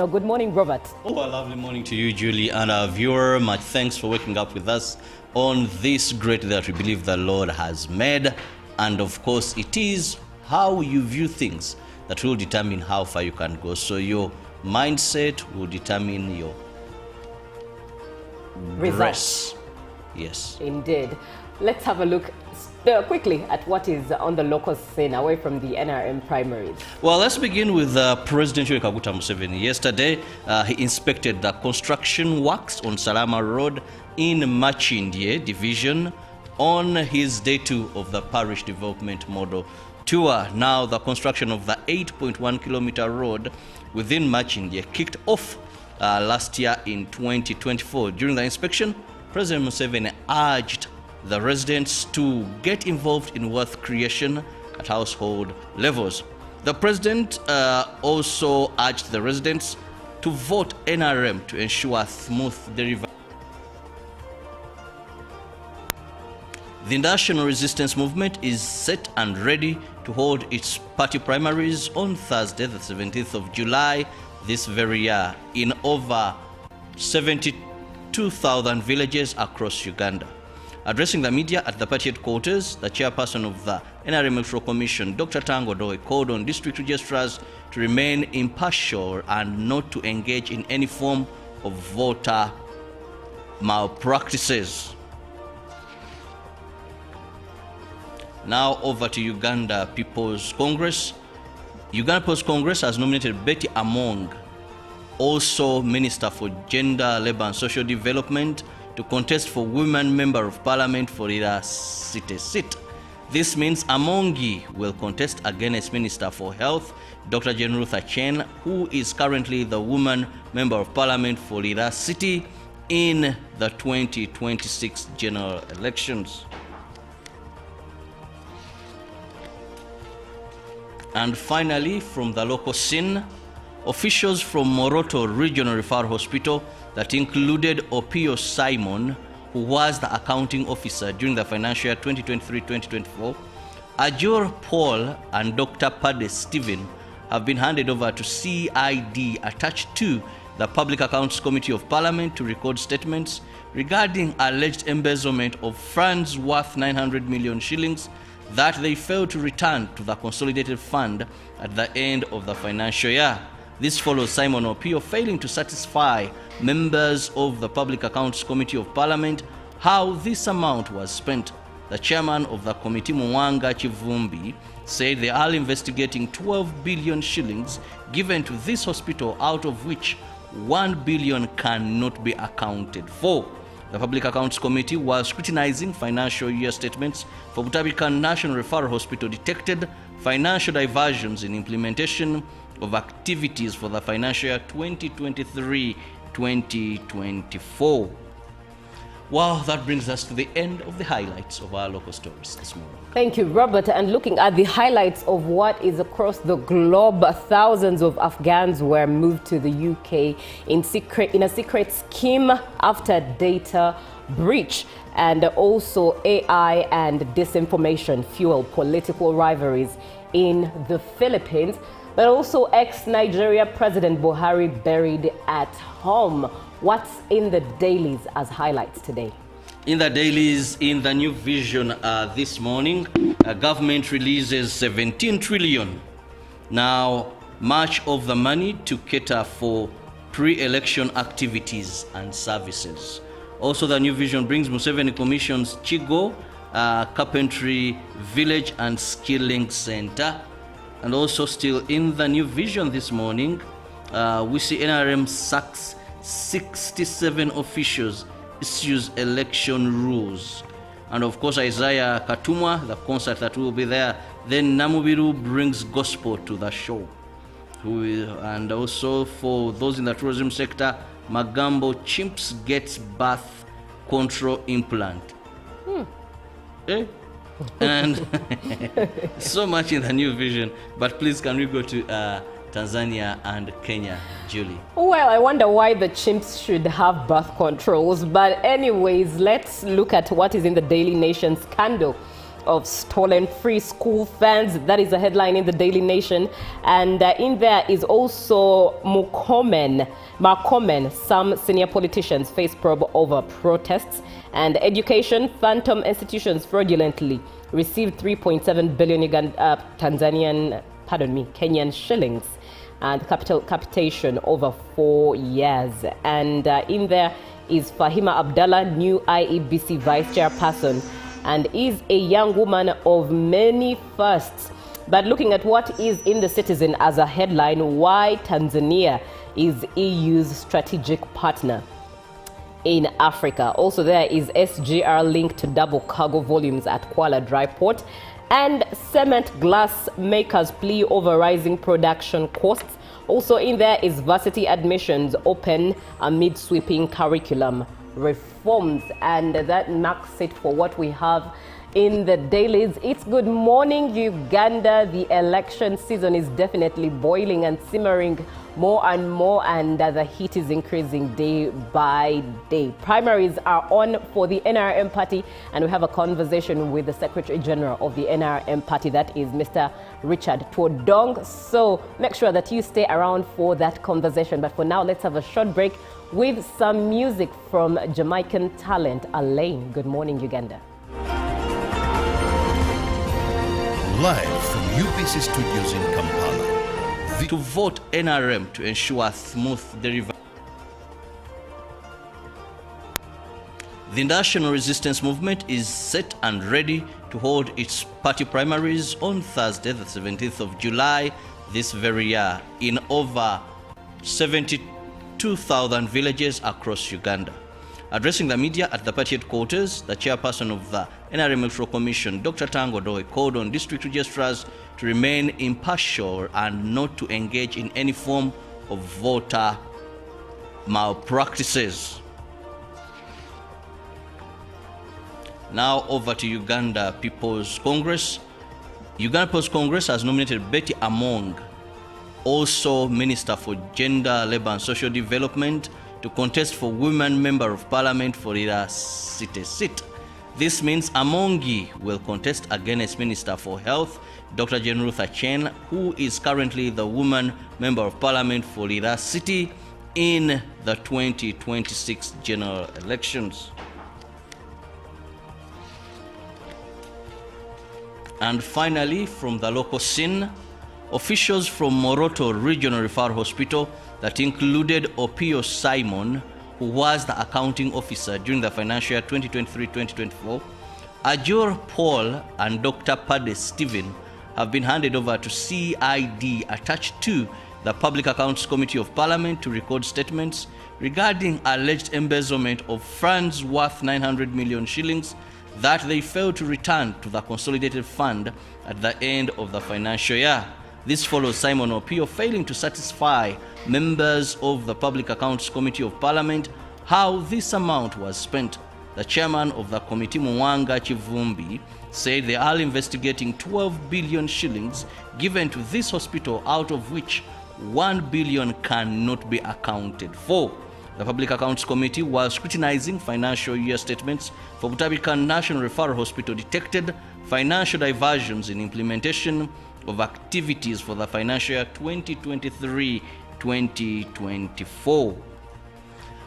Good morning, Robert. Oh, a lovely morning to you, Julie, and our viewer. Much thanks for waking up with us on this great day that we believe the Lord has made. And of course, it is how you view things that will determine how far you can go. So your mindset will determine your results. Yes. Indeed. Let's have a look quickly at what is on the local scene away from the NRM primaries. Well, let's begin with President Yoweri Kaguta Museveni. Yesterday, he inspected the construction works on Salama Road in Machindye Division on his day 2 of the Parish Development Model Tour. Now, the construction of the 8.1 kilometer road within Machindye kicked off last year in 2024. During the inspection, President Museveni urged the residents to get involved in wealth creation at household levels. The president also urged the residents to vote NRM to ensure smooth delivery. The National Resistance Movement is set and ready to hold its party primaries on Thursday, the 17th of July this very year in over 72,000 villages across Uganda. Addressing the media at the party headquarters, the chairperson of the NRM Electoral Commission, Dr. Tango Doi, called on district registrars to remain impartial and not to engage in any form of voter malpractices. Now over to Uganda People's Congress. Uganda People's Congress has nominated Betty Among, also Minister for Gender, Labour and Social Development, to contest for Women Member of Parliament for Ira City seat. This means Amongi will contest against Minister for Health, Dr. Jane Ruth Achen, who is currently the Woman Member of Parliament for Ira City in the 2026 general elections. And finally, from the local scene, officials from Moroto Regional Referral Hospital that included Opio Simon, who was the accounting officer during the financial year 2023-2024, Ajor Paul and Dr. Pade Stephen have been handed over to CID attached to the Public Accounts Committee of Parliament to record statements regarding alleged embezzlement of funds worth 900 million shillings that they failed to return to the Consolidated Fund at the end of the financial year. This follows Simon Opio failing to satisfy members of the Public Accounts Committee of Parliament how this amount was spent. The chairman of the committee, Mwanga Chivumbi, said they are investigating 12 billion shillings given to this hospital, out of which 1 billion cannot be accounted for. The Public Accounts Committee, while scrutinizing financial year statements for Butabikan National Referral Hospital, detected financial diversions in implementation of activities for the financial year 2023-2024. Wow, that brings us to the end of the highlights of our local stories this morning. Thank you, Robert. And looking at the highlights of what is across the globe, thousands of Afghans were moved to the UK in a secret scheme after data breach. And also AI and disinformation fuel political rivalries in the Philippines. But also ex-Nigeria President Buhari buried at home. What's in the dailies as highlights today? In the dailies, in the New Vision this morning, government releases 17 trillion. Now, much of the money to cater for pre-election activities and services. Also, the New Vision brings Museveni Commission's Chigo, Carpentry Village and Skilling Center. And also still in the New Vision this morning, we see NRM sacks 67 officials, issues election rules. And of course, Isaiah Katumwa, the concert that will be there. Then Namubiru brings gospel to the show. And also for those in the tourism sector, Magambo Chimps gets birth control implant. And so much in the New Vision, but please can we go to Tanzania and Kenya, Julie? Well, I wonder why the chimps should have birth controls, but anyways, let's look at what is in the Daily Nation scandal. of stolen free school funds. That is a headline in the Daily Nation. And in there is also Marcomen. Some senior politicians face probe over protests. And education, phantom institutions fraudulently received 3.7 billion Kenyan shillings, and capitation over 4 years. And in there is Fahima Abdallah, new IEBC vice chairperson, and is a young woman of many firsts. But looking at what is in the Citizen as a headline, why Tanzania is EU's strategic partner in Africa. Also there is SGR linked to double cargo volumes at Kuala Dry Port, and cement glass makers plea over rising production costs. Also in there is varsity admissions open amid sweeping curriculum reforms. And that marks it for what we have in the dailies. It's Good Morning Uganda. The election season is definitely boiling and simmering more and more, and the heat is increasing day by day. Primaries are on for the NRM party, and we have a conversation with the Secretary General of the NRM party, that is Mr. Richard Twodong. So make sure that you stay around for that conversation. But for now, let's have a short break with some music from Jamaican talent Alain. Good Morning Uganda. Live from UBC Studios in Kampala. To vote NRM to ensure smooth delivery. The National Resistance Movement is set and ready to hold its party primaries on Thursday, the 17th of July this very year, in over 72,000 villages across Uganda. Addressing the media at the party headquarters, the chairperson of the NRM Electoral Commission, Dr. Tango Doe, called on district registrars to remain impartial and not to engage in any form of voter malpractices. Now over to Uganda People's Congress. Uganda People's Congress has nominated Betty Among, also Minister for Gender, Labour and Social Development, to contest for Women Member of Parliament for Ira City seat. This means Amongi will contest against Minister for Health, Dr. Jane Ruth Achen, who is currently the Woman Member of Parliament for Ira City in the 2026 general elections. And finally, from the local scene, officials from Moroto Regional Referral Hospital that included Opio Simon, who was the accounting officer during the financial year 2023-2024, Ajor Paul and Dr. Pade Stephen have been handed over to CID attached to the Public Accounts Committee of Parliament to record statements regarding alleged embezzlement of funds worth 900 million shillings that they failed to return to the Consolidated Fund at the end of the financial year. This follows Simon Opio failing to satisfy members of the Public Accounts Committee of Parliament how this amount was spent. The chairman of the committee, Mwanga Chivumbi, said they are investigating 12 billion shillings given to this hospital, out of which 1 billion cannot be accounted for. The Public Accounts Committee, while scrutinizing financial year statements for Butabikan National Referral Hospital, detected financial diversions in implementation of activities for the financial year 2023-2024.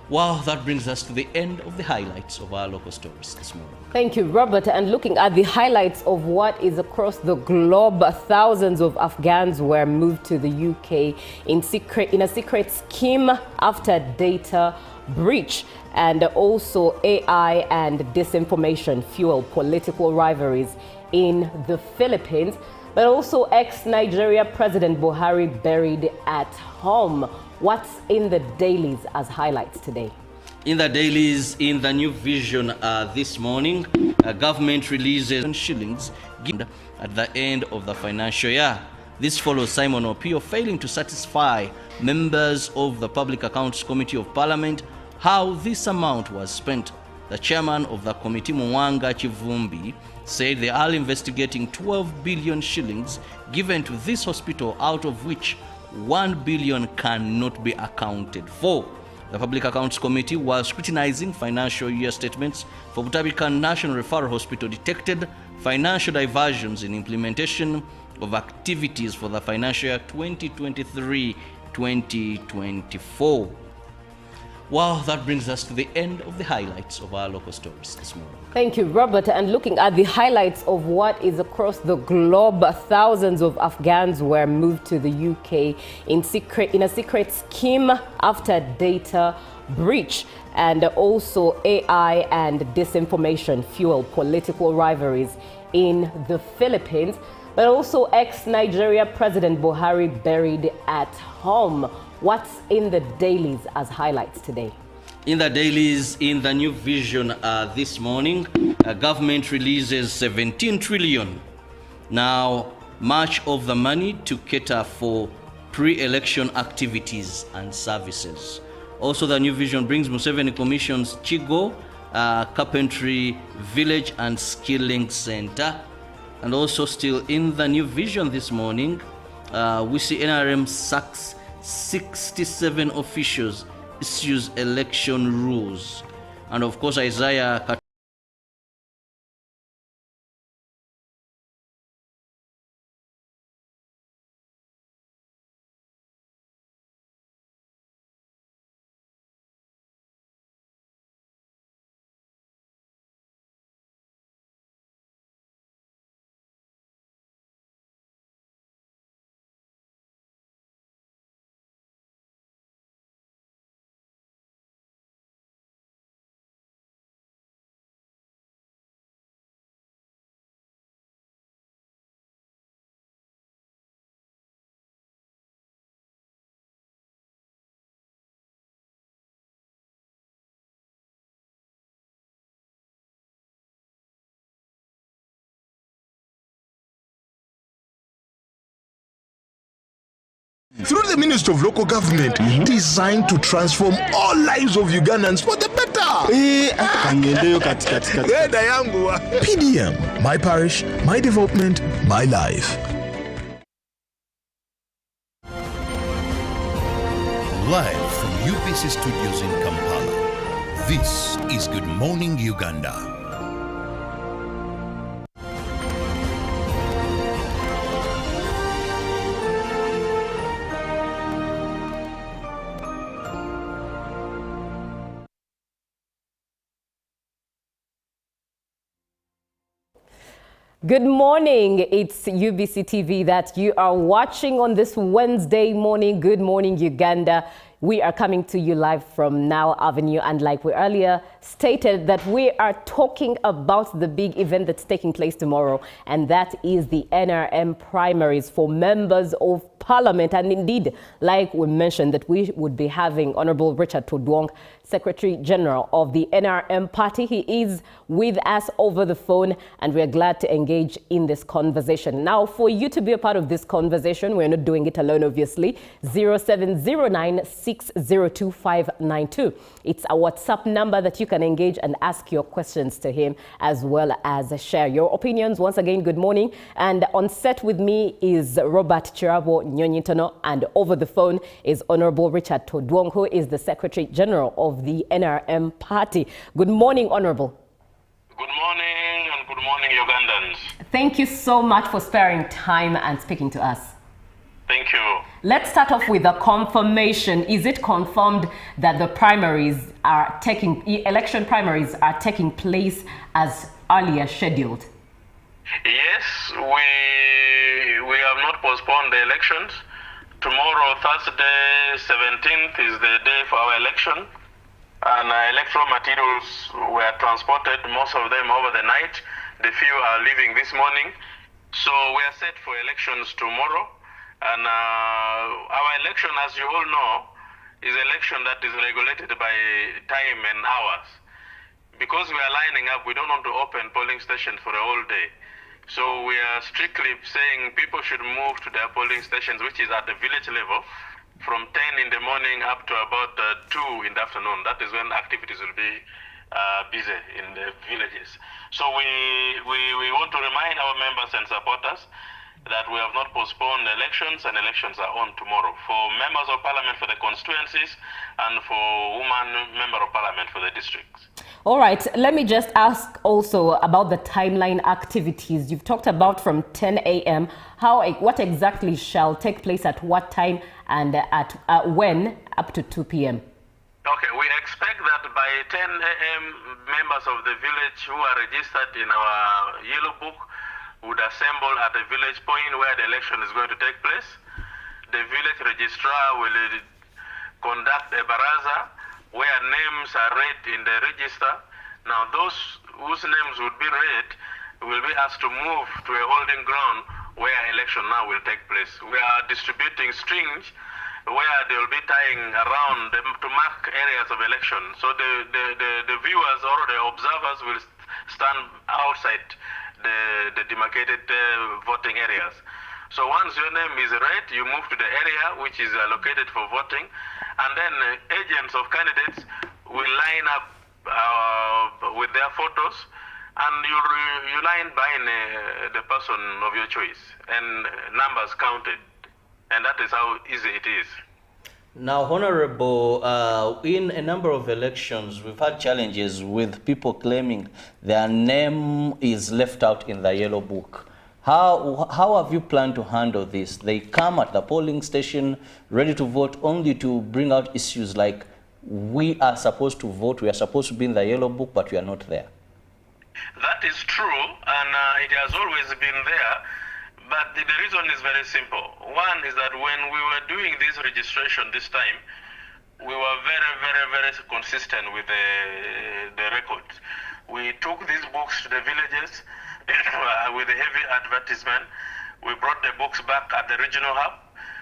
Wow, that brings us to the end of the highlights of our local stories this morning. Thank you, Robert. And looking at the highlights of what is across the globe, thousands of Afghans were moved to the UK in a secret scheme after data breach. And also AI and disinformation fuel political rivalries in the Philippines. But also ex-Nigeria President Buhari buried at home. What's in the dailies as highlights today? In the dailies, in the New Vision this morning, government releases shillings given at the end of the financial year. This follows Simon Opio failing to satisfy members of the Public Accounts Committee of Parliament how this amount was spent. The chairman of the committee, Mwanga Chivumbi, said they are investigating 12 billion shillings given to this hospital, out of which 1 billion cannot be accounted for. The Public Accounts Committee, while scrutinizing financial year statements for Butabikan National Referral Hospital, detected financial diversions in implementation of activities for the financial year 2023-2024. Well, that brings us to the end of the highlights of our local stories this morning. Thank you, Robert. And looking at the highlights of what is across the globe, thousands of Afghans were moved to the UK in a secret scheme after data breach. And also AI and disinformation fuel political rivalries in the Philippines. But also ex-Nigeria President Buhari buried at home. What's in the dailies as highlights today? In the dailies, in the New Vision this morning, government releases 17 trillion. Now, much of the money to cater for pre-election activities and services. Also, the New Vision brings Museveni Commission's Chigo, Carpentry Village and Skilling Center. And also still in the New Vision this morning, we see NRM sacks 67 officials, issues election rules. And of course, Isaiah through the Ministry of Local Government, designed to transform all lives of Ugandans for the better. PDM, my parish, my development, my life. Live from UBC Studios in Kampala, this is Good Morning Uganda. Good morning. It's UBC TV that you are watching on this Wednesday morning. Good morning, Uganda. We are coming to you live from Now Avenue, and like we earlier stated, that we are talking about the big event that's taking place tomorrow, and that is the NRM primaries for members of Parliament. And indeed, like we mentioned, that we would be having Honorable Richard Todwong, Secretary General of the NRM party. He is with us over the phone, and we're glad to engage in this conversation. Now, for you to be a part of this conversation, we're not doing it alone, obviously. 0709-602-592. It's a WhatsApp number that you can engage and ask your questions to him, as well as share your opinions. Once again, good morning. And on set with me is Robert Chirabo Nyonyitono, and over the phone is Honorable Richard Todwong, who is the Secretary General of the NRM party. Good morning, Honorable. Good morning, and good morning, Ugandans. Thank you so much for sparing time and speaking to us. Thank you. Let's start off with a confirmation. Is it confirmed that the election primaries are taking place as earlier scheduled? Yes, we have not postponed the elections. Tomorrow, Thursday, 17th, is the day for our election. And electoral materials were transported, most of them over the night. The few are leaving this morning. So we are set for elections tomorrow. And our election, as you all know, is an election that is regulated by time and hours. Because we are lining up, we don't want to open polling stations for a whole day. So we are strictly saying people should move to their polling stations, which is at the village level, from 10 in the morning up to about 2 in the afternoon. That is when activities will be busy in the villages. So we want to remind our members and supporters that we have not postponed elections, and elections are on tomorrow for members of parliament for the constituencies and for woman member of parliament for the districts. All right, let me just ask also about the timeline activities. You've talked about from 10 a.m. What exactly shall take place at what time and at when up to 2 p.m.? Okay, we expect that by 10 a.m. members of the village who are registered in our yellow book would assemble at the village point where the election is going to take place. The village registrar will conduct a baraza where names are read in the register. Now those whose names would be read will be asked to move to a holding ground where election now will take place. We are distributing strings where they will be tying around them to mark areas of election. So the viewers or the observers will stand outside the demarcated voting areas. So once your name is read, you move to the area which is allocated for voting, and then agents of candidates will line up with their photos, and you line behind the person of your choice, and numbers counted. And that is how easy it is. Now, Honorable, in a number of elections, we've had challenges with people claiming their name is left out in the yellow book. How have you planned to handle this? They come at the polling station ready to vote, only to bring out issues like, we are supposed to vote, we are supposed to be in the yellow book, but we are not there. That is true, and it has always been there. But the reason is very simple. One is that when we were doing this registration this time, we were very consistent with the records. We took these books to the villages with a heavy advertisement. We brought the books back at the regional hub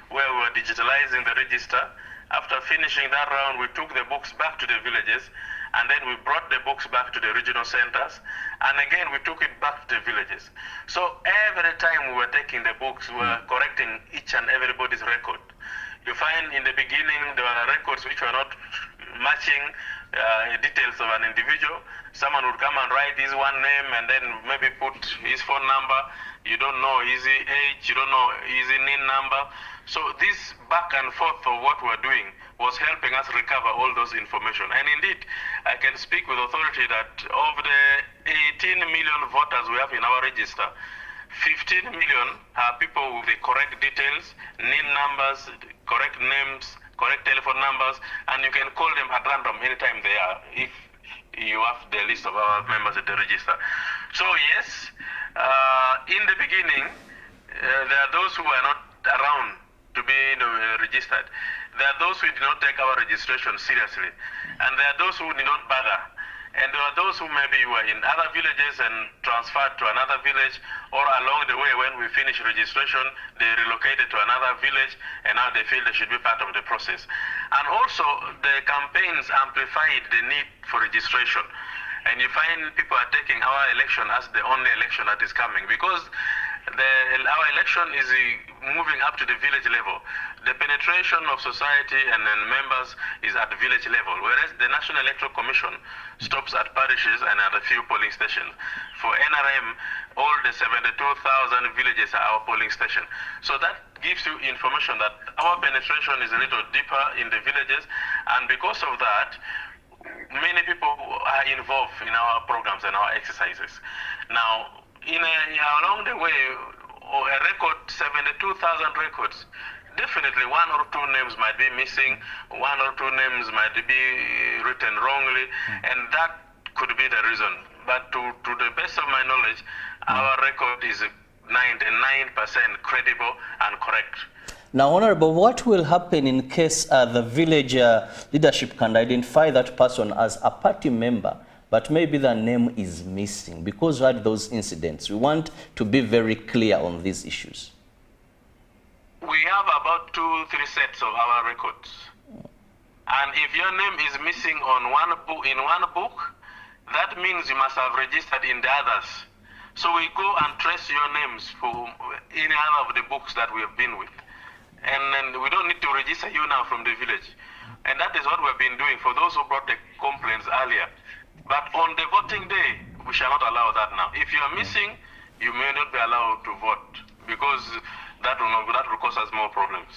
where we were digitalizing the register. After finishing that round, we took the books back to the villages, and then we brought the books back to the regional centers, and again we took it back to the villages. So every time we were taking the books, we were correcting each and everybody's record. You find in the beginning there were records which were not matching details of an individual. Someone would come and write his one name and then maybe put his phone number. You don't know his age, you don't know his NIN number. So this back and forth of what we're doing was helping us recover all those information. And indeed, I can speak with authority that of the 18 million voters we have in our register, 15 million are people with the correct details, NIN numbers, correct names, correct telephone numbers, and you can call them at random anytime they are, if you have the list of our members at the register. So yes, in the beginning, there are those who are not around to be registered. There are those who did not take our registration seriously, and there are those who did not bother. And there are those who maybe were in other villages and transferred to another village, or along the way when we finished registration, they relocated to another village, and now they feel they should be part of the process. And also, the campaigns amplified the need for registration. And you find people are taking our election as the only election that is coming, because our election is moving up to the village level. The penetration of society and then members is at the village level, whereas the National Electoral Commission stops at parishes and at a few polling stations. For NRM, all the 72,000 villages are our polling station. So that gives you information that our penetration is a little deeper in the villages, and because of that, many people are involved in our programs and our exercises. Now, along the way, a record, 72,000 records, definitely one or two names might be missing, one or two names might be written wrongly, and that could be the reason. But to the best of my knowledge, our record is 99% credible and correct. Now, Honorable, what will happen in case the village leadership can identify that person as a party member, but maybe the name is missing? Because we had those incidents. We want to be very clear on these issues. We have about 2-3 sets of our records. And if your name is missing on one book, that means you must have registered in the others. So we go and trace your names for any other of the books that we have been with. And then we don't need to register you now from the village. And that is what we've been doing for those who brought the complaints earlier. But on the voting day, we shall not allow that now. If you are missing, you may not be allowed to vote, because that will cause us more problems.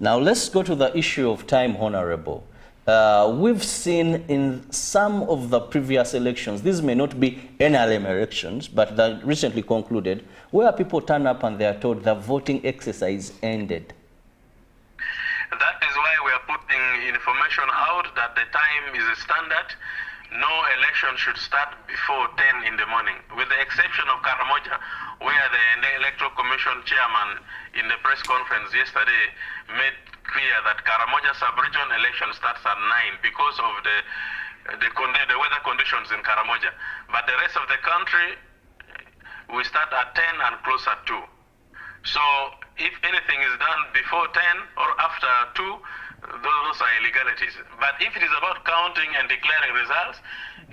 Now let's go to the issue of time, Honorable. We've seen in some of the previous elections, these may not be NRM elections, but the recently concluded, where people turn up and they are told the voting exercise ended. That is why we are putting information out that the time is a standard. No election should start before 10 in the morning, with the exception of Karamoja, where the Electoral Commission chairman in the press conference yesterday made clear that Karamoja sub-region election starts at 9 because of the weather conditions in Karamoja. But the rest of the country, we start at 10 and close at 2. So if anything is done before 10 or after 2, those are illegalities. But if it is about counting and declaring results,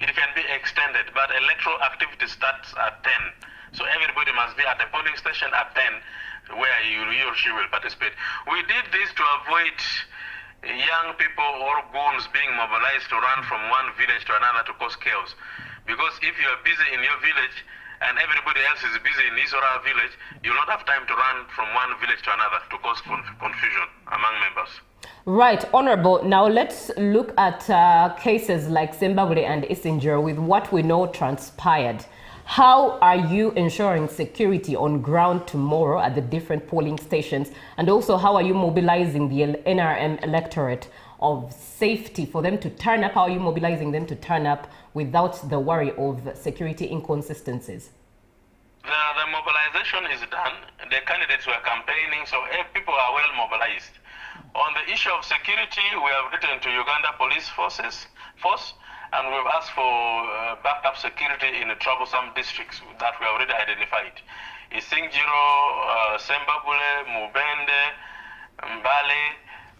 it can be extended. But electoral activity starts at 10. So everybody must be at the polling station at 10 where he or she will participate. We did this to avoid young people or goons being mobilized to run from one village to another to cause chaos. Because if you are busy in your village and everybody else is busy in his or her village, you will not have time to run from one village to another to cause confusion among members. Right, Honorable. Now let's look at cases like Zimbabwe and Issinjero with what we know transpired. How are you ensuring security on ground tomorrow at the different polling stations? And also, how are you mobilizing the NRM electorate of safety for them to turn up? How are you mobilizing them to turn up without the worry of security inconsistencies? The mobilization is done. The candidates were campaigning, so people are well mobilized. On the issue of security, we have written to Uganda Police Force, and we've asked for backup security in the troublesome districts that we have already identified. Issinjero, Sembabule, Mubende, Mbale,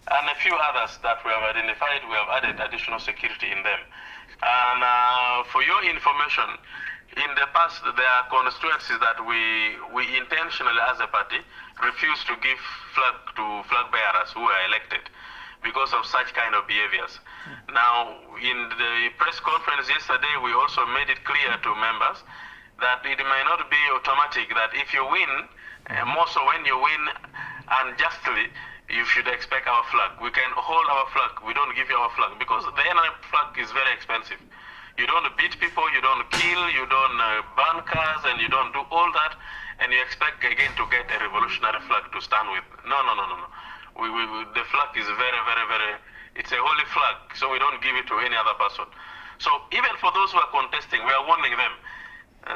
and a few others that we have identified. We have added additional security in them. And for your information, in the past, there are constituencies that we intentionally, as a party, refuse to give flag to flag bearers who are elected because of such kind of behaviors. Now, in the press conference yesterday, we also made it clear to members that it may not be automatic that if you win, more so when you win unjustly, you should expect our flag. We can hold our flag. We don't give you our flag because the NRM flag is very expensive. You don't beat people, you don't kill, you don't burn cars, and you don't do all that, and you expect again to get a revolutionary flag to stand with. No. The flag is very, it's a holy flag, so we don't give it to any other person. So even for those who are contesting, we are warning them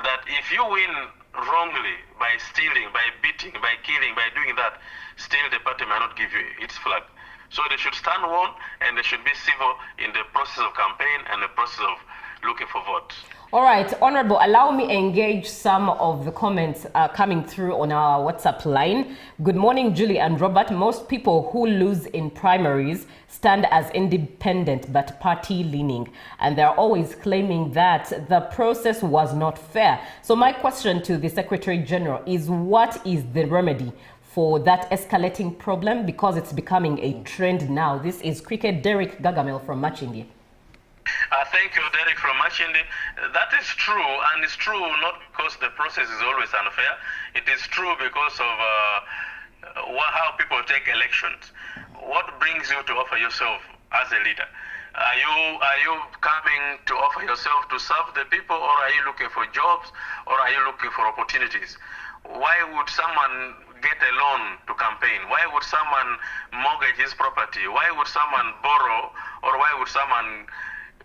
that if you win wrongly by stealing, by beating, by killing, by doing that, still the party may not give you its flag. So they should stand warned, and they should be civil in the process of campaign and the process of looking for votes. All right, Honorable, allow me engage some of the comments coming through on our WhatsApp line. Good morning, Julie and Robert. Most people who lose in primaries stand as independent but party-leaning, and they're always claiming that the process was not fair. So my question to the Secretary General is, what is the remedy for that escalating problem? Because it's becoming a trend now. This is Cricket Derek Gagamel from Machindi. Thank you, Derek from Machindi. That is true, and it's true not because the process is always unfair. It is true because of how people take elections. What brings you to offer yourself as a leader? Are you coming to offer yourself to serve the people, or are you looking for jobs, or are you looking for opportunities? Why would someone get a loan to campaign? Why would someone mortgage his property? Why would someone borrow, or why would someone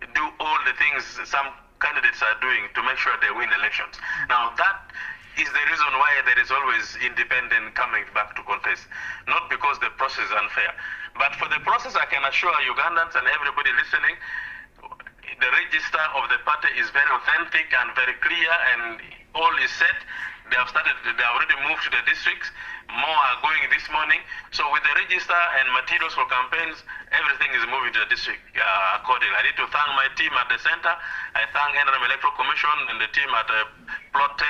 do all the things some candidates are doing to make sure they win elections? Now that is the reason why there is always independent coming back to contest, not because the process is unfair. But for the process, I can assure Ugandans and everybody listening, the register of the party is very authentic and very clear, and all is set. They have already moved to the districts. More are going this morning. So with the register and materials for campaigns, everything is moving to the district accordingly. I need to thank my team at the center. I thank NRM Electoral Commission and the team at Plot 10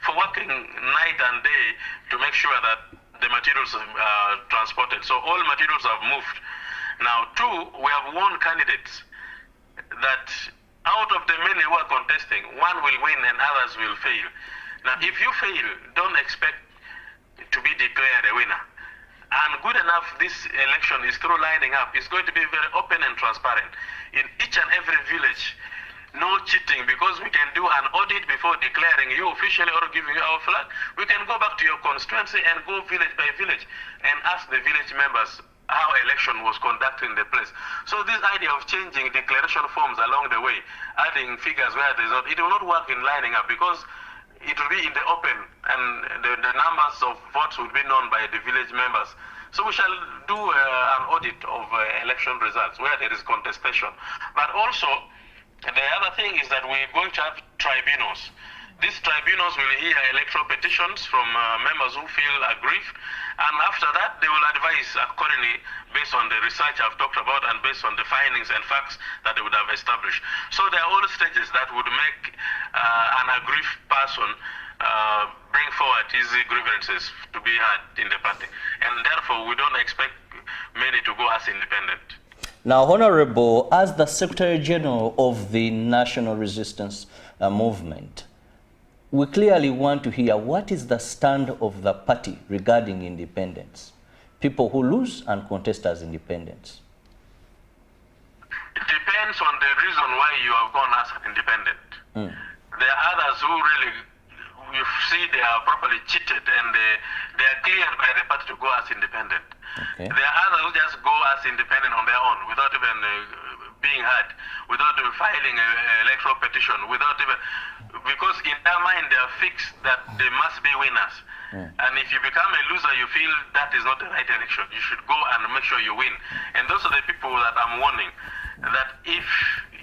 for working night and day to make sure that the materials are transported. So all materials have moved. Now, two, we have warned candidates that out of the many who are contesting, one will win and others will fail. Now, if you fail, don't expect to be declared a winner. and good enough this election is through lining up, it's going to be very open and transparent. In each and every village, no cheating, because we can do an audit before declaring you officially or giving you our flag. We can go back to your constituency and go village by village and ask the village members how election was conducted in the place. So this idea of changing declaration forms along the way, adding figures where there's not, it will not work in lining up, because it will be in the open and the numbers of votes will be known by the village members. So we shall do an audit of election results where there is contestation. But also, the other thing is that we're going to have tribunals. These tribunals will hear electoral petitions from members who feel aggrieved, and after that they will advise accordingly based on the research I've talked about and based on the findings and facts that they would have established. So there are all stages that would make an aggrieved person bring forward his grievances to be heard in the party, and therefore we don't expect many to go as independent. Now, Honorable, as the Secretary General of the National Resistance Movement, we clearly want to hear what is the stand of the party regarding independence, people who lose and contest as independents. It depends on the reason why you have gone as an independent. There are others who really, you see they are properly cheated and they are cleared by the party to go as independent. Okay. There are others who just go as independent on their own without even being heard, without filing an electoral petition, without even, because in their mind they are fixed that they must be winners. And if you become a loser, you feel that is not the right election. You should go and make sure you win. And those are the people that I'm warning, that if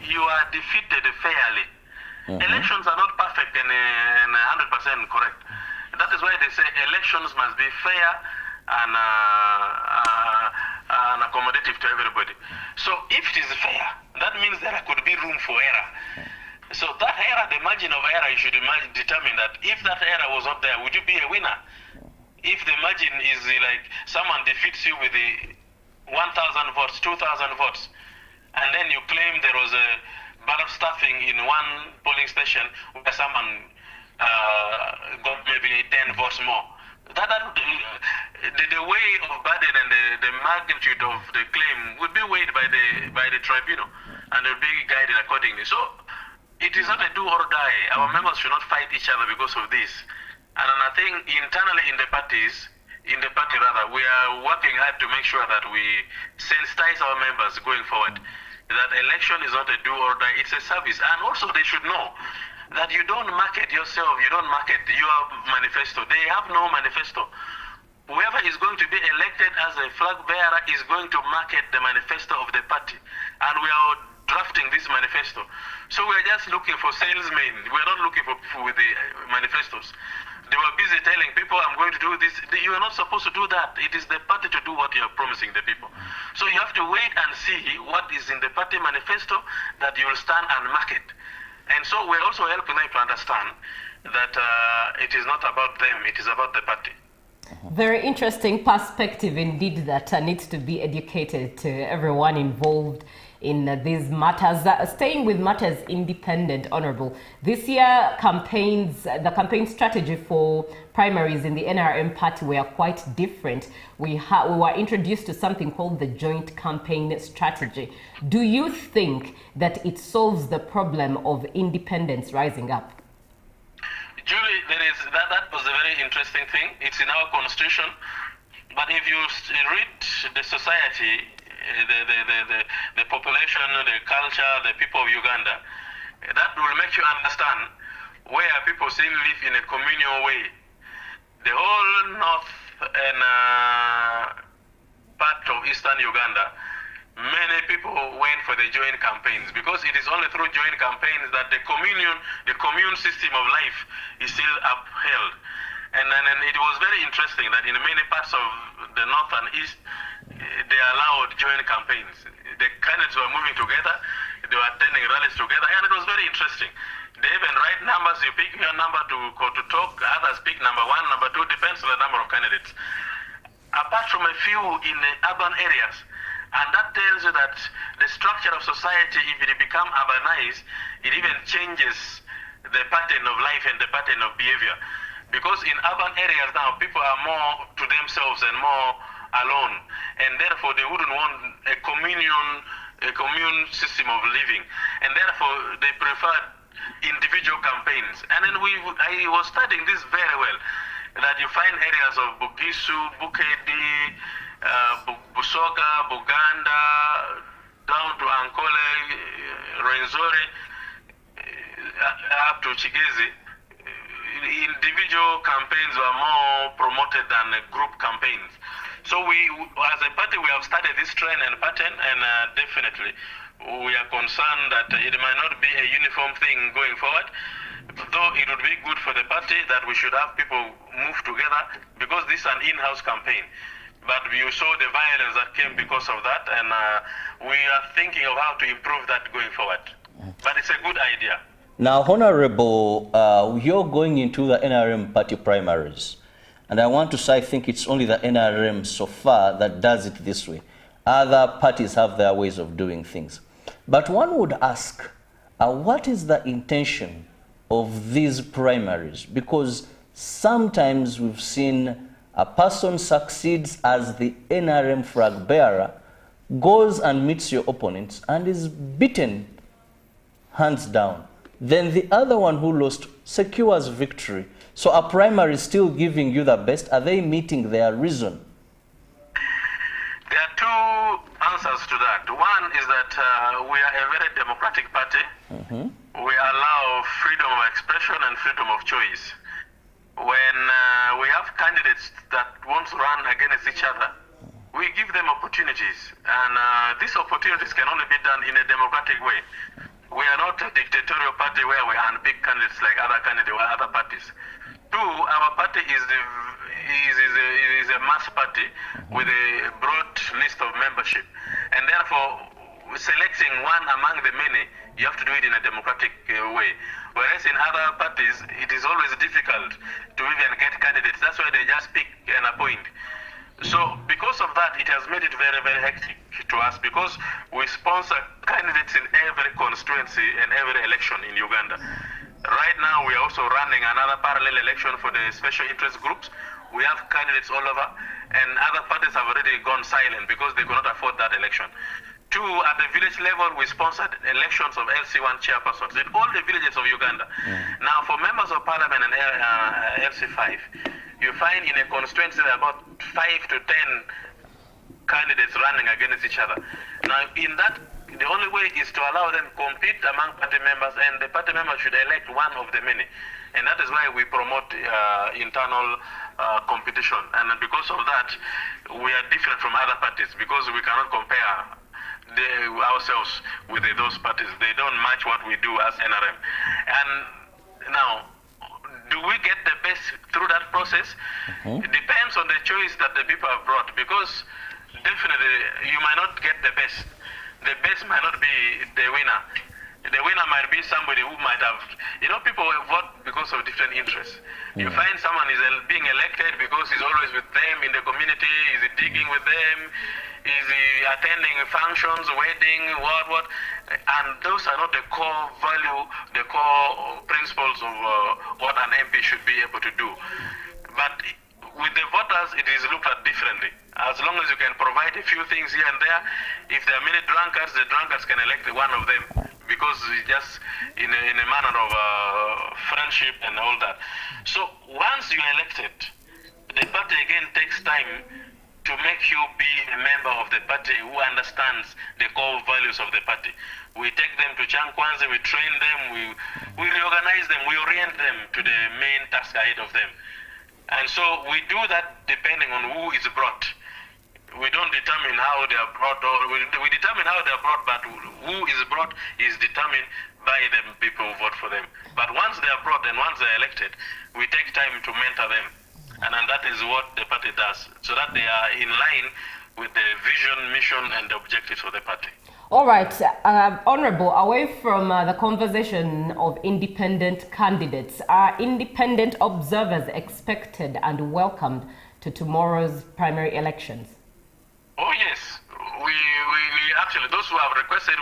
you are defeated fairly, elections are not perfect and 100% correct. That is why they say elections must be fair and accommodative to everybody. So if it is fair, that means there could be room for error. So that error, the margin of error, you should determine that if that error was not there, would you be a winner? If the margin is like someone defeats you with the 1,000 votes, 2,000 votes, and then you claim there was a ballot stuffing in one polling station where someone got maybe 10 votes more. The way of burden and the magnitude of the claim would be weighed by the tribunal, and it will be guided accordingly. So it is not a do or die. Our members should not fight each other because of this. And I think internally in the party rather, we are working hard to make sure that we sensitize our members going forward. That election is not a do or die, it's a service. And also they should know that you don't market yourself, you don't market your manifesto. They have no manifesto. Whoever is going to be elected as a flag bearer is going to market the manifesto of the party. And we are drafting this manifesto. So we're just looking for salesmen. We're not looking for people with the manifestos. They were busy telling people, I'm going to do this. You are not supposed to do that. It is the party to do what you are promising the people. So you have to wait and see what is in the party manifesto that you will stand and market. And so we're also helping them to understand that it is not about them, it is about the party. Very interesting perspective indeed that needs to be educated to everyone involved in these matters. Staying with matters independent, Honorable, this year the campaign strategy for primaries in the NRM party were quite different. We were introduced to something called the joint campaign strategy. Do you think that it solves the problem of independents rising up? Julie, that was a very interesting thing. It's in our constitution. But if you read the society, the population, the culture, the people of Uganda, that will make you understand where people still live in a communal way. The whole north and part of eastern Uganda, many people went for the joint campaigns because it is only through joint campaigns that the commune system of life is still upheld. And it was very interesting that in many parts of the north and east, they allowed joint campaigns. The candidates were moving together, they were attending rallies together, and it was very interesting. They even write numbers, you pick your number to talk, others pick number 1, number 2, depends on the number of candidates. Apart from a few in the urban areas, and that tells you that the structure of society, if it become urbanized, it even changes the pattern of life and the pattern of behavior. Because in urban areas now, people are more to themselves and more alone, and therefore they wouldn't want a commune system of living, and therefore they preferred individual campaigns. And then I was studying this very well, that you find areas of Bugisu, Bukedi, Busoga, Buganda, down to Ankole, Rwenzori, up to Chigezi. Individual campaigns were more promoted than group campaigns. So we, as a party, we have studied this trend and pattern, and definitely we are concerned that it might not be a uniform thing going forward, though it would be good for the party that we should have people move together, because this is an in-house campaign. But you saw the violence that came because of that, and we are thinking of how to improve that going forward. But it's a good idea. Now, Honorable, you're going into the NRM party primaries. And I want to say, I think it's only the NRM so far that does it this way. Other parties have their ways of doing things. But one would ask, what is the intention of these primaries? Because sometimes we've seen a person succeeds as the NRM flag bearer, goes and meets your opponents and is beaten hands down. Then the other one who lost secures victory. So a primary is still giving you the best. Are they meeting their reason? There are two answers to that. One is that we are a very democratic party. We allow freedom of expression and freedom of choice. When we have candidates that want to run against each other, we give them opportunities. And these opportunities can only be done in a democratic way. We are not a dictatorial party where we unpick candidates like other candidates or other parties. Two, our party is a mass party with a broad list of membership. And therefore, selecting one among the many, you have to do it in a democratic way. Whereas in other parties, it is always difficult to even get candidates. That's why they just pick and appoint. So because of that, it has made it very, very hectic to us, because we sponsor candidates in every constituency and every election in Uganda. Right now, we are also running another parallel election for the special interest groups. We have candidates all over, and other parties have already gone silent because they could not afford that election. Two, at the village level, we sponsored elections of LC1 chairpersons in all the villages of Uganda. Now, for members of parliament and LC5, you find in a constituency about 5 to 10 candidates running against each other. Now, in that, the only way is to allow them compete among party members, and the party members should elect one of the many. And that is why we promote internal competition. And because of that, we are different from other parties, because we cannot compare ourselves with those parties. They don't match what we do as NRM. And now, do we get the best through that process? It depends on the choice that the people have brought, because definitely you might not get the best. The best might not be the winner. The winner might be somebody who might have, people vote because of different interests. You find someone is being elected because he's always with them in the community, is digging with them, is attending functions, wedding, what, and those are not the core value, the core principles of what an MP should be able to do. But with the voters, it is looked at differently. As long as you can provide a few things here and there, if there are many drunkards, the drunkards can elect one of them, because it's just in a manner of friendship and all that. So once you're elected, the party again takes time to make you be a member of the party who understands the core values of the party. We take them to Chankwanze, we train them, we reorganize them, we orient them to the main task ahead of them. And so we do that depending on who is brought. We don't determine how they are brought, or we determine how they are brought, but who is brought is determined by the people who vote for them. But once they are brought and once they are elected, we take time to mentor them. And that is what the party does, so that they are in line with the vision, mission, and the objectives of the party. All right, Honorable, away from the conversation of independent candidates, are independent observers expected and welcomed to tomorrow's primary elections? Oh yes, we actually, those who have requested,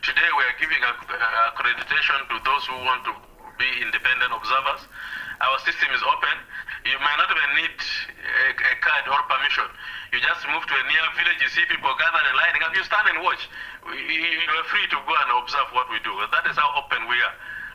today we are giving accreditation to those who want to be independent observers. Our system is open. You might not even need a card or permission. You just move to a near village, you see people gathered and lining up, you stand and watch. You are free to go and observe what we do. That is how open we are.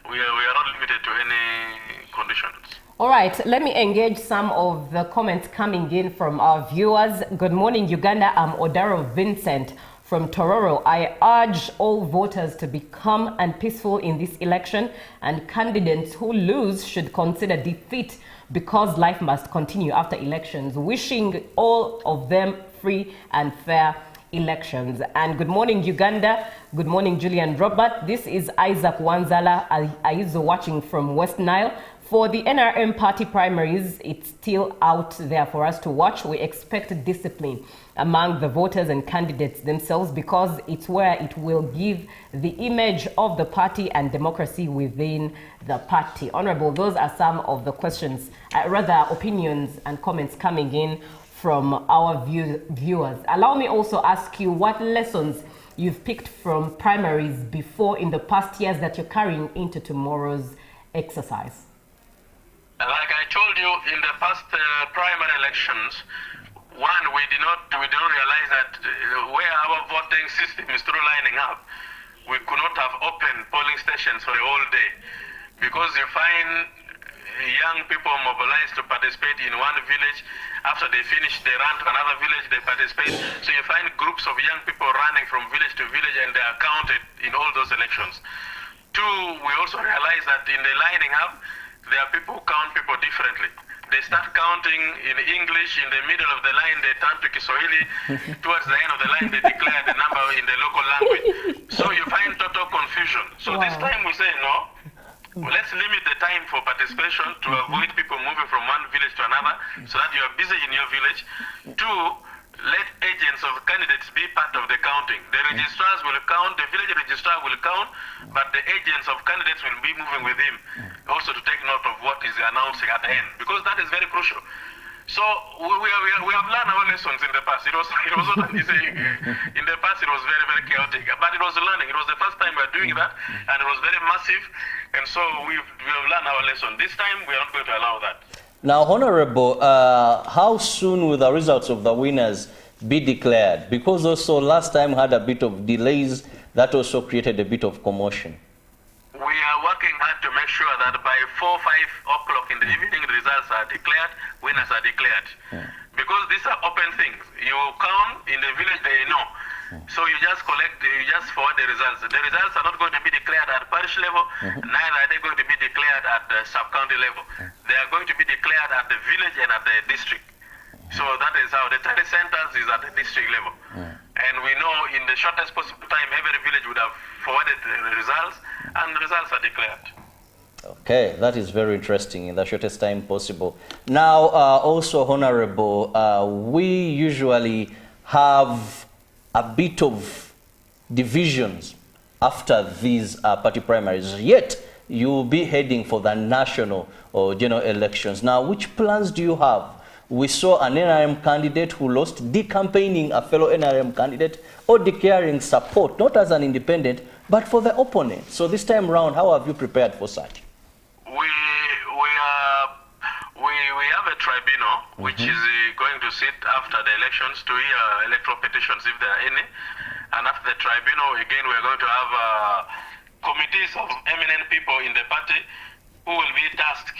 We are not limited to any conditions. All right, let me engage some of the comments coming in from our viewers. Good morning, Uganda. I'm Odaro Vincent from Tororo. I urge all voters to be calm and peaceful in this election, and candidates who lose should consider defeat because life must continue after elections. Wishing all of them free and fair elections. And good morning, Uganda. Good morning, Julian Robert. This is Isaac Wanzala Aizo watching from West Nile. For the NRM party primaries, it's still out there for us to watch. We expect discipline among the voters and candidates themselves because it's where it will give the image of the party and democracy within the party. Honorable, those are some of the questions, rather opinions and comments coming in from our viewers. Allow me also ask you what lessons you've picked from primaries before in the past years that you're carrying into tomorrow's exercise. Like I told you, in the past primary elections, one, we did not realize that where our voting system is through lining up, we could not have opened polling stations for the whole day, because you find young people mobilized to participate in one village. After they finish, they run to another village, they participate. So you find groups of young people running from village to village, and they are counted in all those elections. Two, we also realize that in the lining up, there are people who count people differently. They start counting in English, in the middle of the line they turn to Kiswahili, towards the end of the line they declare the number in the local language. So you find total confusion. So this time we say no, let's limit the time for participation to avoid people moving from one village to another, so that you are busy in your village. Two, let agents of candidates be part of the counting. The registrars will count, the village registrar will count, but the agents of candidates will be moving with him also to take note of what is announcing at the end, because that is very crucial. So we have learned our lessons in the past. It was not easy. In the past it was very, very chaotic, but it was learning. It was the first time we were doing that, and it was very massive, and so we have learned our lesson. This time we are not going to allow that. Now, Honorable, how soon will the results of the winners be declared? Because also last time had a bit of delays that also created a bit of commotion. We are working hard to make sure that by 4 or 5 o'clock in the evening, the results are declared, winners are declared. Because these are open things. You count in the village, they know. So you just collect, you just forward the results. The results are not going to be declared at parish level, neither are they going to be declared at the sub-county level. They are going to be declared at the village and at the district. So that is how the 30 centers is at the district level. And we know in the shortest possible time, every village would have forwarded the results, and the results are declared. Okay, that is very interesting, in the shortest time possible. Now, also, Honorable, we usually have a bit of divisions after these party primaries, yet you will be heading for the national or general elections. Now, which plans do you have? We saw an NRM candidate who lost decampaigning a fellow NRM candidate or declaring support, not as an independent, but for the opponent. So this time around, how have you prepared for such? We have a tribunal which is going to sit after the elections to hear electoral petitions if there are any. And after the tribunal, again, we are going to have committees of eminent people in the party who will be tasked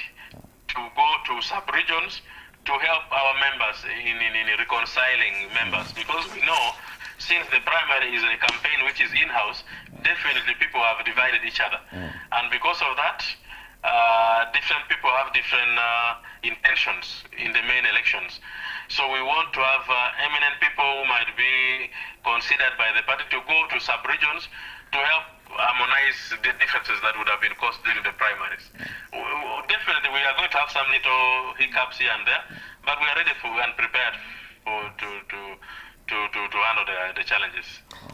to go to sub-regions to help our members in reconciling members. Because we know, since the primary is a campaign which is in-house, definitely people have divided each other. And because of that, different people have different intentions in the main elections. So we want to have eminent people who might be considered by the party to go to sub-regions to help harmonize the differences that would have been caused during the primaries. Definitely we are going to have some little hiccups here and there, but we are ready for and prepared to handle the challenges.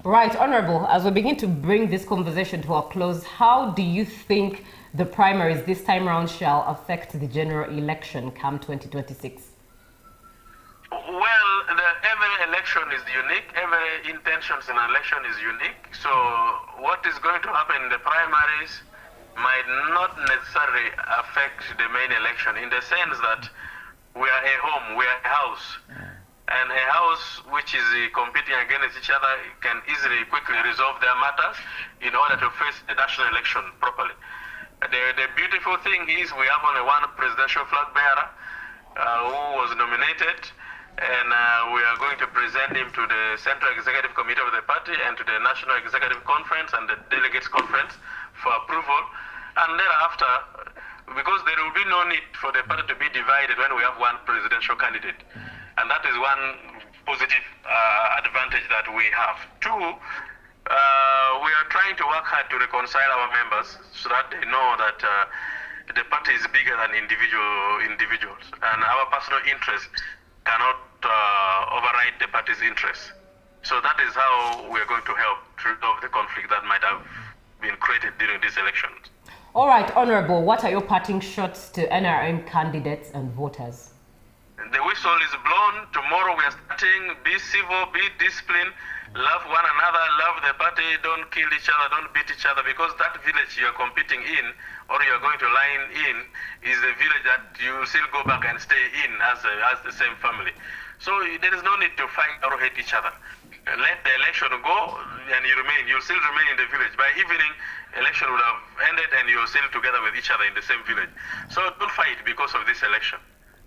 Right, Honorable, as we begin to bring this conversation to a close, how do you think the primaries this time around shall affect the general election come 2026? Well, every election is unique. Every intentions in an election is unique. So what is going to happen in the primaries might not necessarily affect the main election, in the sense that we are a home, we are a house. And a house which is competing against each other can easily, quickly resolve their matters in order to face the national election properly. The beautiful thing is we have only one presidential flag bearer who was nominated, and we are going to present him to the Central Executive Committee of the party and to the National Executive Conference and the Delegates Conference for approval. And thereafter, because there will be no need for the party to be divided when we have one presidential candidate. And that is one positive advantage that we have. Two, we are trying to work hard to reconcile our members so that they know that the party is bigger than individuals. And our personal interest cannot override the party's interests. So that is how we are going to help to resolve the conflict that might have been created during these elections. All right, Honorable, what are your parting shots to NRM candidates and voters? The whistle is blown. Tomorrow we are starting. Be civil, be disciplined, love one another, love the party, don't kill each other, don't beat each other, because that village you are competing in or you are going to line in is a village that you still go back and stay in as the same family. So there is no need to fight or hate each other. Let the election go and you'll still remain in the village. By evening, election will have ended and you're still together with each other in the same village. So don't fight because of this election.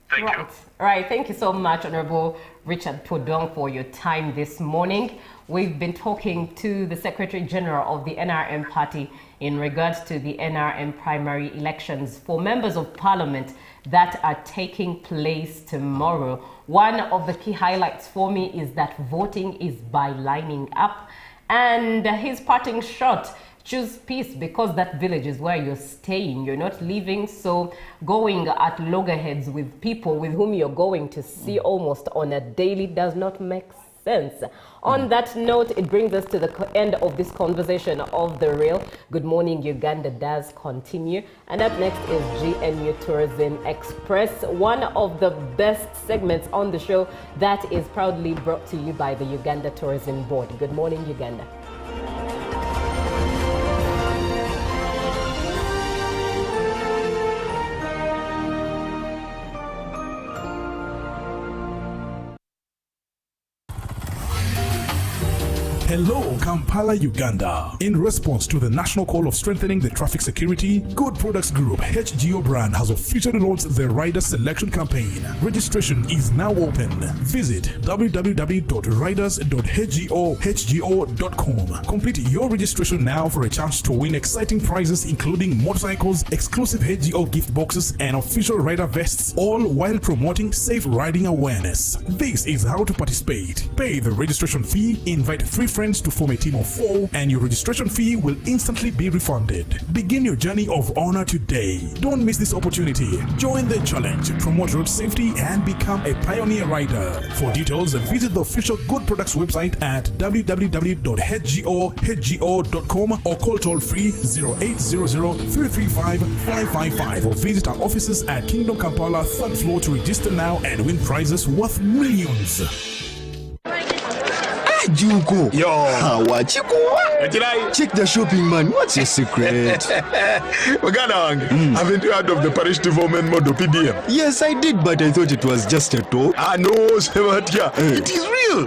Thank you. Right. Thank you so much, Honorable Richard Podong, for your time this morning. We've been talking to the Secretary General of the NRM party in regards to the NRM primary elections for members of parliament that are taking place tomorrow. One of the key highlights for me is that voting is by lining up, and his parting shot: choose peace, because that village is where you're staying. You're not leaving. So going at loggerheads with people with whom you're going to see almost on a daily does not make sense. On that note, it brings us to the end of this conversation of The Real. Good Morning Uganda does continue. And up next is GNU Tourism Express, one of the best segments on the show that is proudly brought to you by the Uganda Tourism Board. Good morning, Uganda. Hello, Kampala, Uganda. In response to the national call of strengthening the traffic security, Good Products Group HGO brand has officially launched the Rider Selection Campaign. Registration is now open. Visit www.riders.hgo.com. Complete your registration now for a chance to win exciting prizes including motorcycles, exclusive HGO gift boxes, and official rider vests, all while promoting safe riding awareness. This is how to participate. Pay the registration fee, invite 3 friends to form a team of 4, and your registration fee will instantly be refunded. Begin your journey of honor today. Don't miss this opportunity. Join the challenge, promote road safety, and become a pioneer rider. For details, visit the official Good Products website at www.hgo.com or call toll free 0800-335-555 or visit our offices at Kingdom Kampala 3rd floor to register now and win prizes worth millions. Juko. Yo. What you check the shopping, man. What's your secret? Uganda, haven't you heard of the parish development model PDM? Yes, I did, but I thought it was just a talk. No, Sebatia. It is real.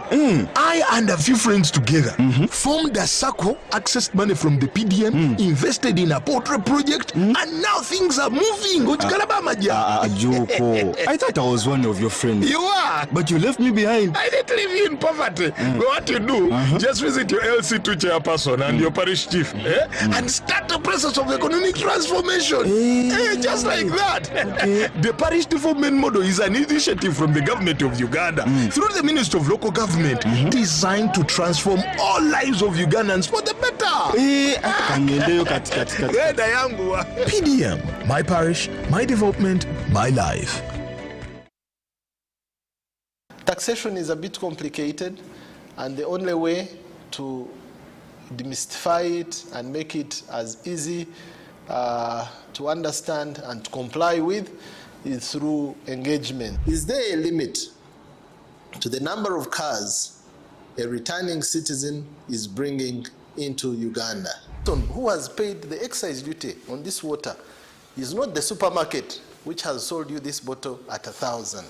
I and a few friends together formed a circle, accessed money from the PDM, invested in a portrait project, and now things are moving. Joko, I thought I was one of your friends. You are. But you left me behind. I didn't leave you in poverty. What you do, just visit your LC2 chairperson and your parish chief and start the process of economic transformation. Just like that. The parish development model is an initiative from the government of Uganda through the Ministry of Local Government designed to transform all lives of Ugandans for the better. PDM, my parish, my development, my life. Taxation is a bit complicated, and the only way to demystify it and make it as easy to understand and to comply with is through engagement. Is there a limit to the number of cars a returning citizen is bringing into Uganda? Who has paid the excise duty on this water is not the supermarket which has sold you this bottle at 1,000.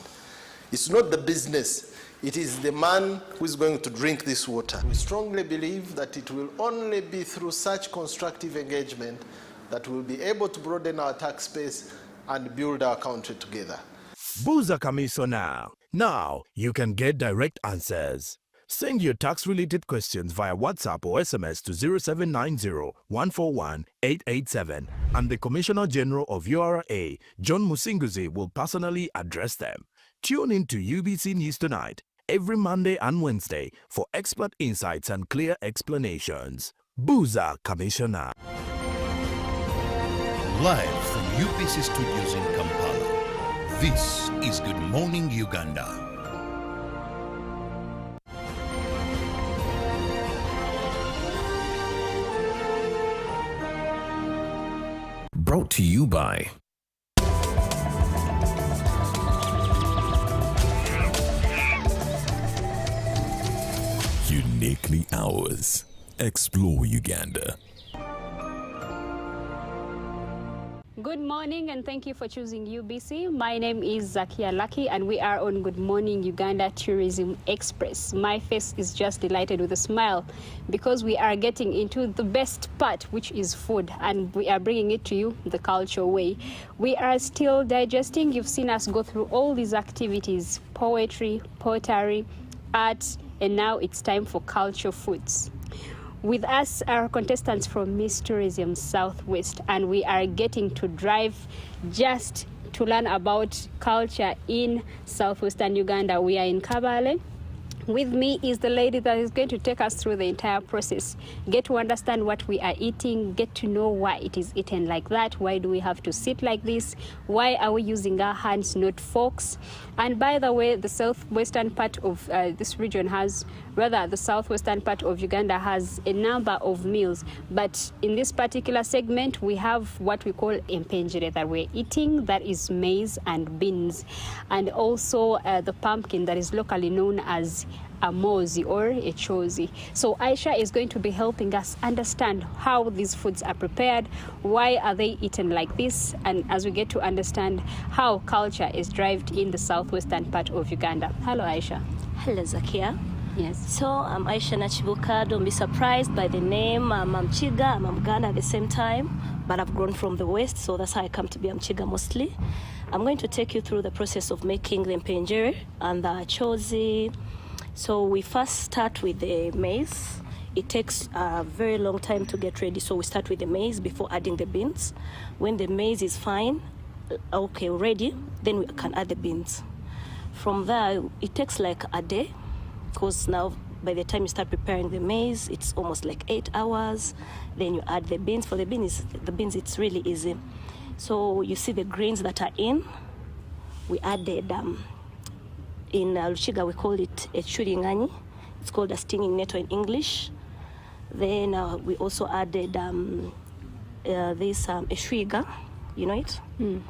It's not the business. It is the man who is going to drink this water. We strongly believe that it will only be through such constructive engagement that we'll be able to broaden our tax base and build our country together. Buza Kamiso now. Now you can get direct answers. Send your tax-related questions via WhatsApp or SMS to 0790-141-887 and the Commissioner General of URA, John Musinguzi, will personally address them. Tune in to UBC News Tonight every Monday and Wednesday for expert insights and clear explanations. Buza Commissioner. Live from UBC Studios in Kampala, this is Good Morning Uganda. Brought to you by Uniquely Ours. Explore Uganda. Good morning and thank you for choosing UBC. My name is Zakia Lucky and we are on Good Morning Uganda Tourism Express. My face is just delighted with a smile because we are getting into the best part, which is food, and we are bringing it to you the culture way. We are still digesting. You've seen us go through all these activities: poetry, pottery, art, and now it's time for culture foods. With us are contestants from Miss Tourism Southwest, and we are getting to drive just to learn about culture in Southwestern Uganda. We are in Kabale. With me is the lady that is going to take us through the entire process, get to understand what we are eating, get to know why it is eaten like that, why do we have to sit like this, why are we using our hands, not forks. And by the way, the southwestern part of this region has, rather the southwestern part of Uganda has a number of meals, but in this particular segment we have what we call impenjere that we're eating, that is maize and beans, and also the pumpkin that is locally known as a mozi or a chozi. So Aisha is going to be helping us understand how these foods are prepared, why are they eaten like this, and as we get to understand how culture is derived in the southwestern part of Uganda. Hello Aisha. Hello Zakia. Yes. So I'm Aisha Nachibuka. Don't be surprised by the name. I'm Mchiga, I'm Mganda at the same time, but I've grown from the West, so that's how I come to be Mchiga mostly. I'm going to take you through the process of making the mpenjere and the chozi. So we first start with the maize. It takes a very long time to get ready, so we start with the maize before adding the beans. When the maize is fine, okay, ready, then we can add the beans. From there, it takes like a day, because now by the time you start preparing the maize, it's almost like 8 hours. Then you add the beans. For the beans, it's really easy. So you see the grains that are in. We added, in Luchiga we call it a churingani. It's called a stinging nettle in English. Then we also added this eshwiga, you know it? Mm.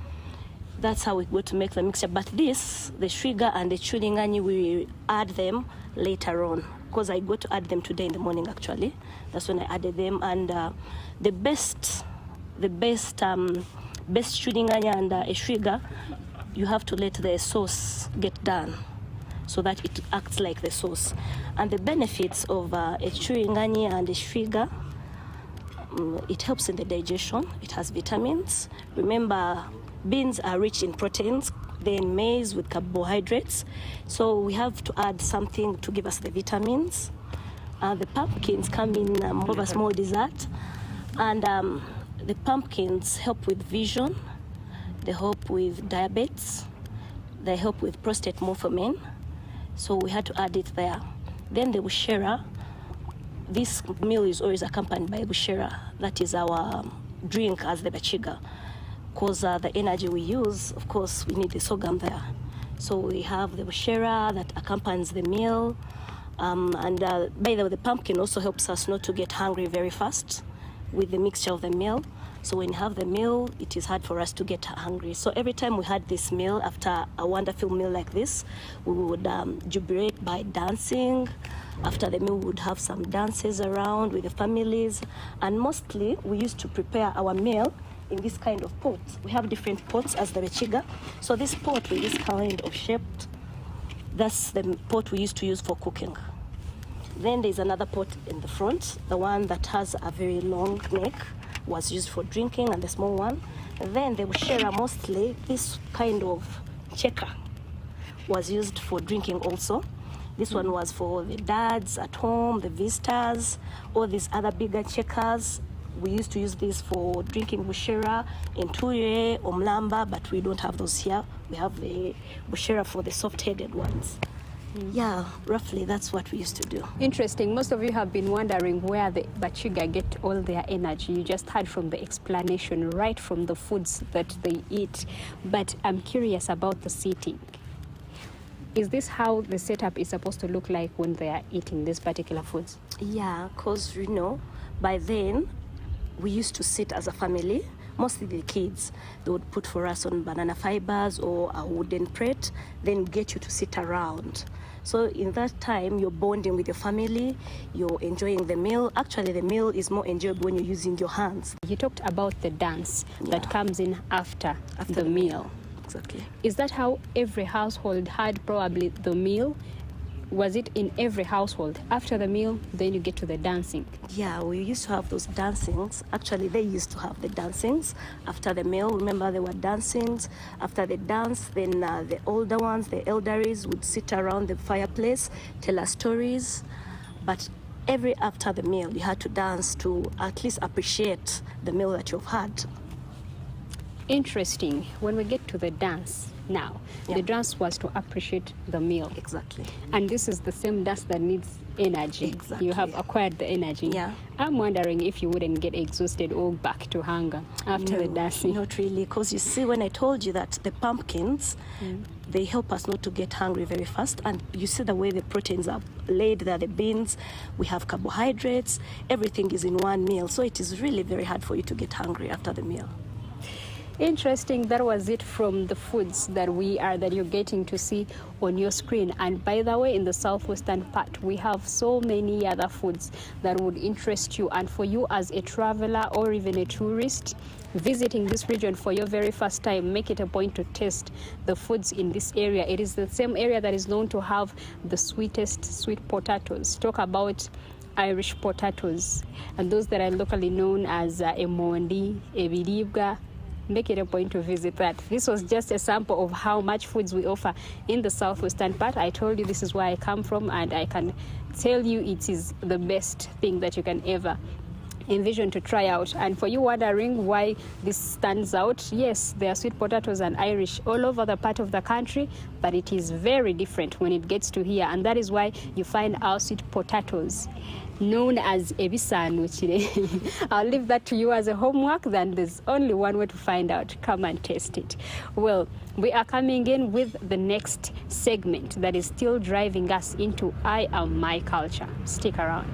That's how we go to make the mixture. But this, the shwiga and the churingani, we add them later on, because I go to add them today in the morning actually. That's when I added them. And the best churingani and eshwiga, you have to let the sauce get done so that it acts like the sauce. And the benefits of a churingani and a shwiga, it helps in the digestion. It has vitamins. Remember, beans are rich in proteins, then maize with carbohydrates. So we have to add something to give us the vitamins. The pumpkins come in more of a small dessert. And the pumpkins help with vision. They help with diabetes. They help with prostate more for men. So we had to add it there. Then the bushera. This meal is always accompanied by bushera. That is our drink as the bachiga. Because the energy we use, of course, we need the sorghum there. So we have the bushera that accompanies the meal. And by the way, the pumpkin also helps us not to get hungry very fast with the mixture of the meal. So when you have the meal, it is hard for us to get hungry. So every time we had this meal, after a wonderful meal like this, we would jubilate by dancing. After the meal, we would have some dances around with the families. And mostly, we used to prepare our meal in this kind of pots. We have different pots as the Bechiga. So this pot with this kind of shape, that's the pot we used to use for cooking. Then there's another pot in the front, the one that has a very long neck, was used for drinking, and the small one. And then the bushera, mostly this kind of checker, was used for drinking also. This one was for the dads at home, the visitors, all these other bigger checkers. We used to use this for drinking bushera, intuye, omlamba, but we don't have those here. We have the bushera for the soft-headed ones. Yeah, roughly that's what we used to do. Interesting. Most of you have been wondering where the Bachiga get all their energy. You just heard from the explanation, right from the foods that they eat. But I'm curious about the seating. Is this how the setup is supposed to look like when they are eating these particular foods? Yeah, because, you know, by then, we used to sit as a family, mostly the kids. They would put for us on banana fibers or a wooden plate, then get you to sit around. So in that time, you're bonding with your family, you're enjoying the meal. Actually, the meal is more enjoyable when you're using your hands. You talked about the dance that comes in after the meal. Exactly. Is that how every household had probably the meal? Was it in every household? After the meal, then you get to the dancing? Yeah, we used to have those dancings. Actually, they used to have the dancings after the meal. Remember, there were dancings. After the dance, then the older ones, the elderlies, would sit around the fireplace, tell us stories. But every after the meal, you had to dance to at least appreciate the meal that you've had. Interesting. When we get to the dance now, the dance was to appreciate the meal. Exactly. And this is the same dance that needs energy. Exactly. You have acquired the energy. Yeah. I'm wondering if you wouldn't get exhausted or back to hunger after the dancing. Not really, because you see, when I told you that the pumpkins, they help us not to get hungry very fast. And you see the way the proteins are laid there, the beans, we have carbohydrates, everything is in one meal. So it is really very hard for you to get hungry after the meal. Interesting. That was it from the foods that you're getting to see on your screen. And by the way, in the southwestern part, we have so many other foods that would interest you. And for you as a traveler or even a tourist visiting this region for your very first time, make it a point to taste the foods in this area. It is the same area that is known to have the sweetest sweet potatoes. Talk about Irish potatoes, and those that are locally known as emondi, ebiribwa. Make it a point to visit that. This was just a sample of how much foods we offer in the southwestern part. I told you this is where I come from, and I can tell you it is the best thing that you can ever envision to try out. And for you wondering why this stands out, yes, there are sweet potatoes and Irish all over the part of the country, but it is very different when it gets to here, and that is why you find our sweet potatoes known as ebisanukire. I'll leave that to you as a homework. Then there's only one way to find out. Come and taste it. Well, we are coming in with the next segment that is still driving us into I Am My Culture. Stick around.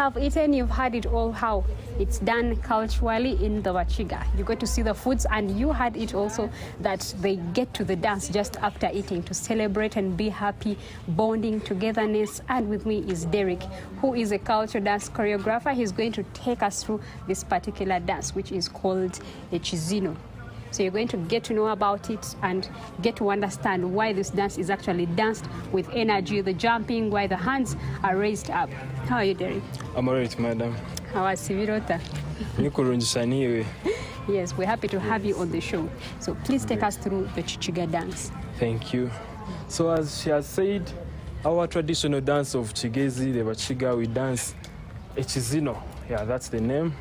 have eaten, you've heard it all how it's done culturally in the Wachiga. You get to see the foods, and you heard it also that they get to the dance just after eating to celebrate and be happy, bonding, togetherness. And with me is Derek, who is a cultural dance choreographer. He's going to take us through this particular dance, which is called a Chizino. So you're going to get to know about it and get to understand why this dance is actually danced with energy, the jumping, why the hands are raised up. How are you, Derek? I'm alright, madam. How are Sivirota? Yes, we're happy to have you on the show. So please take us through the Chichiga dance. Thank you. So as she has said, our traditional dance of Chigezi, the Wachiga, we dance a Chizino. Yeah, that's the name.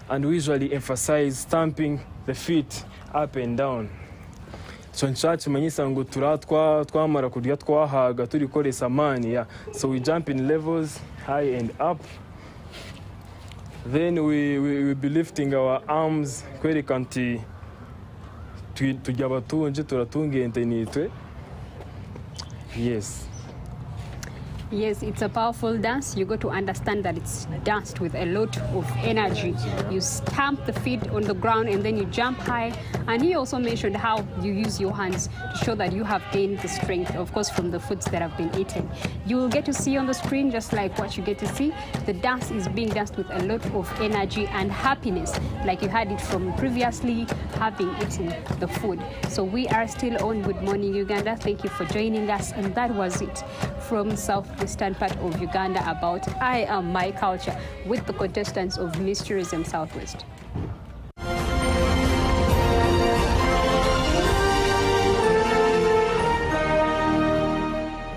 And we usually emphasize stamping the feet up and down. So nshatse manyisa ngo twamara kurya twahaga turi koresa mani. Yeah. So we jump in levels, high and up. Then we will be lifting our arms kwereka nti tujya batunje turatungente nitwe. Yes. Yes, it's a powerful dance. You got to understand that it's danced with a lot of energy. You stamp the feet on the ground and then you jump high. And he also mentioned how you use your hands to show that you have gained the strength, of course, from the foods that have been eaten. You will get to see on the screen, just like what you get to see, the dance is being danced with a lot of energy and happiness, like you had it from previously having eaten the food. So we are still on Good Morning Uganda. Thank you for joining us. And that was it from southwestern part of Uganda about I Am My Culture with the contestants of Miss Tourism Southwest.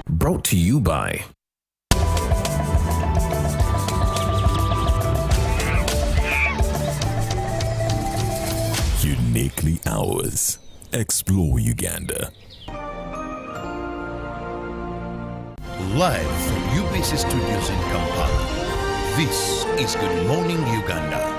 Brought to you by Uniquely Ours. Explore Uganda. Live from UBC Studios in Kampala, this is Good Morning Uganda.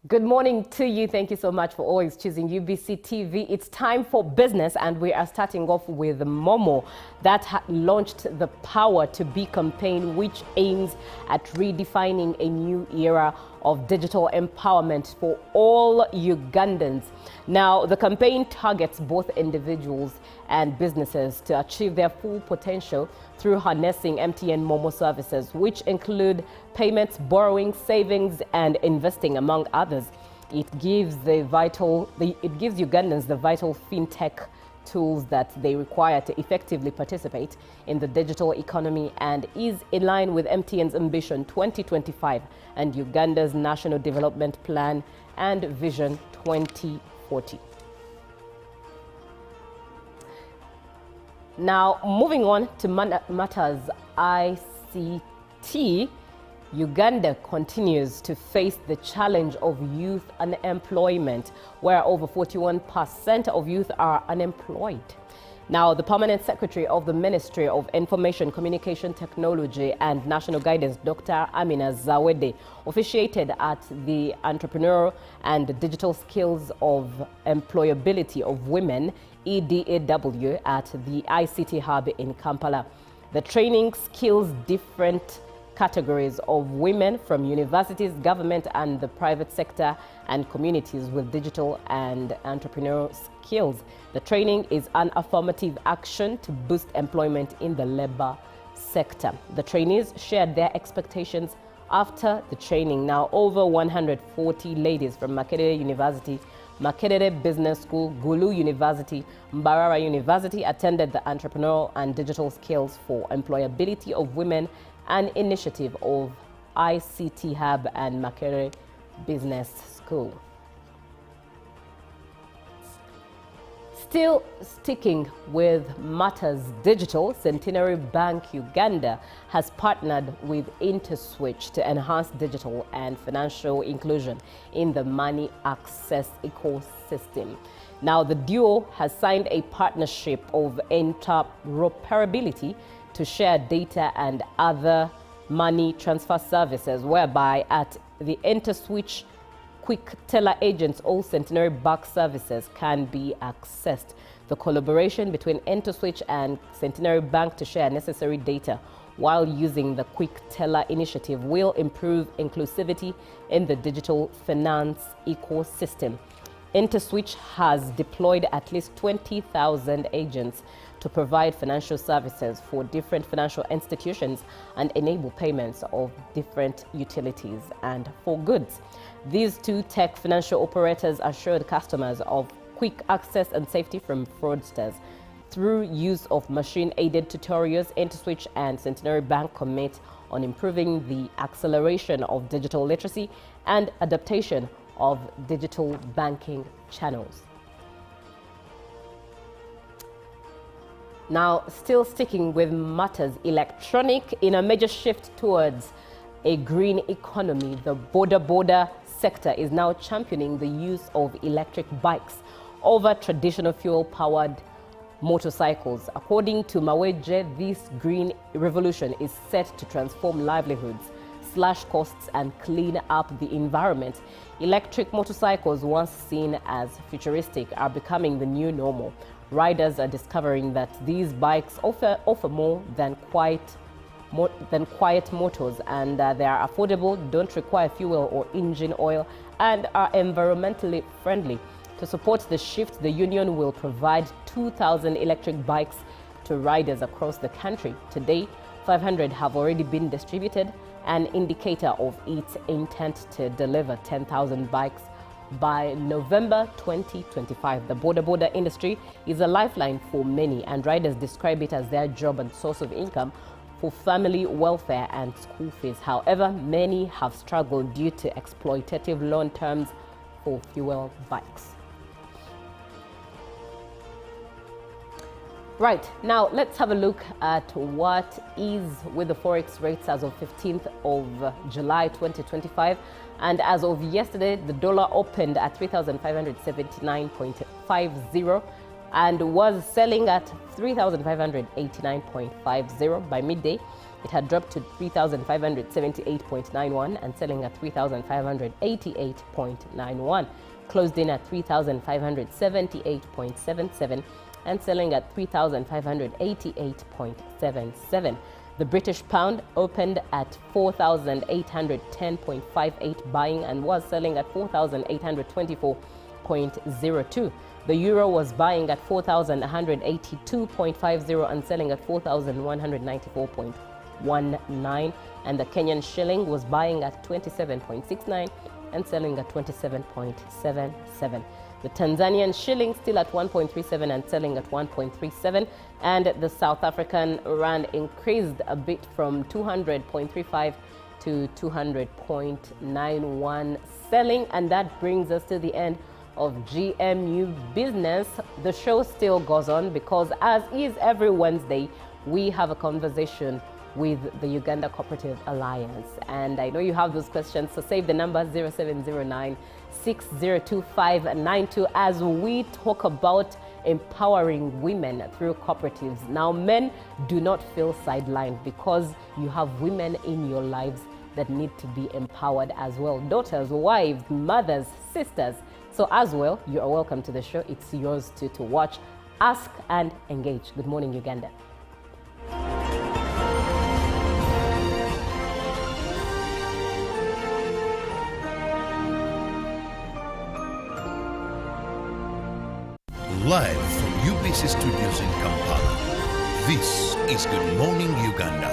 Good morning to you. Thank you so much for always choosing UBC TV. It's time for business, and we are starting off with Momo that launched the Power to Be campaign, which aims at redefining a new era of digital empowerment for all Ugandans. Now, the campaign targets both individuals and businesses to achieve their full potential through harnessing MTN Momo services, which include payments, borrowing, savings, and investing, among others. It gives Ugandans the vital fintech tools that they require to effectively participate in the digital economy and is in line with MTN's Ambition 2025 and Uganda's National Development Plan and Vision 2040. Now, moving on to matters ICT, Uganda continues to face the challenge of youth unemployment, where over 41% of youth are unemployed. Now, the Permanent Secretary of the Ministry of Information, Communication Technology and National Guidance, Dr. Amina Zawede, officiated at the Entrepreneurial and Digital Skills of Employability of Women, EDAW, at the ICT Hub in Kampala. The training skills different categories of women from universities, government and the private sector and communities with digital and entrepreneurial skills. The training is an affirmative action to boost employment in the labor sector. The trainees shared their expectations after the training. Now, over 140 ladies from Makerere University, Makerere Business School, Gulu University, Mbarara University attended the Entrepreneurial and Digital Skills for Employability of Women, an initiative of ICT Hub and Makerere Business School. Still sticking with matters digital, Centenary Bank Uganda has partnered with InterSwitch to enhance digital and financial inclusion in the money access ecosystem. Now, the duo has signed a partnership of interoperability to share data and other money transfer services, whereby at the InterSwitch quick teller agents, all Centenary Bank services can be accessed. The collaboration between InterSwitch and Centenary Bank to share necessary data while using the quick teller initiative will improve inclusivity in the digital finance ecosystem. InterSwitch has deployed at least 20,000 agents to provide financial services for different financial institutions and enable payments of different utilities and for goods. These two tech financial operators assured customers of quick access and safety from fraudsters. Through use of machine-aided tutorials, InterSwitch and Centenary Bank commit on improving the acceleration of digital literacy and adaptation of digital banking channels. Now, still sticking with matters electronic, in a major shift towards a green economy, the border sector is now championing the use of electric bikes over traditional fuel-powered motorcycles. According to Maweje, this green revolution is set to transform livelihoods, slash costs and clean up the environment. Electric motorcycles, once seen as futuristic, are becoming the new normal. Riders are discovering that these bikes offer more than quiet motors, and they are affordable, don't require fuel or engine oil, and are environmentally friendly. To support the shift, the union will provide 2,000 electric bikes to riders across the country. Today, 500 have already been distributed, an indicator of its intent to deliver 10,000 bikes by November 2025. The border industry is a lifeline for many, and riders describe it as their job and source of income for family welfare and school fees. However, many have struggled due to exploitative loan terms for fuel bikes. Right, now let's have a look at what is with the Forex rates as of 15th of July 2025. And as of yesterday, the dollar opened at 3,579.50 and was selling at 3,589.50 by midday. It had dropped to 3,578.91 and selling at 3,588.91. Closed in at 3,578.77 and selling at 3,588.77. The British pound opened at 4,810.58 buying and was selling at 4,824.02. The euro was buying at 4,182.50 and selling at 4,194.19. And the Kenyan shilling was buying at 27.69 and selling at 27.77. The Tanzanian shilling still at 1.37 and selling at 1.37. And the South African rand increased a bit from 200.35 to 200.91 selling. And that brings us to the end of GMU Business. The show still goes on because, as is every Wednesday, we have a conversation with the Uganda Cooperative Alliance. And I know you have those questions, so save the number 0709-602592 as we talk about empowering women through cooperatives. Now, men, do not feel sidelined because you have women in your lives that need to be empowered as well. Daughters, wives, mothers, sisters. So as well, you are welcome to the show. It's yours to watch, ask and engage. Good morning, Uganda. Live from UBC Studios in Kampala, this is Good Morning Uganda.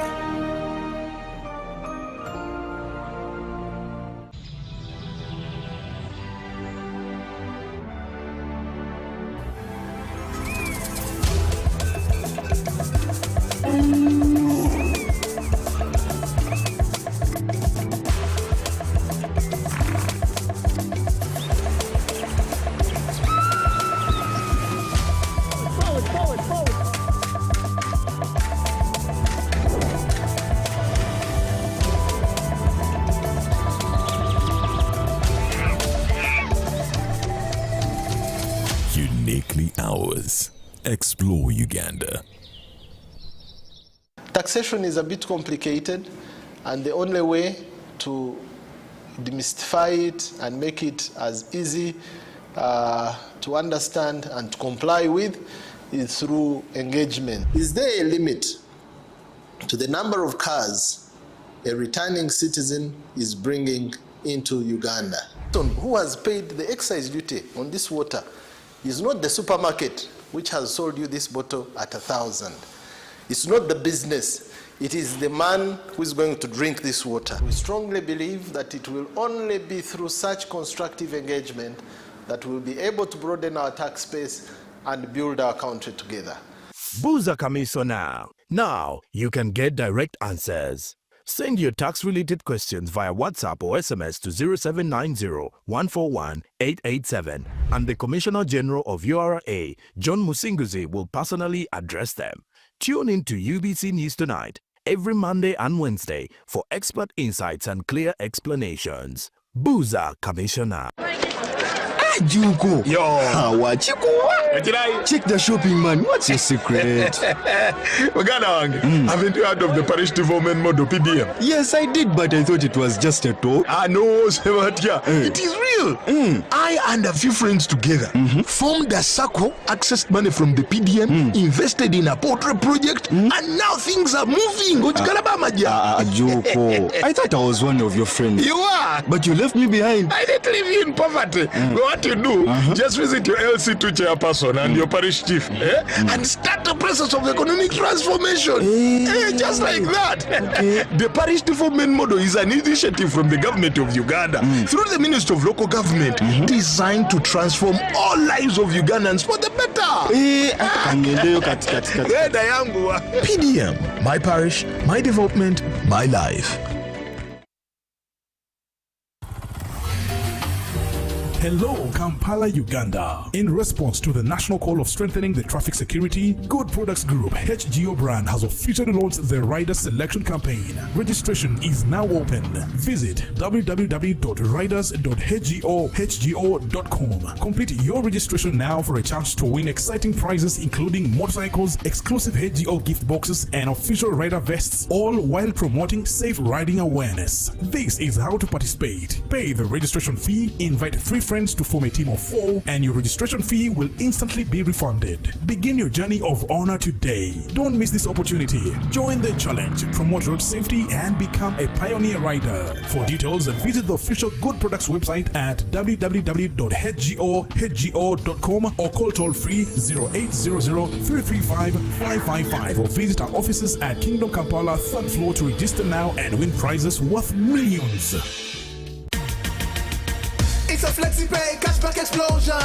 hours. Explore Uganda. Taxation is a bit complicated, and the only way to demystify it and make it as easy to understand and to comply with is through engagement. Is there a limit to the number of cars a returning citizen is bringing into Uganda? Who has paid the excise duty on this water is not the supermarket which has sold you this bottle at 1,000. It's not the business. It is the man who is going to drink this water. We strongly believe that it will only be through such constructive engagement that we'll be able to broaden our tax base and build our country together. Buza Kamiso now. Now you can get direct answers. Send your tax-related questions via WhatsApp or SMS to 0790-141-887, and the Commissioner General of URA, John Musinguzi, will personally address them. Tune in to UBC News Tonight every Monday and Wednesday for expert insights and clear explanations. Buza Commissioner. Juko. Yo. Check the shopping, man. What's your secret? Haven't you heard of the parish development model PDM? Yes, I did, but I thought it was just a talk. No, Sebatia. It is real. I and a few friends together formed a circle, accessed money from the PDM, invested in a portrait project, and now things are moving. Juko. I thought I was one of your friends. You are. But you left me behind. I didn't leave you in poverty. What you do, just visit your LC2 chairperson and your parish chief and start the process of economic transformation. Just like that. The parish development model is an initiative from the government of Uganda through the Ministry of Local Government designed to transform all lives of Ugandans for the better. PDM, my parish, my development, my life. Hello, Kampala, Uganda. In response to the national call of strengthening the traffic security, Good Products Group HGO brand has officially launched the Rider Selection Campaign. Registration is now open. Visit www.riders.hgo.com. Complete your registration now for a chance to win exciting prizes including motorcycles, exclusive HGO gift boxes, and official rider vests, all while promoting safe riding awareness. This is how to participate. Pay the registration fee, invite 3 friends to form a team of 4, and your registration fee will instantly be refunded. Begin your journey of honor today. Don't miss this opportunity. Join the challenge, promote road safety, and become a pioneer rider. For details, visit the official Good Products website at www.hgo.com or call toll-free 0800-335-555 or visit our offices at Kingdom Kampala 3rd floor to register now and win prizes worth millions. It's a FlexiPay cashback explosion.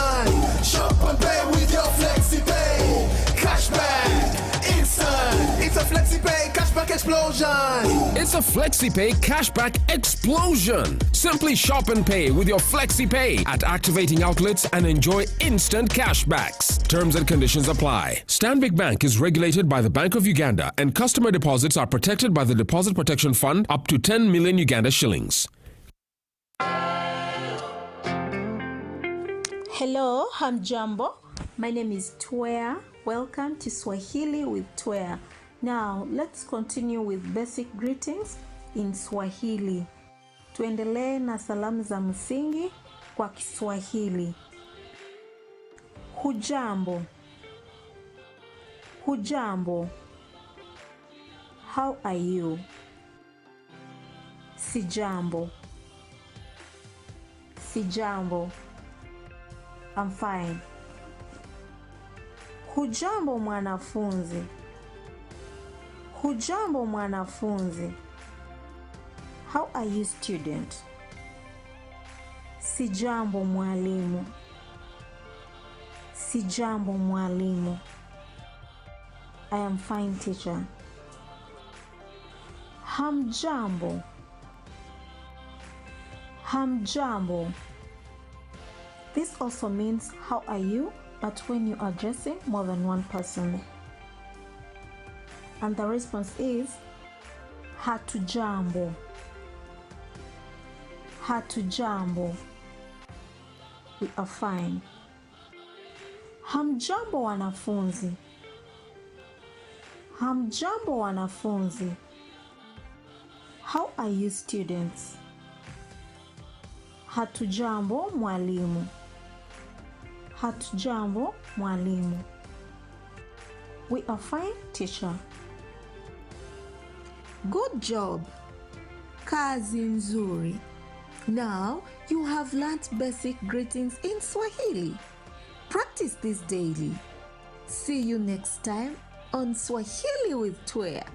Shop and pay with your FlexiPay. Cashback instant. It's a FlexiPay cashback explosion. It's a FlexiPay cashback explosion. Simply shop and pay with your FlexiPay at activating outlets and enjoy instant cashbacks. Terms and conditions apply. Stanbic Bank is regulated by the Bank of Uganda, and customer deposits are protected by the Deposit Protection Fund up to 10 million Uganda shillings. Hello, hamjambo. My name is Twea. Welcome to Swahili with Twea. Now, let's continue with basic greetings in Swahili. Tuendelee na salamu za msingi kwa Kiswahili. Hujambo. Hujambo. How are you? Sijambo. Sijambo. I'm fine. Hujambo mwanafunzi. Hujambo mwanafunzi. How are you, student? Sijambo mwalimu. Sijambo mwalimu. I am fine, teacher. Hamjambo. Hamjambo. This also means how are you, but when you're addressing more than one person. And the response is hatujambo. Hatujambo. We are fine. Hamjambo wanafunzi. Hamjambo wanafunzi. How are you students? Hatujambo mwalimu. Hatujambo mwalimu. We are fine, teacher. Good job. Kazi nzuri. Now you have learnt basic greetings in Swahili. Practice this daily. See you next time on Swahili with Twea.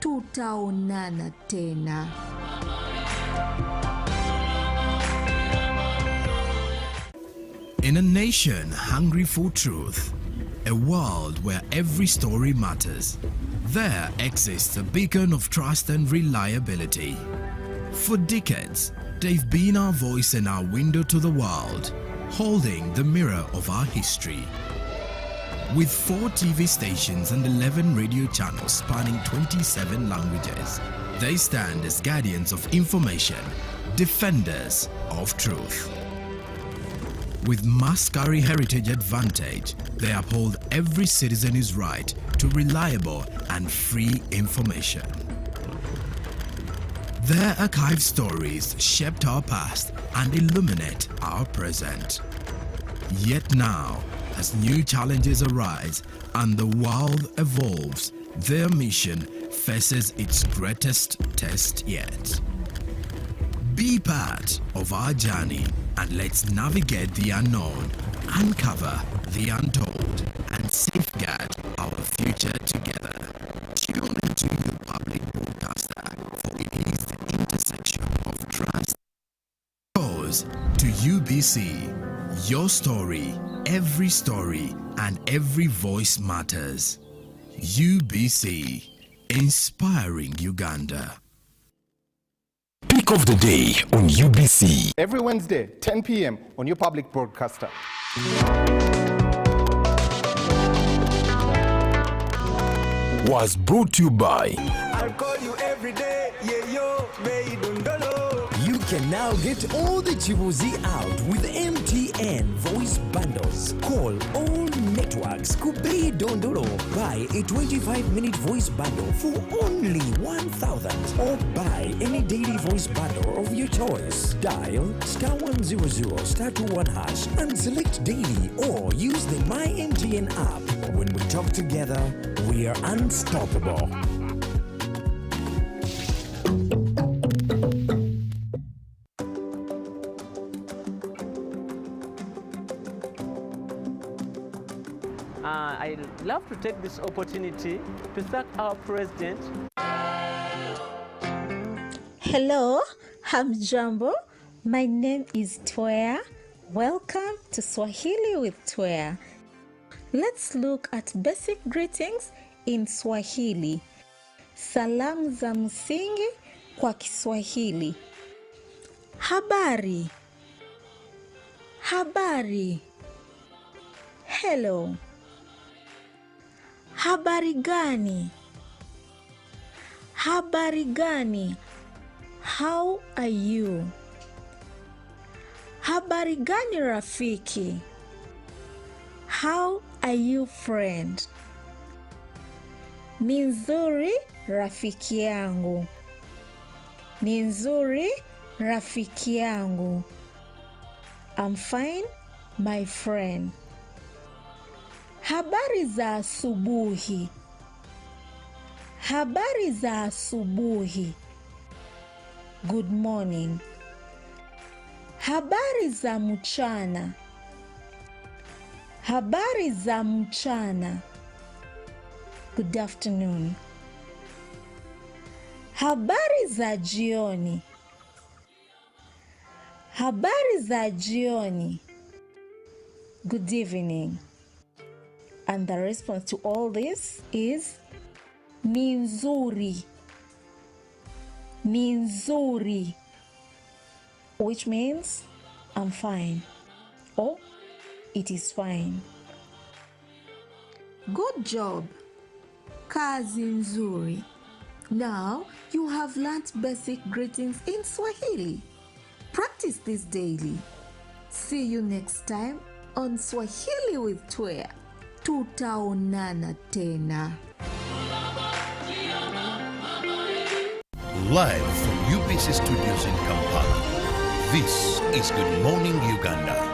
Tutaonana tena. In a nation hungry for truth, a world where every story matters, there exists a beacon of trust and reliability. For decades, they've been our voice and our window to the world, holding the mirror of our history. With 4 TV stations and 11 radio channels spanning 27 languages, they stand as guardians of information, defenders of truth. With Mascari Heritage Advantage, they uphold every citizen's right to reliable and free information. Their archived stories shaped our past and illuminate our present. Yet now, as new challenges arise and the world evolves, their mission faces its greatest test yet. Be part of our journey and let's navigate the unknown, uncover the untold, and safeguard our future together. Tune into your public broadcaster, for it is the intersection of trust. Goes to UBC. Your story, and every voice matters. UBC, inspiring Uganda. Pick of the day on UBC. Every Wednesday, 10 p.m. on your public broadcaster. Was brought to you by I'll call you every day, yeah yo, You can now get all the Chibuzi out with MTN voice bundles. Call all networks Kubei Dondolo. Buy a 25-minute voice bundle for only 1,000 or buy any daily voice bundle of your choice. Dial *100 *21 hash and select daily or use the My MTN app. When we talk together, we are unstoppable. I'd love to take this opportunity to thank our president. Hello, hamjambo. My name is Twea. Welcome to Swahili with Twea. Let's look at basic greetings in Swahili. Salamu za msingi kwa Kiswahili. Habari. Habari. Hello. Habari gani? Habari gani? How are you? Habari gani rafiki? How are you friend? Ni nzuri rafiki yangu. Ni nzuri rafiki yangu. I'm fine, my friend. Habari za asubuhi. Habari za asubuhi. Good morning. Habari za mchana. Habari za mchana. Good afternoon. Habari za jioni. Habari za jioni. Good evening. And the response to all this is ni nzuri. Ni nzuri, which means I'm fine or it is fine. Good job. Kazi nzuri. Now you have learnt basic greetings in Swahili. Practice this daily. See you next time on Swahili with Twea. tutaonana tena. Live from UBC Studios in Kampala, this is Good Morning Uganda.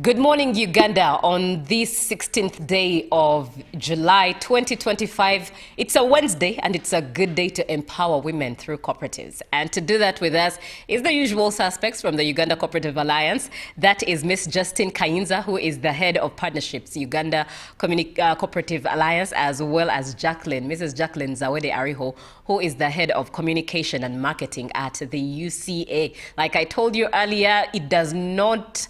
Good morning, Uganda, on this 16th day of July 2025. It's a Wednesday and it's a good day to empower women through cooperatives. And to do that with us is the usual suspects from the Uganda Cooperative Alliance. That is Miss Justine Kayinza, who is the head of partnerships, Uganda Cooperative Alliance, as well as Mrs. Jacqueline Zawede Ariho, who is the head of communication and marketing at the UCA. Like I told you earlier, it does not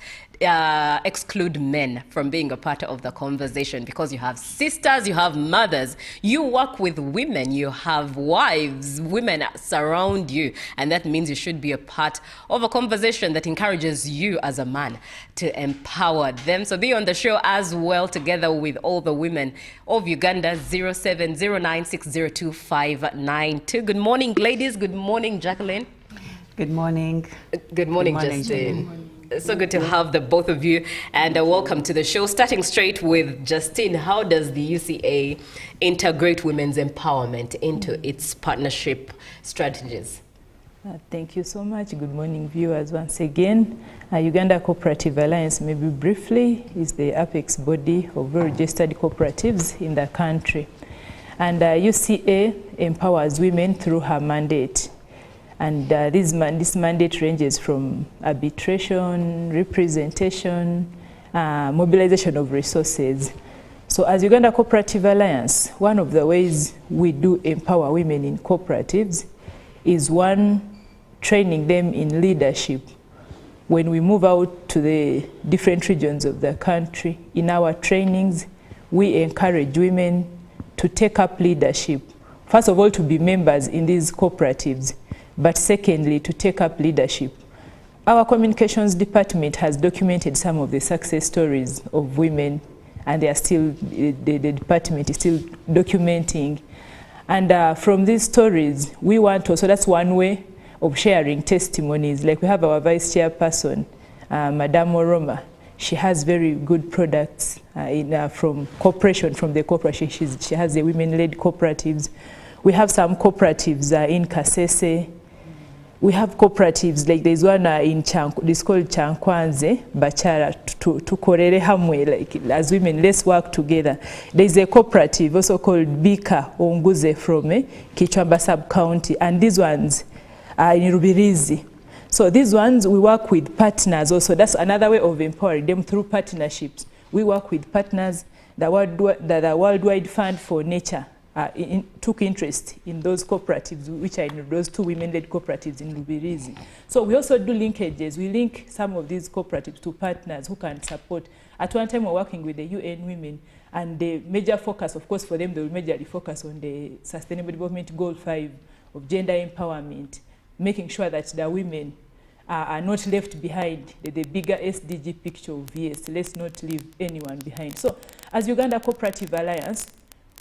exclude men from being a part of the conversation, because you have sisters, you have mothers, you work with women, you have wives, women surround you, and that means you should be a part of a conversation that encourages you as a man to empower them. So be on the show as well, together with all the women of Uganda. 0709602592. Good morning, ladies. Good morning, Jacqueline. Good morning. Good morning, Justine. So good to have the both of you, and welcome to the show. Starting straight with Justine, how does the UCA integrate women's empowerment into its partnership strategies? Thank you so much. Good morning, viewers. Once again, Uganda Cooperative Alliance, maybe briefly, is the apex body of registered cooperatives in the country. And UCA empowers women through her mandate. And this mandate ranges from arbitration, representation, mobilization of resources. So as Uganda Cooperative Alliance, one of the ways we do empower women in cooperatives is, one, training them in leadership. When we move out to the different regions of the country, in our trainings, we encourage women to take up leadership. First of all, to be members in these cooperatives, but secondly, to take up leadership. Our communications department has documented some of the success stories of women, and they are still, the department is still documenting. And from these stories, we want to, so that's one way of sharing testimonies. Like we have our vice chairperson, Madame Oroma. She has very good products from cooperation, from the corporation. She has the women-led cooperatives. We have some cooperatives in Kasese. We have cooperatives, like there's one in this called Chankwanze, Bachara, tukorere hamwe, like as women, let's work together. There's a cooperative also called Bika Onguze from Kichwamba sub-county, and these ones are in Rubirizi. So these ones, we work with partners also. That's another way of empowering them, through partnerships. We work with partners. The Worldwide Fund for Nature took interest in those cooperatives, which are in those two women-led cooperatives in Rubirizi. So we also do linkages. We link some of these cooperatives to partners who can support. At one time, we're working with the UN Women, and the major focus, of course, for them, they will majorly focus on the Sustainable Development Goal 5 of gender empowerment, making sure that the women are not left behind, the bigger SDG picture of yes, let's not leave anyone behind. So as Uganda Cooperative Alliance,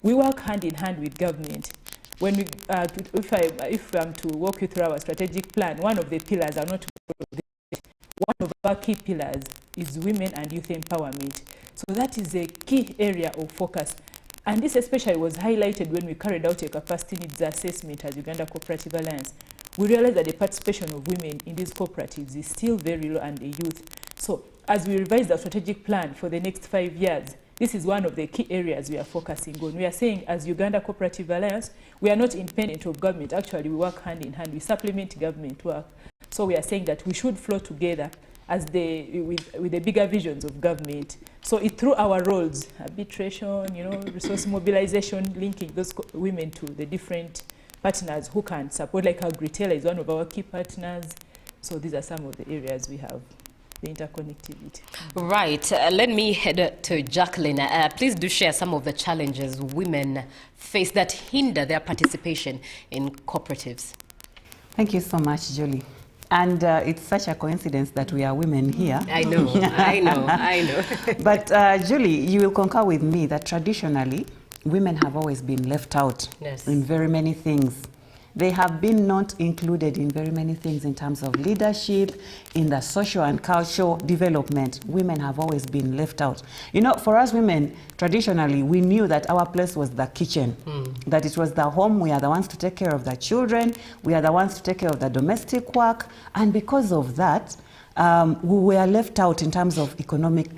we work hand in hand with government. When we, if I'm to walk you through our strategic plan, one of the pillars are not one of our key pillars is women and youth empowerment. So that is a key area of focus. And this especially was highlighted when we carried out a capacity needs assessment as Uganda Cooperative Alliance. We realized that the participation of women in these cooperatives is still very low, and the youth. So as we revise the strategic plan for the next 5 years, this is one of the key areas we are focusing on. We are saying, as Uganda Cooperative Alliance, we are not independent of government. Actually, we work hand in hand. We supplement government work. So we are saying that we should flow together as with the bigger visions of government. So through our roles, arbitration, resource mobilization, linking those women to the different partners who can support, like Agritela is one of our key partners. So these are some of the areas we have. The interconnectivity. Right. Let me head to Jacqueline. Please do share some of the challenges women face that hinder their participation in cooperatives. Thank you so much, Julie. And it's such a coincidence that we are women here. I know, I know. But Julie, you will concur with me that traditionally, women have always been left out in very many things. They have been not included in very many things in terms of leadership, in the social and cultural development. Women have always been left out. You know, for us women, traditionally, we knew that our place was the kitchen, that it was the home. We are the ones to take care of the children. We are the ones to take care of the domestic work. And because of that, we were left out in terms of economic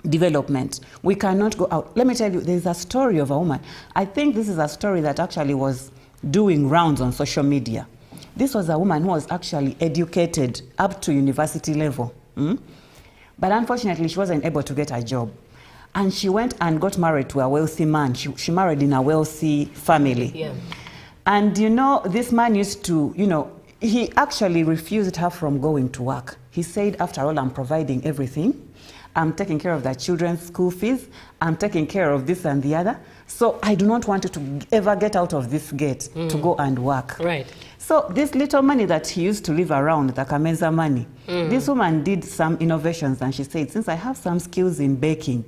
development. We cannot go out. Let me tell you, there's a story of a woman. I think this is a story that actually was doing rounds on social media. This was a woman who was actually educated up to university level. But unfortunately, she wasn't able to get a job. And she went and got married to a wealthy man. She married in a wealthy family. Yeah. And you know, this man used to, you know, he actually refused her from going to work. He said, after all, I'm providing everything. I'm taking care of the children's school fees. I'm taking care of this and the other. So I do not want you to ever get out of this gate to go and work. Right. So this little money that he used to live around, the Kameza money, this woman did some innovations, and she said, since I have some skills in baking,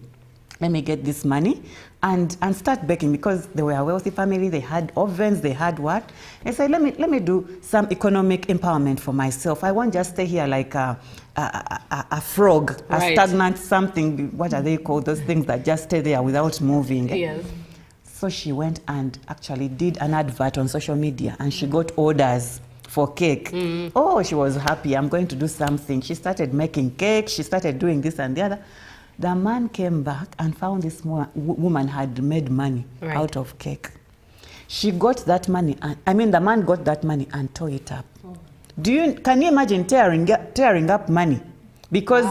let me get this money and start baking, because they were a wealthy family. They had ovens, they had what? I said, let me do some economic empowerment for myself. I won't just stay here like a frog, a stagnant something. What are they called? Those things that just stay there without moving. Yes. So she went and actually did an advert on social media, and she got orders for cake. Oh, she was happy. I'm going to do something. She started making cake. She started doing this and the other. The man came back and found this woman had made money out of cake. She got that money, the man got that money and tore it up. Can you imagine tearing up money? Because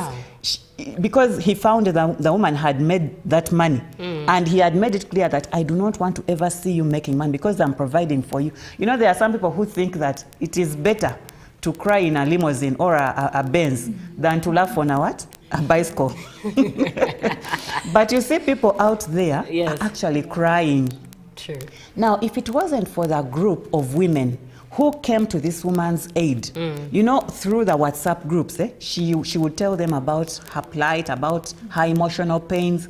because he found that the woman had made that money, and he had made it clear that I do not want to ever see you making money because I'm providing for you. You know, there are some people who think that it is better to cry in a limousine or a Benz than to laugh on a bicycle. But you see people out there are actually crying. True. Now, if it wasn't for the group of women who came to this woman's aid, you know, through the WhatsApp groups, she would tell them about her plight, about her emotional pains.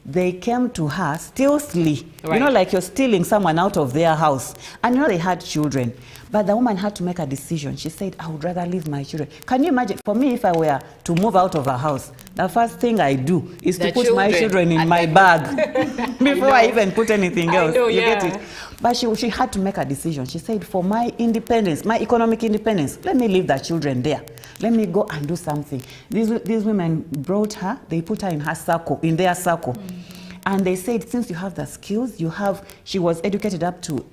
They came to her stealthily, you know, like you're stealing someone out of their house. And you know, they had children. But the woman had to make a decision. She said, I would rather leave my children. Can you imagine, for me, if I were to move out of a house, the first thing I do is to put my children in my bag before I even put anything else. You get it? But she had to make a decision. She said, for my independence, my economic independence, let me leave the children there. Let me go and do something. These women brought her, they put her in her circle, in their circle. And they said, since you have the skills, she was educated up to,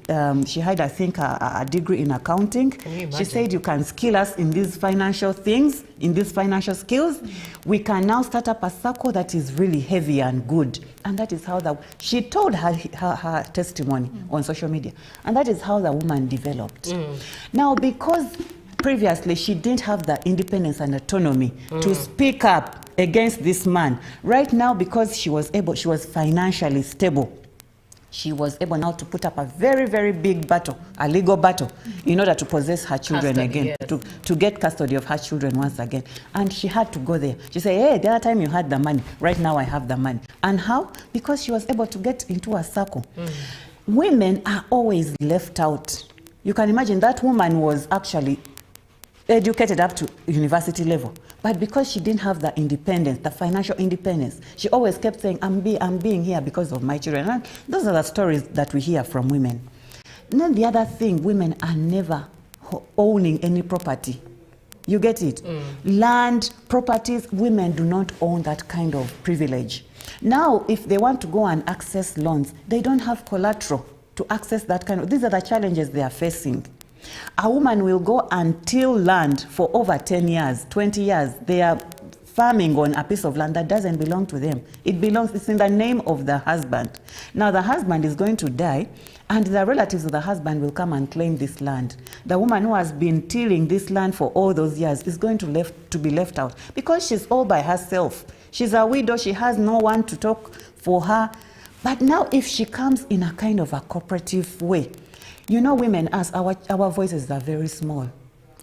she had, I think, a degree in accounting. She said, you can skill us in these financial things, in these financial skills. We can now start up a circle that is really heavy and good. And that is how she told her testimony on social media. And that is how the woman developed. Now, because previously she didn't have the independence and autonomy to speak up against this man. Right now, because she was financially stable, she was able now to put up a very, very big battle, a legal battle, in order to possess her children again, to get custody of her children once again. And she had to go there. She said, hey, the other time you had the money, right now I have the money. And how? Because she was able to get into a circle. Women are always left out. You can imagine that woman was actually educated up to university level. But because she didn't have the independence, the financial independence, she always kept saying, I'm being here because of my children. And those are the stories that we hear from women. And then the other thing, women are never owning any property. You get it? Land, properties, women do not own that kind of privilege. Now, if they want to go and access loans, they don't have collateral to access that kind of, these are the challenges they are facing. A woman will go and till land for over 10 years, 20 years. They are farming on a piece of land that doesn't belong to them. It's in the name of the husband. Now the husband is going to die, and the relatives of the husband will come and claim this land. The woman who has been tilling this land for all those years is going to be left out because she's all by herself. She's a widow. She has no one to talk for her. But now if she comes in a kind of a cooperative way, You know, women, as our voices are very small.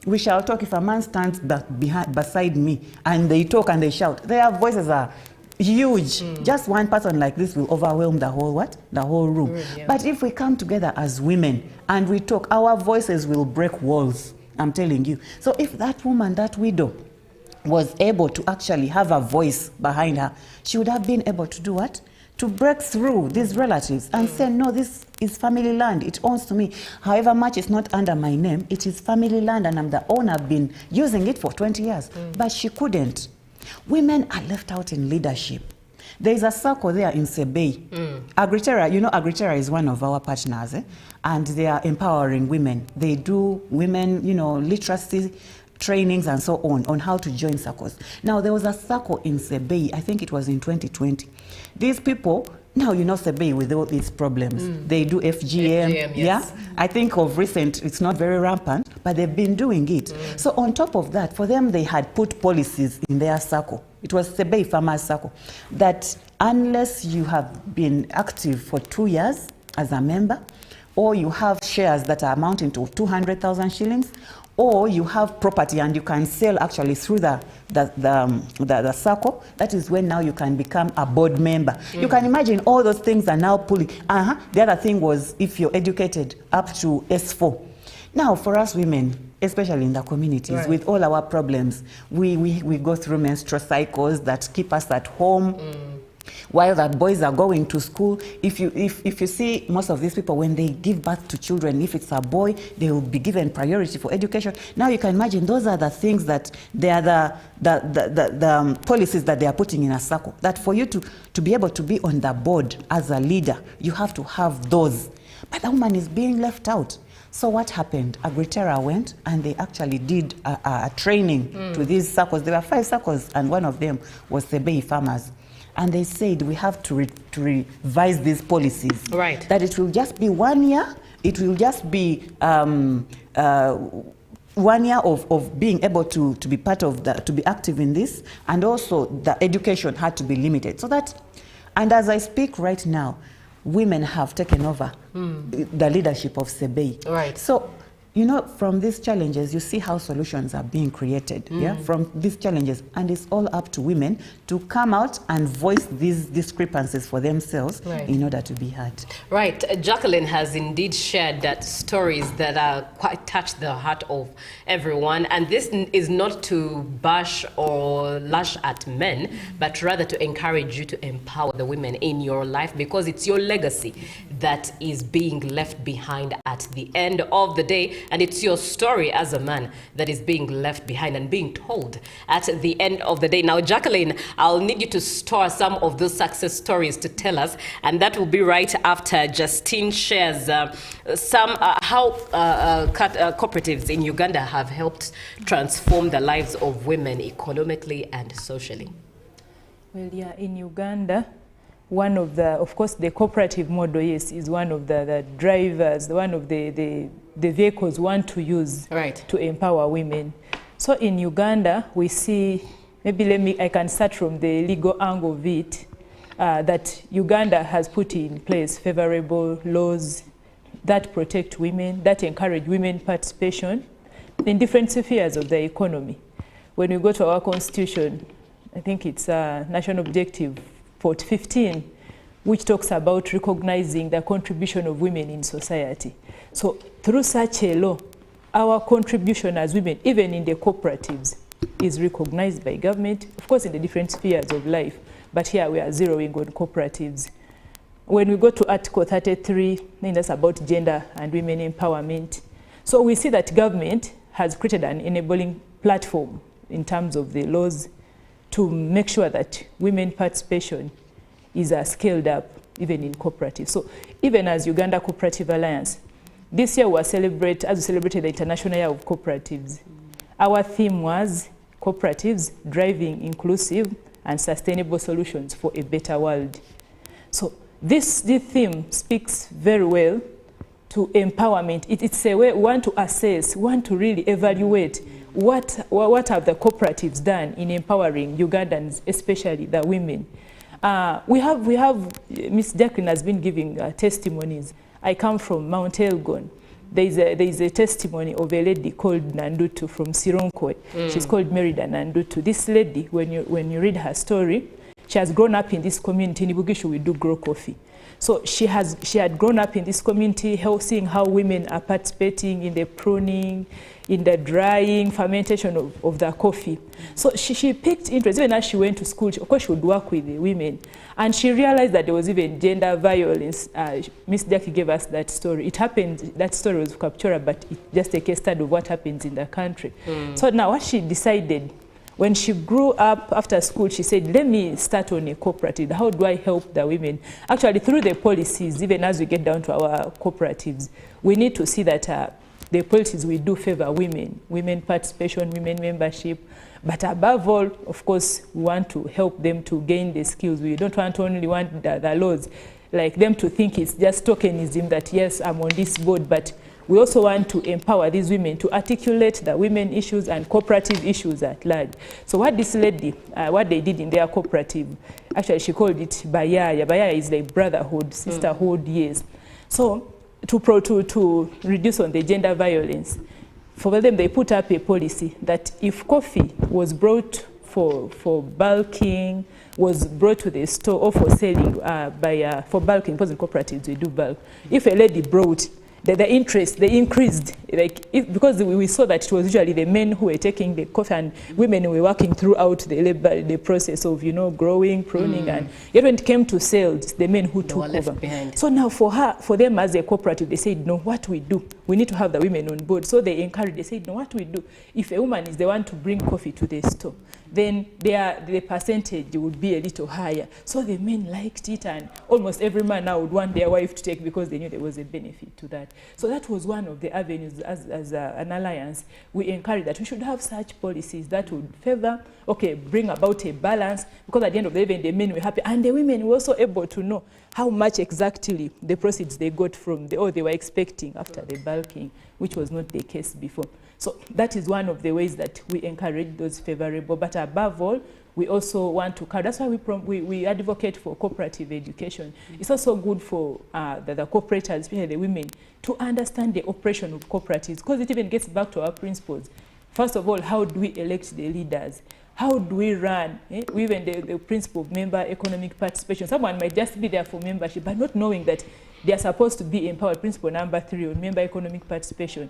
We shall talk if a man stands beside me and they talk and they shout. Their voices are huge. Just one person like this will overwhelm the whole what? The whole room. Yeah. But if we come together as women and we talk, our voices will break walls. I'm telling you. So if that woman, that widow, was able to actually have a voice behind her, she would have been able to do what? To break through these relatives and say, no, this is family land. It owns to me. However much it's not under my name, it is family land and I'm the owner. I've been using it for 20 years. But she couldn't. Women are left out in leadership. There is a circle there in Sebei. Agritera, you know, Agritera is one of our partners, and they are empowering women. They do women, you know, literacy trainings and so on how to join circles. Now, there was a circle in Sebei, I think it was in 2020. These people, now you know Sebei with all these problems. They do FGM, yes. yeah? I think of recent, it's not very rampant, but they've been doing it. So on top of that, for them, they had put policies in their circle. It was Sebei Farmers Circle, that unless you have been active for 2 years as a member, or you have shares that are amounting to 200,000 shillings, or you have property and you can sell actually through the circle, that is when now you can become a board member. You can imagine all those things are now pulling. The other thing was if you're educated up to S4. Now, for us women, especially in the communities, with all our problems, we go through menstrual cycles that keep us at home. While the boys are going to school, if you see most of these people, when they give birth to children, if it's a boy, they will be given priority for education. Now you can imagine those are the things that they are the policies that they are putting in a circle. That for you to be able to be on the board as a leader, you have to have those. But the woman is being left out. So what happened? Agritera went and they actually did a training to these circles. There were 5 circles and one of them was the Sebei farmers. And they said we have to revise these policies. Right. That it will just be 1 year. It will just be 1 year of being able to be part of to be active in this. And also the education had to be limited. So that, and as I speak right now, women have taken over the leadership of Sebei. Right. So, you know, from these challenges, you see how solutions are being created, yeah, from these challenges. And it's all up to women to come out and voice these discrepancies for themselves in order to be heard. Right. Jacqueline has indeed shared that stories that are quite touch the heart of everyone. And this is not to bash or lash at men, but rather to encourage you to empower the women in your life, because it's your legacy that is being left behind at the end of the day. And it's your story as a man that is being left behind and being told at the end of the day. Now, Jacqueline, I'll need you to store some of those success stories to tell us, and that will be right after Justine shares how cooperatives in Uganda have helped transform the lives of women economically and socially. Well, yeah, in Uganda, one of course, the cooperative model, yes, is one of the drivers, one of the vehicles we want to use to empower women. So in Uganda, we see, maybe I can start from the legal angle of it, that Uganda has put in place favorable laws that protect women, that encourage women participation in different spheres of the economy. When we go to our constitution, I think it's National Objective 15, which talks about recognizing the contribution of women in society. So through such a law, our contribution as women, even in the cooperatives, is recognized by government, of course in the different spheres of life, but here we are zeroing on cooperatives. When we go to Article 33, then that's about gender and women empowerment. So we see that government has created an enabling platform in terms of the laws to make sure that women participation is scaled up even in cooperatives. So even as Uganda Cooperative Alliance, this year as we celebrated the International Year of Cooperatives, our theme was cooperatives driving inclusive and sustainable solutions for a better world. So this theme speaks very well to empowerment. It's a way we want to assess, we want to really evaluate what have the cooperatives done in empowering Ugandans, especially the women. We have Ms. Jacqueline has been giving testimonies. I come from Mount Elgon. There's a testimony of a lady called Nandutu from Sironkwe. She's called Merida Nandutu. This lady, when you read her story, she has grown up in this community. In Ibugishu, we do grow coffee. So she had grown up in this community, seeing how women are participating in the pruning, in the drying, fermentation of the coffee. So she picked interest. Even as she went to school, of course she would work with the women. And she realized that there was even gender violence. Miss Jackie gave us that story. It happened, that story was captured, but it's just a case study of what happens in the country. So now what she decided, when she grew up after school, she said, let me start on a cooperative. How do I help the women? Actually, through the policies, even as we get down to our cooperatives, we need to see that the policies we do favor women participation, women membership. But above all, of course, we want to help them to gain the skills. We don't want the laws, like them to think it's just tokenism that, yes, I'm on this board, but we also want to empower these women to articulate the women issues and cooperative issues at large. So what this lady, what they did in their cooperative, actually she called it Bayaya. Bayaya is like brotherhood, sisterhood, yes. So to reduce on the gender violence, for them they put up a policy that if coffee was brought for bulking, was brought to the store or for selling for bulking, because in cooperatives we do bulk. If a lady brought, the interest, they increased, because we saw that it was usually the men who were taking the coffee and women were working throughout the process of, growing, pruning, and yet when it came to sales, the men who took over. Behind. So now for them as a cooperative, they said, no, what we do, we need to have the women on board. So they encouraged, they said, no, what we do, if a woman is the one to bring coffee to the store, then the percentage would be a little higher. So the men liked it, and almost every man now would want their wife to take because they knew there was a benefit to that. So that was one of the avenues as an alliance. We encourage that we should have such policies that would favor, bring about a balance, because at the end of the day, the men were happy, and the women were also able to know how much exactly the proceeds they got from they were expecting after the bulking, which was not the case before. So that is one of the ways that we encourage those favorable. But above all, we also want to, that's why we advocate for cooperative education. It's also good for the cooperators, especially the women, to understand the operation of cooperatives, because it even gets back to our principles. First of all, how do we elect the leaders? How do we run? Even the principle of member economic participation. Someone might just be there for membership, but not knowing that they are supposed to be empowered. Principle number 3 on member economic participation.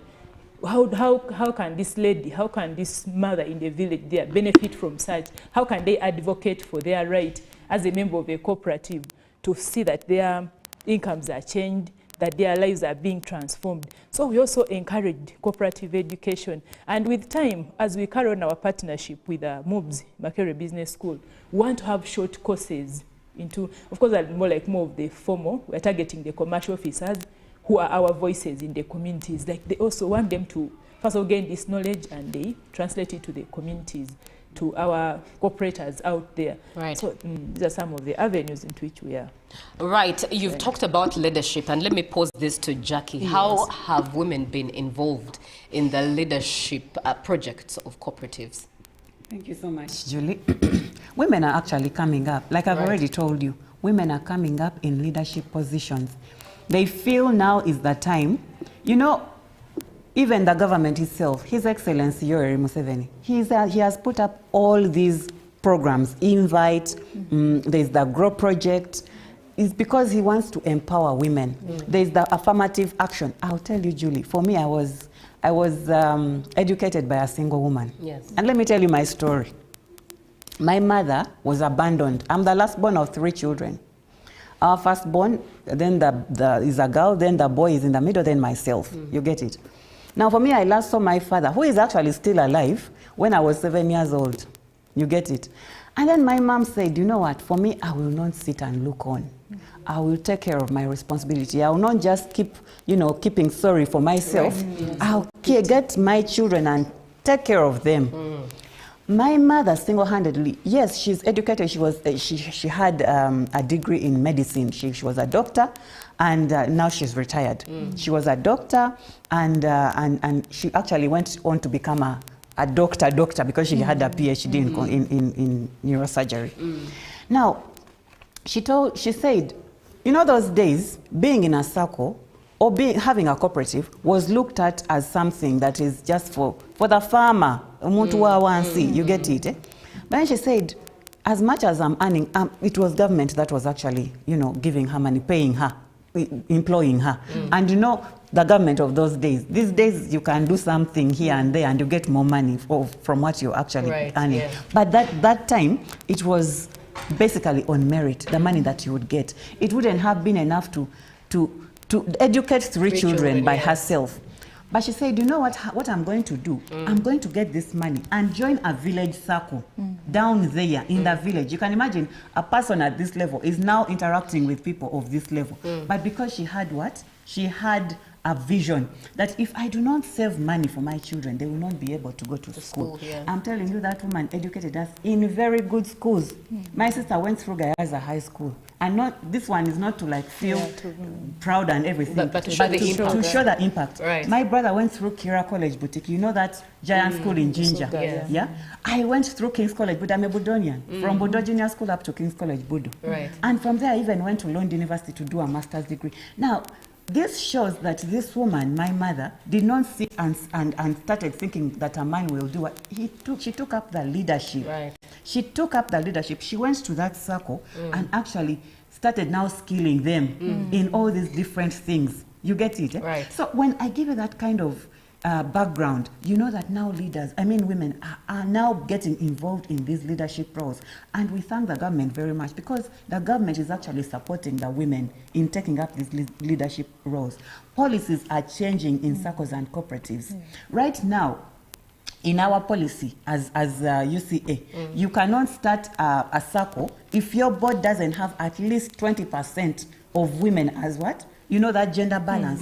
How can this lady, how can this mother in the village there benefit from such? How can they advocate for their right as a member of a cooperative to see that their incomes are changed, that their lives are being transformed? So we also encourage cooperative education. And with time, as we carry on our partnership with MOBS, Makerere Business School, we want to have short courses into, of course, more of the formal. We're targeting the commercial officers who are our voices in the communities. Like, they also want them to first of all gain this knowledge, and they translate it to the communities, to our cooperators out there. Right. So these are some of the avenues into which we are. Right. You've talked about leadership, and let me pose this to Jackie. Yes. How have women been involved in the leadership projects of cooperatives? Thank you so much, Julie. Women are actually coming up. Like I've already told you, women are coming up in leadership positions. They feel now is the time. Even the government itself, His Excellency Yoweri Museveni, he has put up all these programs, Invite, there's the Grow Project. It's because he wants to empower women. There's the affirmative action. I'll tell you, Julie, for me, I was educated by a single woman. Yes. And let me tell you my story. My mother was abandoned. I'm the last born of 3 children. Our firstborn, then is a girl, then the boy is in the middle, then myself. You get it? Now, for me, I last saw my father, who is actually still alive, when I was 7 years old. You get it? And then my mom said, you know what, for me, I will not sit and look on. I will take care of my responsibility. I will not just keep, keeping sorry for myself. Yes. I'll get my children and take care of them. My mother single-handedly, yes, she's educated. She had a degree in medicine. She was a doctor, and now she's retired. She was a doctor, and she actually went on to become a doctor because she had a PhD in neurosurgery. Now, she said, those days, being in a circle, or having a cooperative was looked at as something that is just for the farmer. You get it, eh? But then she said, as much as I'm earning, it was government that was actually, giving her money, paying her, employing her. And the government of those days, these days you can do something here and there and you get more money from what you're actually earning. Yeah. But that time, it was basically on merit, the money that you would get. It wouldn't have been enough to educate three children by herself. But she said, you know what I'm going to do? I'm going to get this money and join a village circle down there in the village. You can imagine a person at this level is now interacting with people of this level. But because she had what? She had a vision that if I do not save money for my children, they will not be able to go to school. Yeah. I'm telling you, that woman educated us in very good schools. My sister went through Gayaza High School. And this one is not to feel proud and everything, but to show the impact. Right. My brother went through Kira College Boutique. You know that giant school in Jinja? Yeah. I went through King's College, but I'm a Budonian. From Budo Junior School up to King's College, Budo. Right. And from there, I even went to London University to do a master's degree. Now, this shows that this woman, my mother, did not sit and started thinking that a man will do what she took up the leadership. Right. She took up the leadership. She went to that circle and actually started now skilling them in all these different things. You get it? Eh? Right. So when I give you that kind of background, you know that now women are now getting involved in these leadership roles. And we thank the government very much because the government is actually supporting the women in taking up these leadership roles. Policies are changing in circles and cooperatives. Right now, in our policy as UCA, you cannot start a circle if your board doesn't have at least 20% of women as what? You know that gender balance.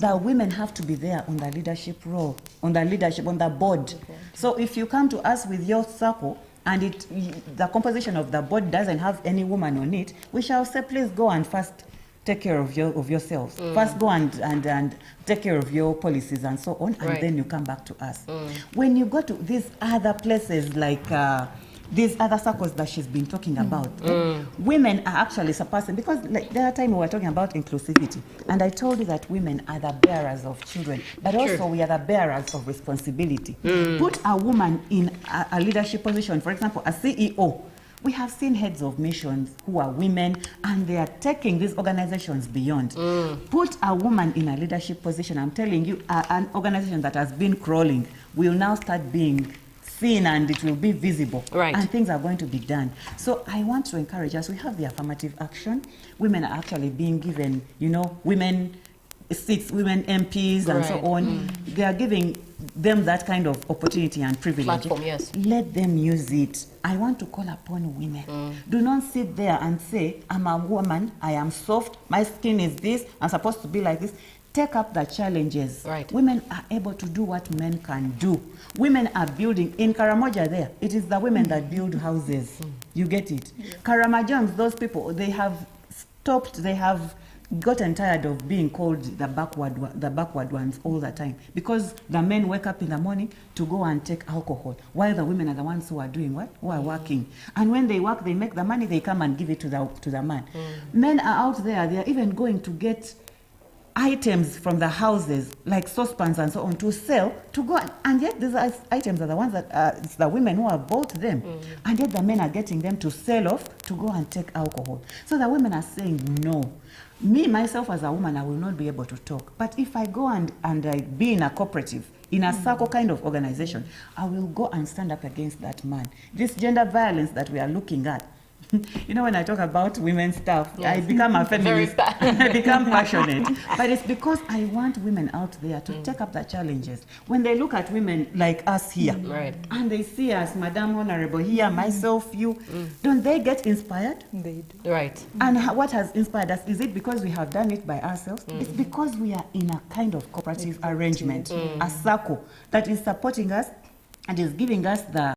The women have to be there on the leadership role, on the board. Okay. So if you come to us with your circle and the composition of the board doesn't have any woman on it, we shall say, please go and first take care of yourselves. First go and take care of your policies and so on, and then you come back to us. When you go to these other places like these other circles that she's been talking about, women are actually surpassing, because the other time we were talking about inclusivity, and I told you that women are the bearers of children, but also we are the bearers of responsibility. Put a woman in a leadership position, for example, a CEO. We have seen heads of missions who are women, and they are taking these organizations beyond. Put a woman in a leadership position, I'm telling you, an organization that has been crawling will now start being seen, and it will be visible, and things are going to be done. So I want to encourage us. We have the affirmative action. Women are actually being given, women seats, women MPs and so on. They are giving them that kind of opportunity and privilege. Platform, yes. Let them use it. I want to call upon women. Do not sit there and say, I'm a woman, I am soft, my skin is this, I'm supposed to be like this. Take up the challenges. Women are able to do what men can do. Women are building. In Karamoja there, it is the women that build houses. You get it? Karamajans, those people, they have stopped, they have gotten tired of being called the backward ones all the time, because the men wake up in the morning to go and take alcohol, while the women are the ones who are doing what? Who are working. And when they work, they make the money, they come and give it to the man. Men are out there, they are even going to get items from the houses, like saucepans and so on, to sell, to go, and yet these items are the ones that it's the women who have bought them, and yet the men are getting them to sell off, to go and take alcohol. So the women are saying, no. Me, myself, as a woman, I will not be able to talk. But if I go and I be in a cooperative, in a circle kind of organization, I will go and stand up against that man. This gender violence that we are looking at, when I talk about women's stuff, I become a feminist. I become passionate. But it's because I want women out there to take up the challenges. When they look at women like us here, and they see us, Madam Honorable here, myself, you, don't they get inspired? They do. And what has inspired us? Is it because we have done it by ourselves? It's because we are in a kind of cooperative arrangement, a circle that is supporting us and is giving us the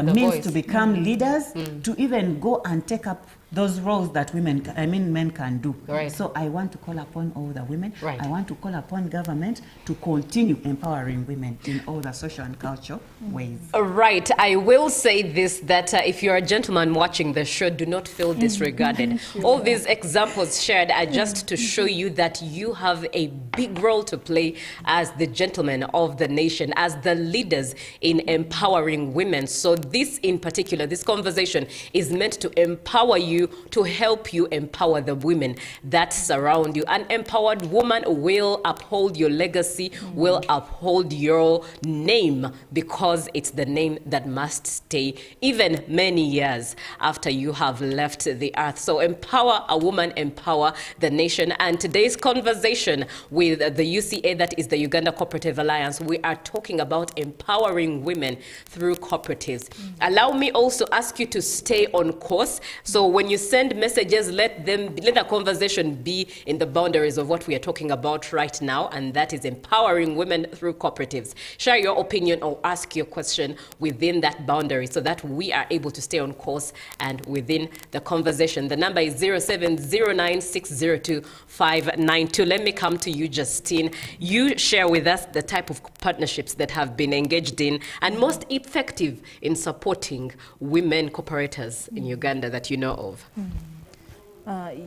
means voice. to become leaders, to even go and take up those roles that men can do. Right. So I want to call upon all the women. Right. I want to call upon government to continue empowering women in all the social and cultural ways. Right. I will say this, that if you're a gentleman watching the show, do not feel disregarded. All these examples shared are just to show you that you have a big role to play as the gentlemen of the nation, as the leaders in empowering women. So this in particular, this conversation is meant to empower you, to help you empower the women that surround you. An empowered woman will uphold your legacy, will uphold your name, because it's the name that must stay even many years after you have left the earth. So empower a woman, empower the nation. And today's conversation with the UCA, that is the Uganda Cooperative Alliance, we are talking about empowering women through cooperatives. Allow me also ask you to stay on course. So when you send messages, let the conversation be in the boundaries of what we are talking about right now, and that is empowering women through cooperatives. Share your opinion or ask your question within that boundary so that we are able to stay on course and within the conversation. The number is 0709602592. Let me come to you, Justine. You share with us the type of partnerships that have been engaged in and most effective in supporting women cooperators in Uganda that you know of.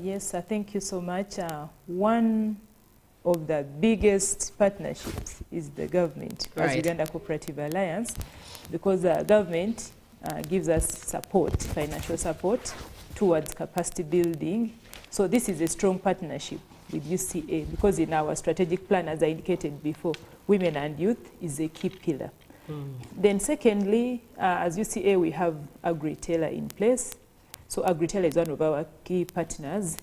Yes, thank you so much. One of the biggest partnerships is the government, as Uganda Cooperative Alliance, because the government gives us support, financial support towards capacity building. So this is a strong partnership with UCA, because in our strategic plan, as I indicated before, women and youth is a key pillar. Then secondly, as UCA, we have Agri-Retailer in place. So Agri-Retailer is one of our key partners.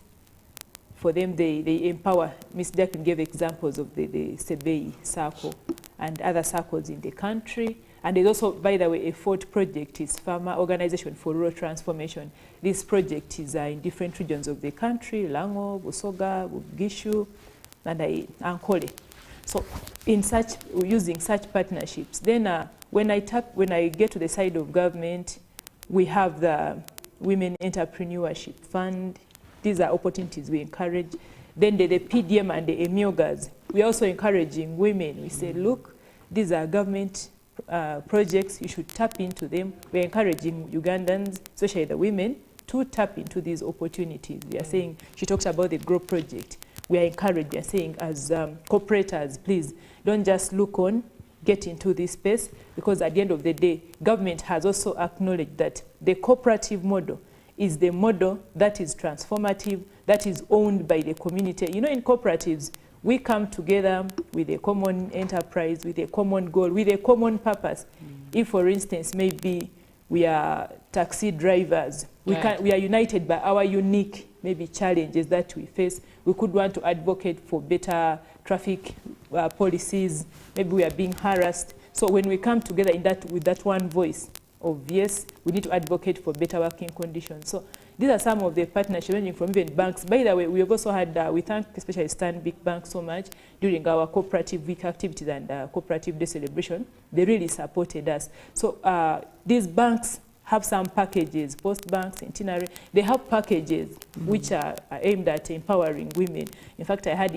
For them, they empower. Ms. Jacqueline gave examples of the Sebei Circle and other circles in the country. And there's also, by the way, a fourth project is Farmer Organization for Rural Transformation. This project is in different regions of the country, Lango, Busoga, Bugishu, and Ankole. So using such partnerships, then when I get to the side of government, we have the Women Entrepreneurship Fund. These are opportunities we encourage. Then the PDM and the EMIOGAs, we're also encouraging women. We say, look, these are government projects, you should tap into them. We're encouraging Ugandans, especially the women, to tap into these opportunities. We are saying, she talks about the GROW project. We are encouraged, we are saying as cooperators, please don't just look on, get into this space, because at the end of the day, government has also acknowledged that the cooperative model is the model that is transformative, that is owned by the community. You know, in cooperatives, we come together with a common enterprise, with a common goal, with a common purpose. If, for instance, maybe we are taxi drivers, we are united by our unique maybe challenges that we face. We could want to advocate for better traffic policies. Maybe we are being harassed. So when we come together with that one voice of yes, we need to advocate for better working conditions. So these are some of the partnerships ranging from even banks. By the way, we have also had, we thank especially Stanbic Bank so much during our cooperative week activities and cooperative day celebration. They really supported us. So these banks have some packages, post banks, centenary. They have packages which are aimed at empowering women. In fact, I had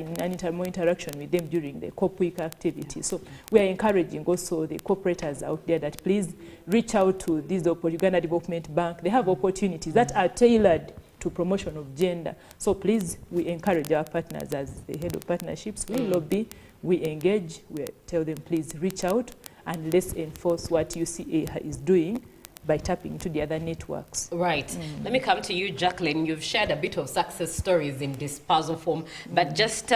more interaction with them during the COP week activity. So we are encouraging also the cooperators out there that please reach out to this Uganda Development Bank. They have opportunities that are tailored to promotion of gender. So please, we encourage our partners as the head of partnerships. We lobby, we engage, we tell them please reach out and let's enforce what UCA is doing by tapping into the other networks. Right. Let me come to you, Jacqueline. You've shared a bit of success stories in disposal form, but just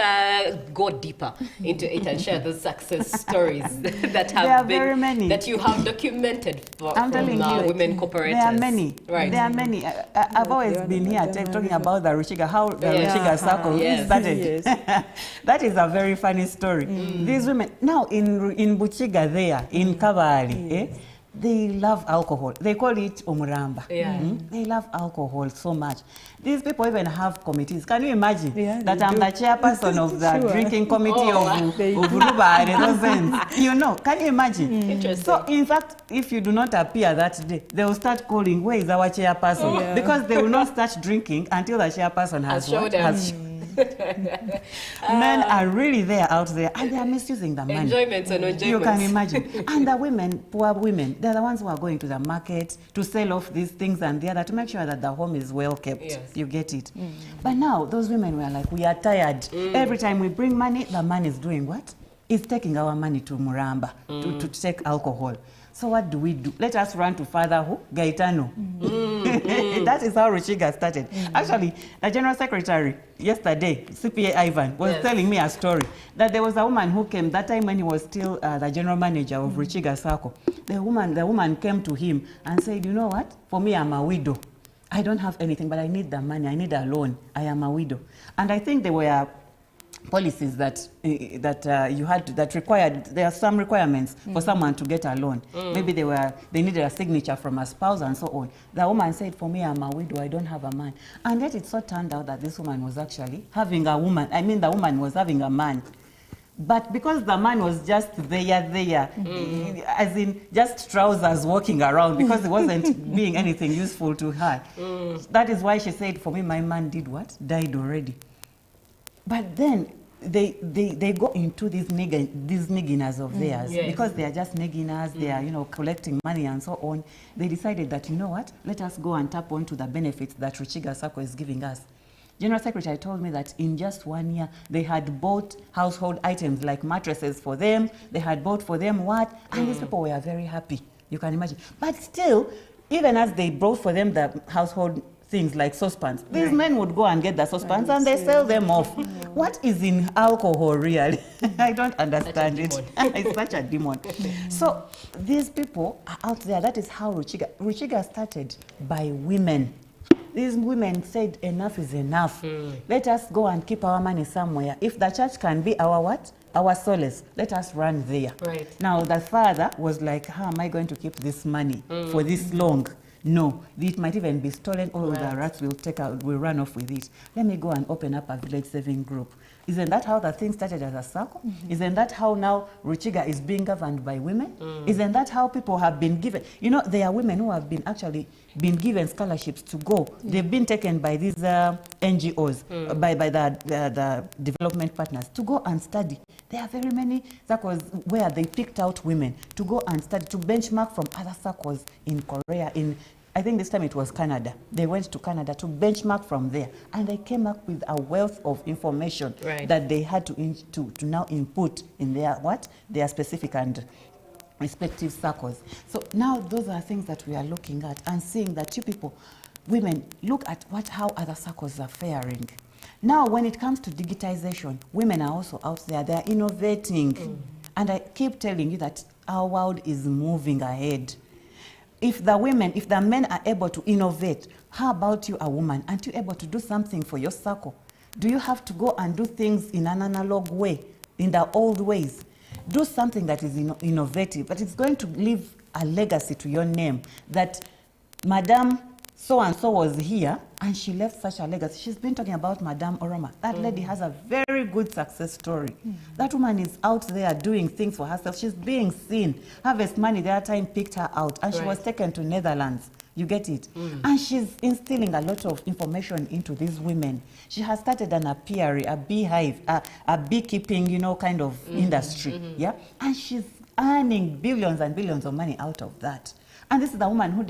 go deeper into it and share those success stories that have been very many that you have documented from women cooperators. There are many. Right. There are many. I've always been here talking about the Rushiga, how the Rushiga circle started. That is a very funny story. These women now in Buchiga there in Kabali. they love alcohol. They call it umuramba. Yeah. They love alcohol so much. These people even have committees. Can you imagine that I'm do. the chairperson of the Sure. drinking committee of Ruba and those ends? You know, can you imagine? Interesting. So, in fact, if you do not appear that day, they will start calling, where is our chairperson? Yeah. Because they will not start drinking until the chairperson has showed them. Men are really there out there, and they are misusing the money. Enjoyment and enjoyment. You can imagine. And the women, poor women, they're the ones who are going to the market to sell off these things and the other to make sure that the home is well kept. Yes. You get it? But now, those women were like, we are tired. Every time we bring money, the man is doing what? It's taking our money to Muramba, to take alcohol. So what do we do? Let us run to Father who? Gaetano. That is how Ruchiga started. Actually, the General Secretary yesterday, CPA Ivan, was telling me a story that there was a woman who came that time when he was still the general manager of Ruchiga Circle. The woman came to him and said, you know what? For me, I'm a widow. I don't have anything, but I need the money. I need a loan. I am a widow. And I think there were policies that you had to, that required, there are some requirements for someone to get a loan. Maybe they needed a signature from a spouse and so on. The woman said, for me, I'm a widow, I don't have a man. And yet it so turned out that this woman was actually having a woman. I mean, the woman was having a man. But because the man was just there, as in just trousers walking around, because he wasn't being anything useful to her. That is why she said, for me, my man did what? Died already. But then they go into these nigginers of theirs, because they are just nigginers, they are, you know, collecting money and so on. They decided that, you know what, let us go and tap onto the benefits that Ruchiga Sacco is giving us. General Secretary told me that in just 1 year, they had bought household items like mattresses for them, they had bought for them what, and these people were very happy, you can imagine. But still, even as they brought for them the household things like saucepans, these men would go and get the saucepans and they sell them off. What is in alcohol really? I don't understand it. It's such a demon. So these people are out there. That is how Ruchiga started, by women. These women said, enough is enough. Let us go and keep our money somewhere. If the church can be our what? Our solace, let us run there. Right. Now the father was like, how am I going to keep this money for this long? No, it might even be stolen, or the rats will run off with it. Let me go and open up a village saving group. Isn't that how the thing started as a circle? Isn't that how now Ruchiga is being governed by women? Isn't that how people have been given? You know, there are women who have been actually been given scholarships to go. They've been taken by these NGOs, by the development partners, to go and study. There are very many circles where they picked out women to go and study, to benchmark from other circles in Korea, I think this time it was Canada. They went to Canada to benchmark from there, and they came up with a wealth of information that they had to now input in their specific and respective circles. So now those are things that we are looking at and seeing that you people, women, look at how other circles are faring. Now, when it comes to digitization, women are also out there. They are innovating, and I keep telling you that our world is moving ahead. If the men are able to innovate, how about you, a woman? Aren't you able to do something for your circle? Do you have to go and do things in an analog way, in the old ways? Do something that is innovative, but it's going to leave a legacy to your name, that Madame so-and-so was here, and she left such a legacy. She's been talking about Madame Oroma. That lady has a very good success story. That woman is out there doing things for herself. She's being seen. Harvest Money, the other time, picked her out, and she was taken to Netherlands. You get it? And she's instilling a lot of information into these women. She has started an apiary, a beehive, a beekeeping, you know, kind of industry. Yeah? And she's earning billions and billions of money out of that. And this is the woman who,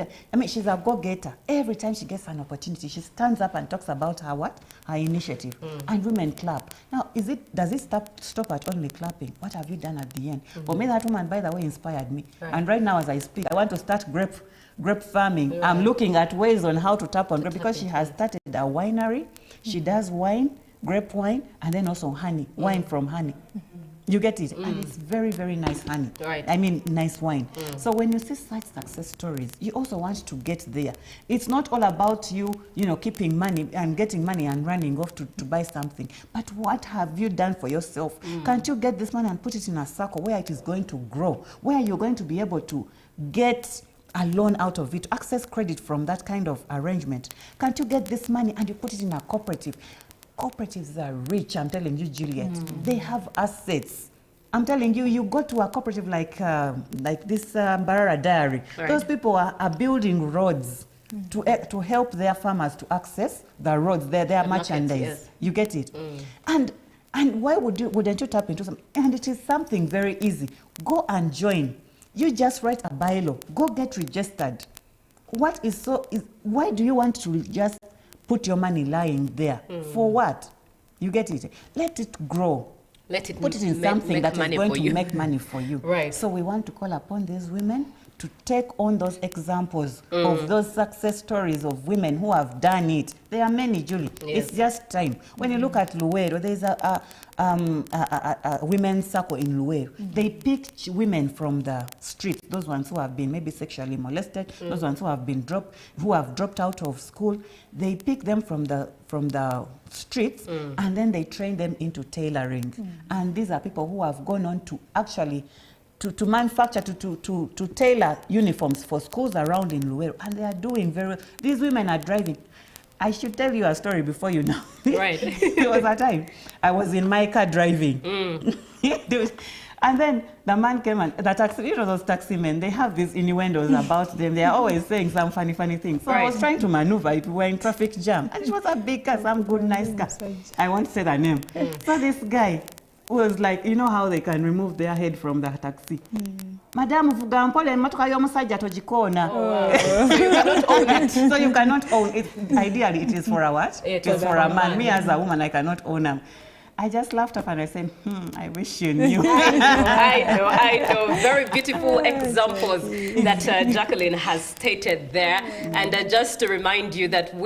she's a go-getter. Every time she gets an opportunity, she stands up and talks about her initiative. And women clap. Now, does it stop at only clapping? What have you done at the end? For me, that woman, by the way, inspired me. And right now, as I speak, I want to start grape farming. I'm looking at ways on how to tap on grape, because she has started a winery. She does wine, grape wine, and then also honey, wine from honey. You get it? And it's very, very nice honey. Right. I mean, nice wine. So when you see such success stories, you also want to get there. It's not all about you, keeping money and getting money and running off to buy something. But what have you done for yourself? Can't you get this money and put it in a circle where it is going to grow, where you're going to be able to get a loan out of it, access credit from that kind of arrangement? Can't you get this money and you put it in a cooperative? Cooperatives are rich, I'm telling you, Juliet. They have assets. I'm telling you, you go to a cooperative like this Mbarara Dairy. Right. Those people are building roads to help their farmers to access the roads, their merchandise. Yes. You get it? And why wouldn't you tap into something? And it is something very easy. Go and join. You just write a bylaw. Go get registered. Why do you want to just put your money lying there? For what? You get it? Let it grow. Let it put it in something that is going to make money for you. Right. So we want to call upon these women to take on those examples of those success stories of women who have done it. There are many, Julie. Yes. It's just time. When you look at Luwero, there's a women's circle in Luwero. They picked women from the streets, those ones who have been maybe sexually molested, those ones who have dropped out of school. They pick them from the streets, and then they train them into tailoring. And these are people who have gone on to actually to manufacture, to tailor uniforms for schools around in Luwero, and they are doing very well. These women are driving. I should tell you a story before you know. Right. There was a time I was in my car driving. And then the man came and the taxi, those taxi men, they have these innuendos about them. They are always saying some funny things. So I was trying to maneuver it. We were in traffic jam. And it was a big car, some good, nice car. I won't say the name. So this guy was like, you know how they can remove their head from the taxi? Madam, vuga mpole motoka y'omusajja togikona. So you cannot own it. So you cannot own it. Ideally, it is for a what? It is for a man. Me as a woman, I cannot own them. I just laughed up and I said, I wish you knew. I know. Very beautiful examples that Jacqueline has stated there. And just to remind you that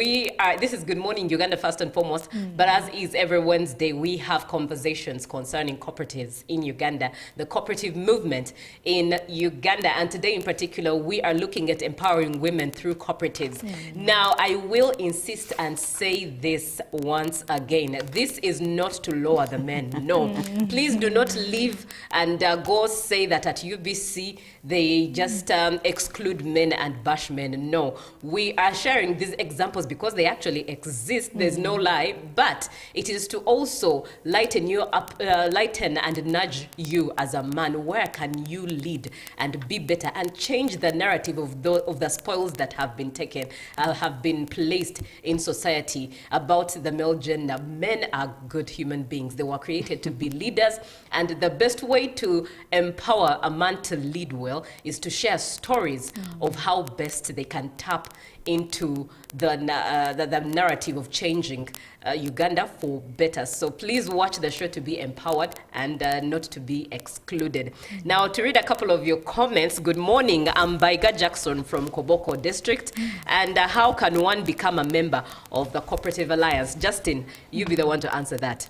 this is Good Morning Uganda first and foremost, but as is every Wednesday, we have conversations concerning cooperatives in Uganda, the cooperative movement in Uganda. And today in particular, we are looking at empowering women through cooperatives. Now, I will insist and say this once again. This is not to lower the men. No. Please do not leave and go say that at UBC they just exclude men and bash men. No. We are sharing these examples because they actually exist. There's no lie. But it is to also lighten you up, lighten and nudge you as a man. Where can you lead and be better and change the narrative of the spoils that have been taken, have been placed in society about the male gender? Men are good human beings. They were created to be leaders, and the best way to empower a man to lead well is to share stories of how best they can tap into the narrative of changing Uganda for better. So please watch the show to be empowered and not to be excluded. Now, to read a couple of your comments. Good morning. I'm Baiga Jackson from Koboko District. And how can one become a member of the Cooperative Alliance? Justin, you be the one to answer that.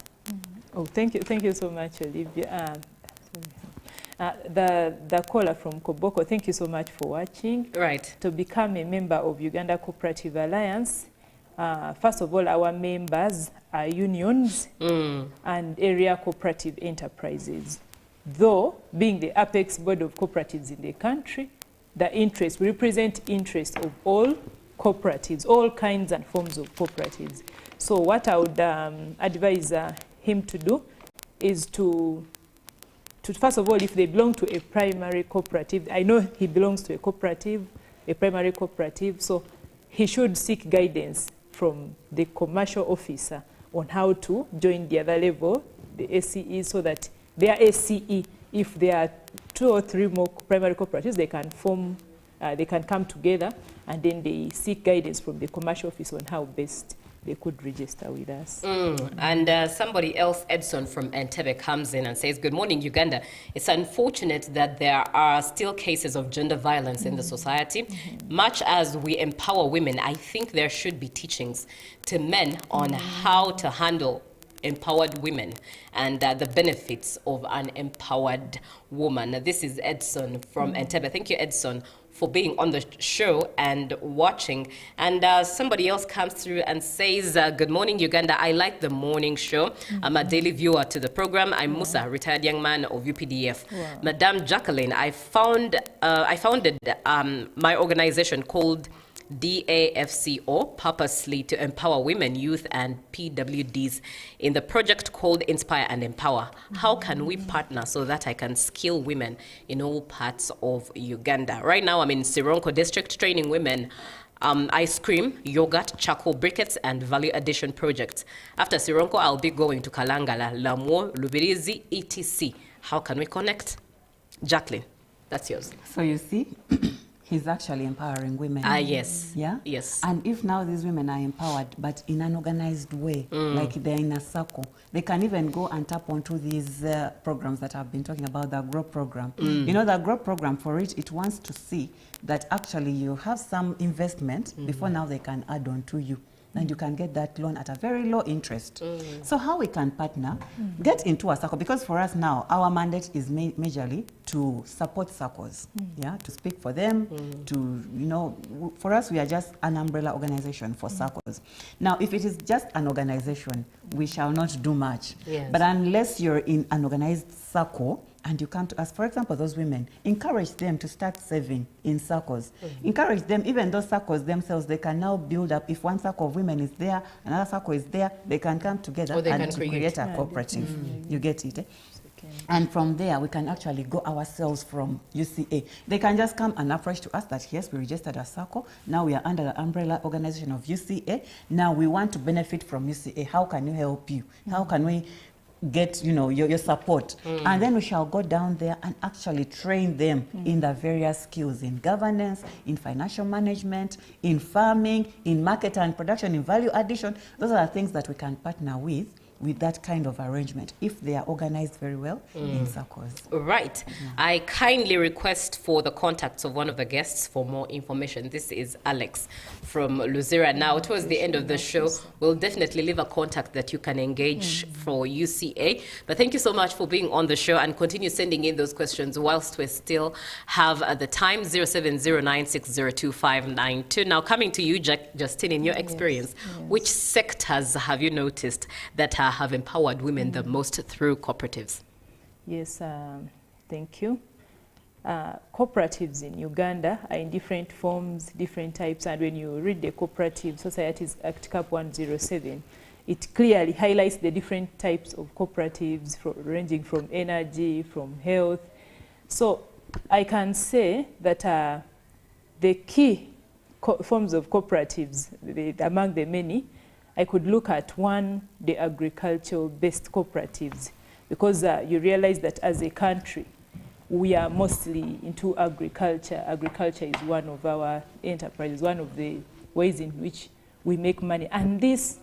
Oh, thank you so much, Olivia. The caller from Koboko, thank you so much for watching. Right. To become a member of Uganda Cooperative Alliance, first of all, our members are unions and area cooperative enterprises. Though, being the apex board of cooperatives in the country, we represent interests of all cooperatives, all kinds and forms of cooperatives. So what I would advise him to do is to first of all, if they belong to a primary cooperative, I know he belongs to a cooperative, a primary cooperative, so he should seek guidance from the commercial officer on how to join the other level, the ACE, so that their ACE, if there are 2 or 3 more primary cooperatives, they can form, they can come together, and then they seek guidance from the commercial office on how best they could register with us. And somebody else, Edson from Entebbe, comes in and says, good morning, Uganda. It's unfortunate that there are still cases of gender violence in the society. Much as we empower women, I think there should be teachings to men on how to handle empowered women and the benefits of an empowered woman. This is Edson from Entebbe. Thank you, Edson, for being on the show and watching. And somebody else comes through and says, good morning, Uganda. I like the morning show. I'm a daily viewer to the program. I'm Musa, retired young man of UPDF. Wow. Madame Jacqueline, I founded my organization called DAFCO purposely to empower women, youth, and PWDs in the project called Inspire and Empower. How can we partner so that I can skill women in all parts of Uganda? Right now, I'm in Sironko district training women ice cream, yogurt, charcoal briquettes, and value addition projects. After Sironko, I'll be going to Kalangala, Lamuo, Lubirizi, etc. How can we connect? Jacqueline, that's yours. So you see, he's actually empowering women. Yes. Yeah? Yes. And if now these women are empowered, but in an organized way, like they're in a circle, they can even go and tap onto these programs that I've been talking about, the GROW program. You know, the GROW program, for it wants to see that actually you have some investment before now they can add on to you. And you can get that loan at a very low interest. So how we can partner, get into a circle, because for us now, our mandate is majorly to support circles, yeah, to speak for them, to, you know, for us, we are just an umbrella organization for circles. Now, if it is just an organization, we shall not do much. Yes. But unless you're in an organized circle, and you come to us, for example, those women, encourage them to start saving in circles. Encourage them, even those circles themselves, they can now build up. If one circle of women is there, another circle is there, they can come together and create a cooperative. You get it? Eh? And from there, we can actually go ourselves from UCA. They can just come and approach to us that, yes, we registered a circle. Now we are under the umbrella organization of UCA. Now we want to benefit from UCA. How can we help you? How can we get, you know, your support? And then we shall go down there and actually train them in the various skills in governance, in financial management, in farming, in market and production, in value addition. Those are the things that we can partner with that kind of arrangement if they are organized very well in circles. Right. I kindly request for the contacts of one of the guests for more information. This is Alex from Luzira. Now, towards the end of the show, we'll definitely leave a contact that you can engage for UCA. But thank you so much for being on the show, and continue sending in those questions whilst we still have the time. 0709602592. Now, coming to you, Justine, in your experience, which sectors have you noticed that have empowered women the most through cooperatives? Yes, thank you. Cooperatives in Uganda are in different forms, different types, and when you read the Cooperative Societies Act Cap 107, it clearly highlights the different types of cooperatives, ranging from energy, from health. So I can say that the key forms of cooperatives, among the many, I could look at one, the agricultural-based cooperatives, because you realize that as a country, we are mostly into agriculture. Agriculture is one of our enterprises, one of the ways in which we make money. And this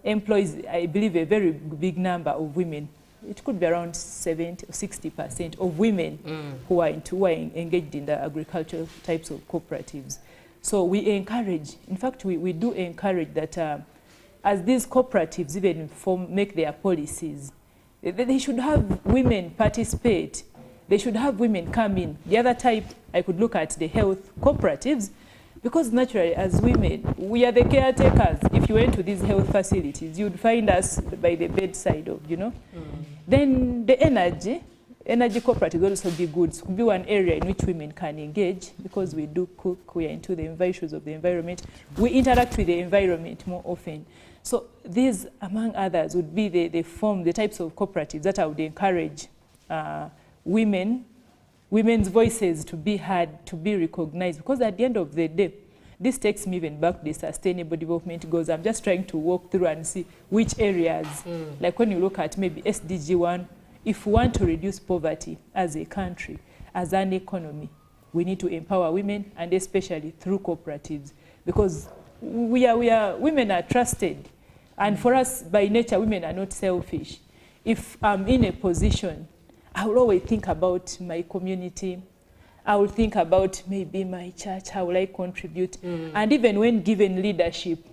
employs, I believe, a very big number of women. It could be around 70 or 60% of women who are engaged in the agricultural types of cooperatives. So we encourage, in fact, we do encourage that as these cooperatives even make their policies, they should have women participate. They should have women come in. The other type, I could look at the health cooperatives, because naturally, as women, we are the caretakers. If you went to these health facilities, you'd find us by the bedside of, you know. Then the energy cooperatives would also be good. It could be one area in which women can engage, because we do cook, we are into the issues of the environment. We interact with the environment more often. So these, among others, would be the types of cooperatives that I would encourage women's voices to be heard, to be recognized. Because at the end of the day, this takes me even back to the Sustainable Development Goals. I'm just trying to walk through and see which areas, like when you look at maybe SDG 1, if we want to reduce poverty as a country, as an economy, we need to empower women, and especially through cooperatives, because women are trusted. And for us, by nature, women are not selfish. If I'm in a position, I will always think about my community. I will think about maybe my church, how will I contribute? And even when given leadership,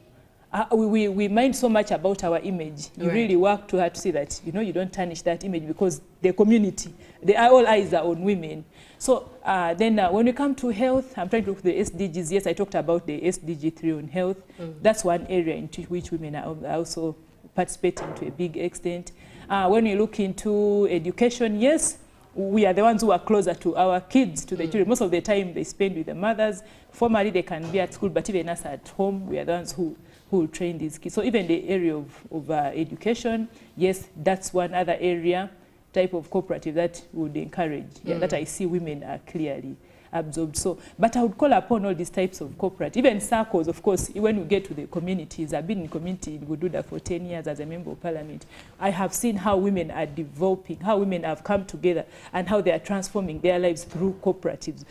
we mind so much about our image. You Right. really work too hard to see that, you know, you don't tarnish that image because the community, all eyes are on women. So then when we come to health, I'm trying to look at the SDGs. Yes, I talked about the SDG 3 on health. That's one area in which women are also participating to a big extent. When we look into education, yes, we are the ones who are closer to our kids, to the children. Most of the time they spend with the mothers. Formally they can be at school, but even us at home, we are the ones who will train these kids. So even the area of education, yes, that's one other area, type of cooperative that would encourage, that I see women are clearly absorbed. So, but I would call upon all these types of corporate, even circles, of course, when we get to the communities. I've been in community in Uganda for 10 years as a member of parliament. I have seen how women are developing, how women have come together and how they are transforming their lives through cooperatives.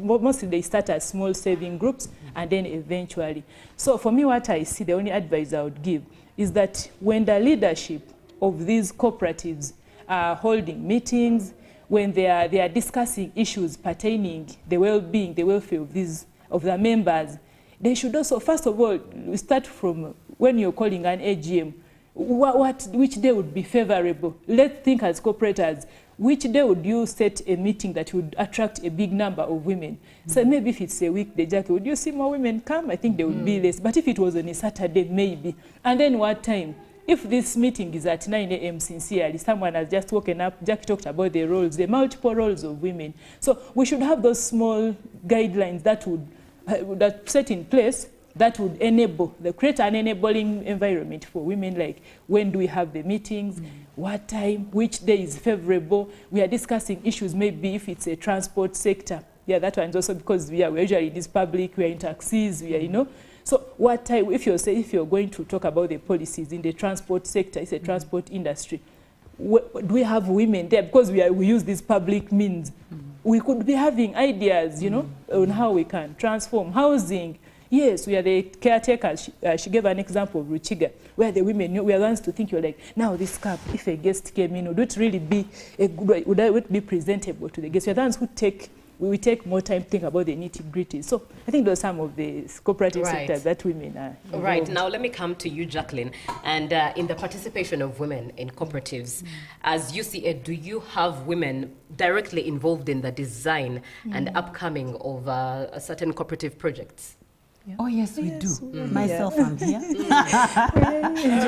Mostly they start as small saving groups and then eventually. So for me, what I see, the only advice I would give is that when the leadership of these cooperatives are holding meetings, when they are discussing issues pertaining the well-being, the welfare of the members, they should also, first of all, start from when you're calling an AGM, which day would be favorable. Let's think as cooperators, which day would you set a meeting that would attract a big number of women? So maybe if it's a weekday, Jackie, would you see more women come? I think there would be less. But if it was on a Saturday, maybe. And then what time? If this meeting is at 9 a.m. sincerely, someone has just woken up, Jackie talked about the roles, the multiple roles of women. So we should have those small guidelines that would that set in place that would create an enabling environment for women, like when do we have the meetings, what time, which day is favorable. We are discussing issues, maybe if it's a transport sector. Yeah, that one's also because we're usually in this public, we're in taxis, we are, you know. So what time, if you're going to talk about the policies in the transport sector, it's a transport industry, do we have women there? Because we use these public means. We could be having ideas, you know, on how we can transform housing. Yes, we are the caretakers. She gave an example of Ruchiga, where the women, we are the ones to think, you're like, now this cup, if a guest came in, would it really be a good, would it be presentable to the guests? We are the ones who we take more time to think about the nitty-gritty. So I think those are some of the cooperative sectors that women are involved. Right. Now let me come to you, Jacqueline. And in the participation of women in cooperatives, as UCA, do you have women directly involved in the design and upcoming of certain cooperative projects? Yeah. Oh, yes, we do. Myself, I'm here.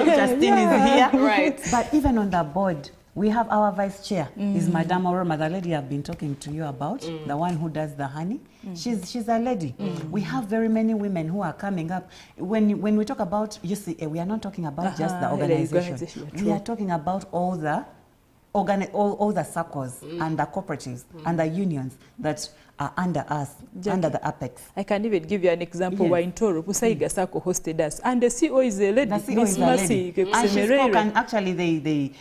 Justine is here. Right. But even on the board, we have our vice chair, is Madame Oroma, the lady I've been talking to you about, the one who does the honey. She's a lady. We have very many women who are coming up. When we talk about UCA, we are not talking about just the organization. We are talking about all the circles and the cooperatives and the unions that are under us, under the Apex. I can even give you an example. We're in Toro, Pusaiga Sako hosted us, and the CEO is a lady. The CEO is a lady. And she spoke, and actually they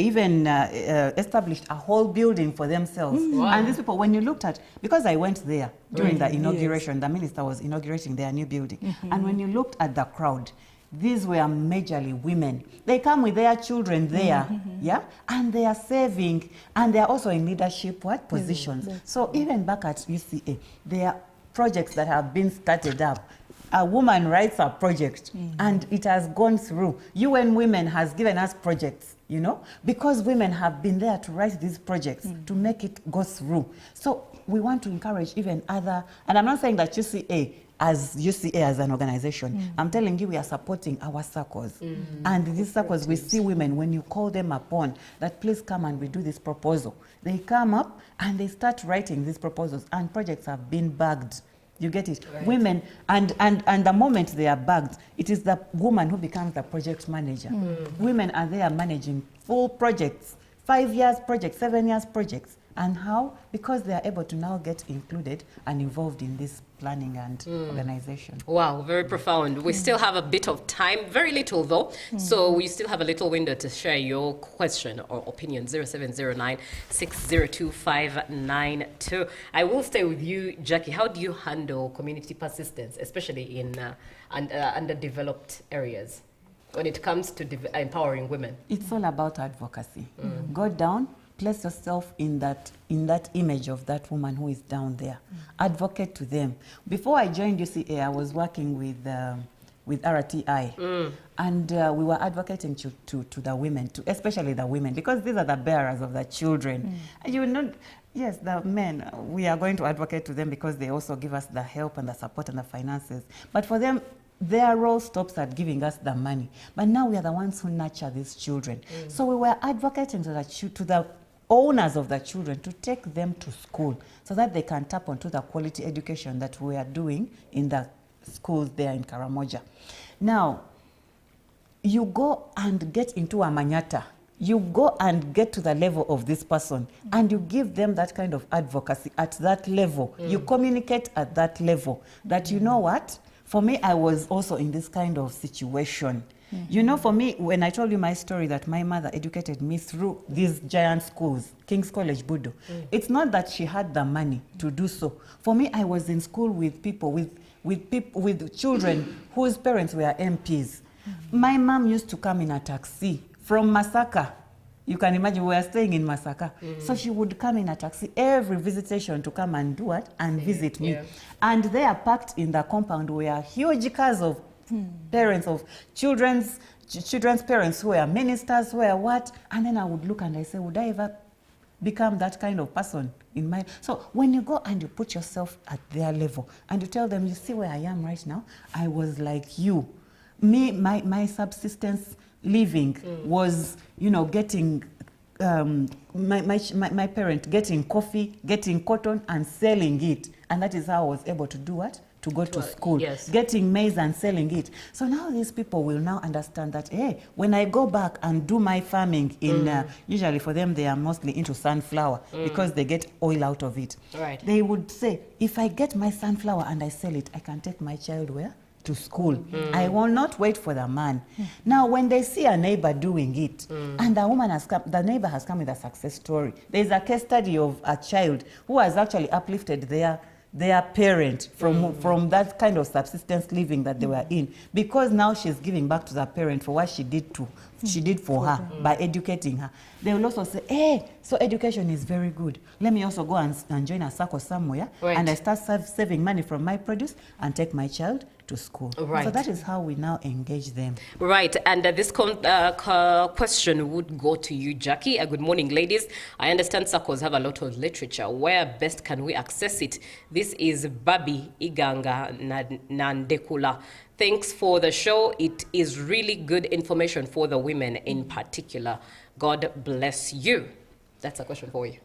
even established a whole building for themselves. Wow. And these people, when you looked at, because I went there during the inauguration, the minister was inaugurating their new building, and when you looked at the crowd, these were majorly women. They come with their children there, and they are saving, and they are also in leadership positions. So even back at UCA, there are projects that have been started up. A woman writes a project, and it has gone through. UN Women has given us projects, you know, because women have been there to write these projects, to make it go through. So we want to encourage even other, and I'm not saying that UCA as an organization, I'm telling you, we are supporting our circles. And these circles, we see women, when you call them upon, that please come and we do this proposal. They come up and they start writing these proposals, and projects have been bagged. You get it? Right. Women, and the moment they are bagged, it is the woman who becomes the project manager. Women are there managing full projects, 5 years projects, 7 years projects. And how? Because they are able to now get included and involved in this planning and organization. Wow, very profound. We still have a bit of time, very little though. So we still have a little window to share your question or opinion, 0709-602-592. I will stay with you, Jackie. How do you handle community persistence, especially in underdeveloped areas, when it comes to empowering women? It's all about advocacy. Go down, place yourself in that image of that woman who is down there. Advocate to them. Before I joined UCA, I was working with with RTI. And we were advocating to the women, especially the women, because these are the bearers of the children. And you know, yes, the men, we are going to advocate to them because they also give us the help and the support and the finances. But for them, their role stops at giving us the money. But now we are the ones who nurture these children. So we were advocating to the owners of the children to take them to school so that they can tap onto the quality education that we are doing in the schools there in Karamoja. Now, you go and get into a manyata. You go and get to the level of this person and you give them that kind of advocacy at that level. You communicate at that level that, you know what, for me, I was also in this kind of situation. You know, for me, when I told you my story that my mother educated me through these giant schools, King's College, Budo, it's not that she had the money to do so. For me, I was in school with people, with children whose parents were MPs. My mom used to come in a taxi from Masaka. You can imagine we were staying in Masaka. So she would come in a taxi every visitation to come and do what? And visit me. And they are packed in the compound where huge cars of parents of children's parents who were ministers, who were what? And then I would look and I say, would I ever become that kind of person in my... So when you go and you put yourself at their level and you tell them, you see where I am right now? I was like you. Me, my subsistence living was, you know, getting my parent getting coffee, getting cotton and selling it. And that is how I was able to do what? To go to school, getting maize and selling it. So now these people will now understand that, hey, when I go back and do my farming in, usually for them, they are mostly into sunflower because they get oil out of it. They would say, if I get my sunflower and I sell it, I can take my child where? To school. I will not wait for the man. Now, when they see a neighbor doing it, and the woman has come, the neighbor has come with a success story. There's a case study of a child who has actually uplifted their parent from that kind of subsistence living that they were in, because now she's giving back to the parent for what she did for her by educating her. They will also say, hey, so education is very good. Let me also go and join a circle somewhere, and I start saving money from my produce and take my child to school. So that is how we now engage them. Right, and this question would go to you, Jackie. Good morning, ladies. I understand circles have a lot of literature. Where best can we access it? This is Babi Iganga Nandekula. Thanks for the show. It is really good information for the women in particular. God bless you. That's a question for you.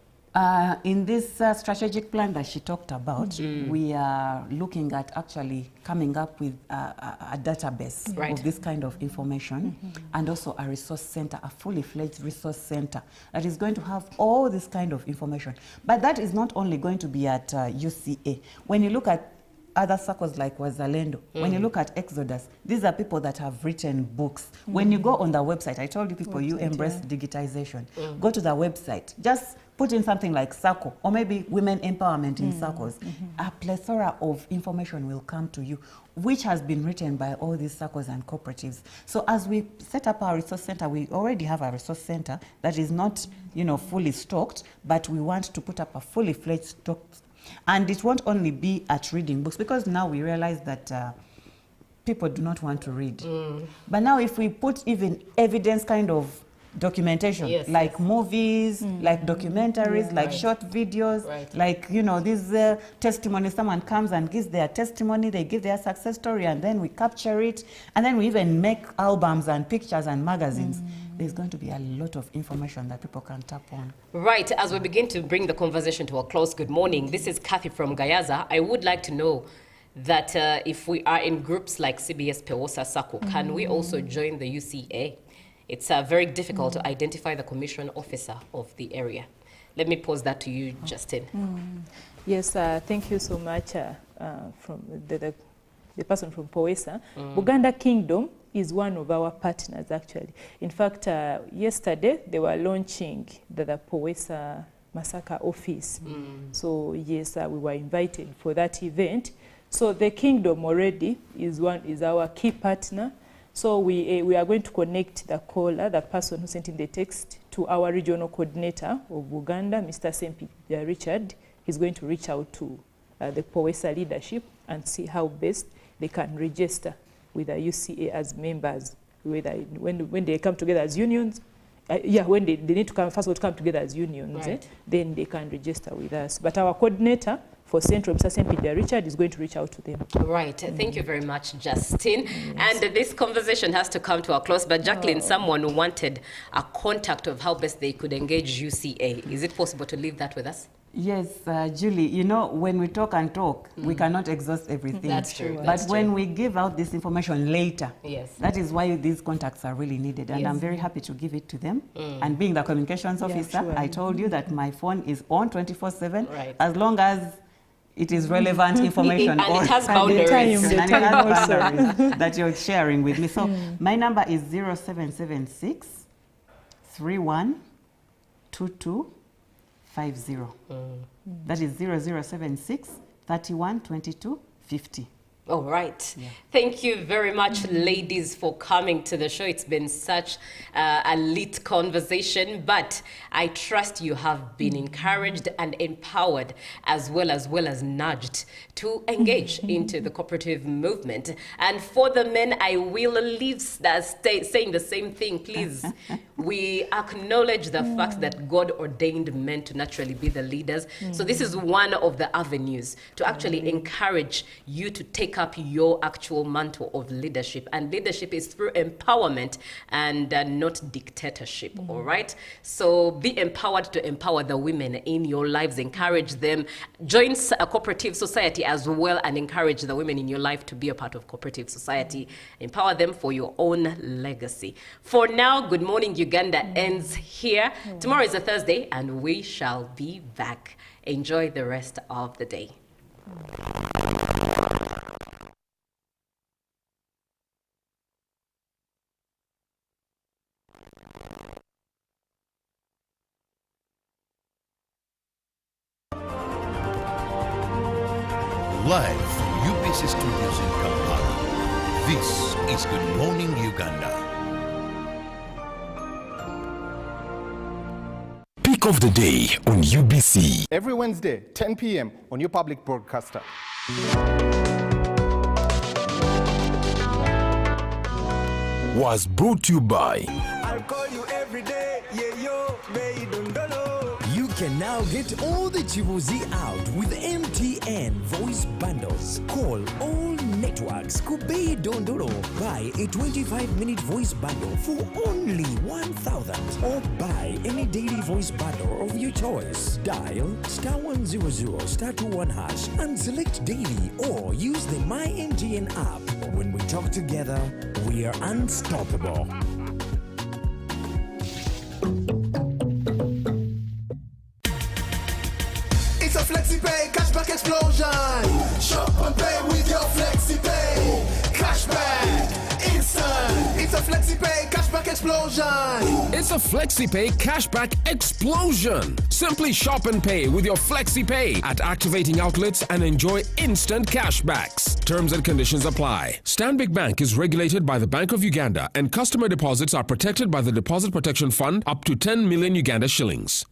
In this strategic plan that she talked about, we are looking at actually coming up with a database of this kind of information, and also a resource center, a fully fledged resource center that is going to have all this kind of information. But that is not only going to be at UCA. When you look at other circles like Wazalendo, when you look at Exodus, these are people that have written books. When you go on the website, I told you people, you embrace digitization. Go to the website, just put in something like circle, or maybe women empowerment in circles. A plethora of information will come to you, which has been written by all these circles and cooperatives. So as we set up our resource center, we already have a resource center that is not, you know, fully stocked, but we want to put up a fully fledged stock. And it won't only be at reading books, because now we realize that people do not want to read. But now if we put even evidence kind of documentation, like movies, like documentaries, like short videos, like, you know, these testimonies, someone comes and gives their testimony, they give their success story, and then we capture it, and then we even make albums and pictures and magazines. There's going to be a lot of information that people can tap on. Right, as we begin to bring the conversation to a close, good morning. This is Kathy from Gayaza. I would like to know that if we are in groups like CBS Pewosa Sako, can we also join the UCA? It's very difficult to identify the commission officer of the area. Let me pose that to you, Justin. Yes, thank you so much from the person from Powesa. Uganda Kingdom is one of our partners, actually. In fact, yesterday they were launching the Powesa Masaka office. So yes, we were invited for that event. So the Kingdom already is our key partner. So we are going to connect the caller, the person who sent in the text, to our regional coordinator of Uganda, Mr. Sempi Richard. He's going to reach out to the Powesa leadership and see how best they can register with the UCA as members, whether when they come together as unions. When they need to come, first of all, to come together as unions, Right. then they can register with us. But our coordinator for Central, Mr. Sempidia Richard, is going to reach out to them. Right. Thank you very much, Justin. And this conversation has to come to a close. But Jacqueline, someone wanted a contact of how best they could engage UCA. Is it possible to leave that with us? Yes, Julie, you know, when we talk and talk, we cannot exhaust everything. That's true. But That's when true. we give out this information later, Yes. that is why these contacts are really needed. And Yes. I'm very happy to give it to them. And being the communications officer, sure. I told you that my phone is on 24/7, Right. as long as it is relevant information. And it has or- boundaries. And it time has also. boundaries that you're sharing with me. So my number is 0776 31 2250. That is 0076 31 22 50. All right. Thank you very much, ladies, for coming to the show. It's been such a lit conversation, but I trust you have been encouraged and empowered as well as nudged to engage into the cooperative movement. And for the men, I will leave saying the same thing, please. We acknowledge the fact that God ordained men to naturally be the leaders. So this is one of the avenues to actually encourage you to take up your actual mantle of leadership. And leadership is through empowerment and not dictatorship, all right? So be empowered to empower the women in your lives, encourage them, join a cooperative society as well, and encourage the women in your life to be a part of cooperative society. Empower them for your own legacy. For now, Good Morning Uganda ends here. Tomorrow is a Thursday, and we shall be back. Enjoy the rest of the day. Live from UBC Studios in Kampala, this is Good Morning Uganda. Pick of the day on UBC. Every Wednesday, 10 p.m. on your public broadcaster. Was brought to you by I'll call you every day, yeah, yo, baby, don't know. You can now get all the Chibuzi out with MTN voice bundles. Call all networks, Kubei Dondoro. Buy a 25-minute voice bundle for only 1,000. Or buy any daily voice bundle of your choice. Dial *100 *21# and select daily, or use the My MTN app. When we talk together, we are unstoppable. It's a FlexiPay cashback explosion. Shop and pay with your FlexiPay. Cashback instant. It's a FlexiPay cashback explosion. It's a FlexiPay cashback explosion. Simply shop and pay with your FlexiPay at activating outlets and enjoy instant cashbacks. Terms and conditions apply. Stanbic Bank is regulated by the Bank of Uganda, and customer deposits are protected by the Deposit Protection Fund up to 10 million Uganda shillings.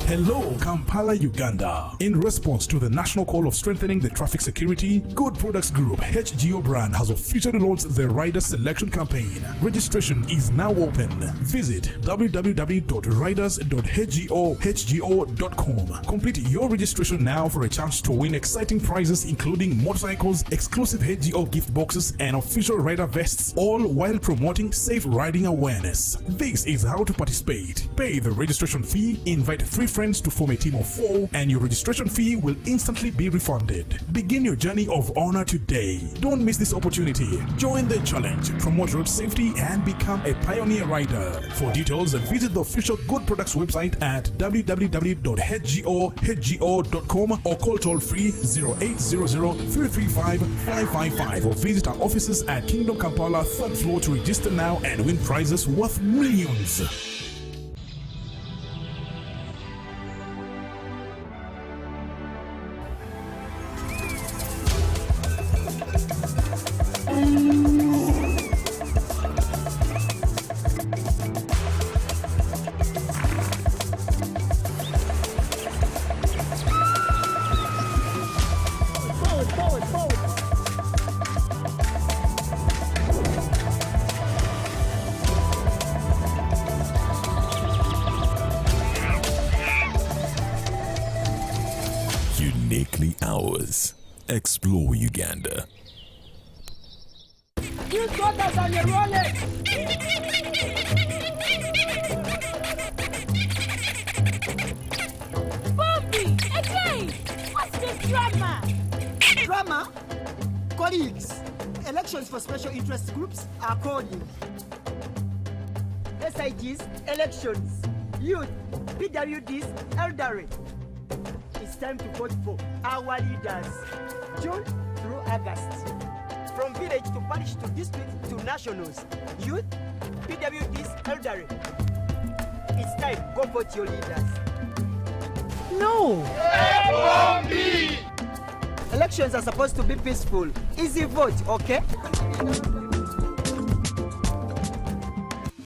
Hello, Kampala, Uganda. In response to the national call of strengthening the traffic security, Good Products Group HGO brand has officially launched the Rider Selection Campaign. Registration is now open. Visit www.riders.hgo.com. Complete your registration now for a chance to win exciting prizes including motorcycles, exclusive HGO gift boxes, and official rider vests, all while promoting safe riding awareness. This is how to participate. Pay the registration fee, invite 3 friends to form a team of 4, and your registration fee will instantly be refunded. Begin your journey of honor today. Don't miss this opportunity. Join the challenge, promote road safety, and become a pioneer rider. For details, visit the official Good Products website at www.hgo.com or call toll free 0800-335-555 or visit our offices at Kingdom Kampala 3rd floor to register now and win prizes worth millions. Forward, forward, forward. only ours. Explore Uganda. You got us on your wallet. Bobby, again, what's the drama? Drama? Colleagues, elections for special interest groups are calling. SIGs, elections, youth, PWDs, elderly. It's time to vote for our leaders, June through August. From village to parish to district to nationals, youth, PWDs, elderly. It's time, go vote your leaders. No! Elections are supposed to be peaceful. Easy vote, okay?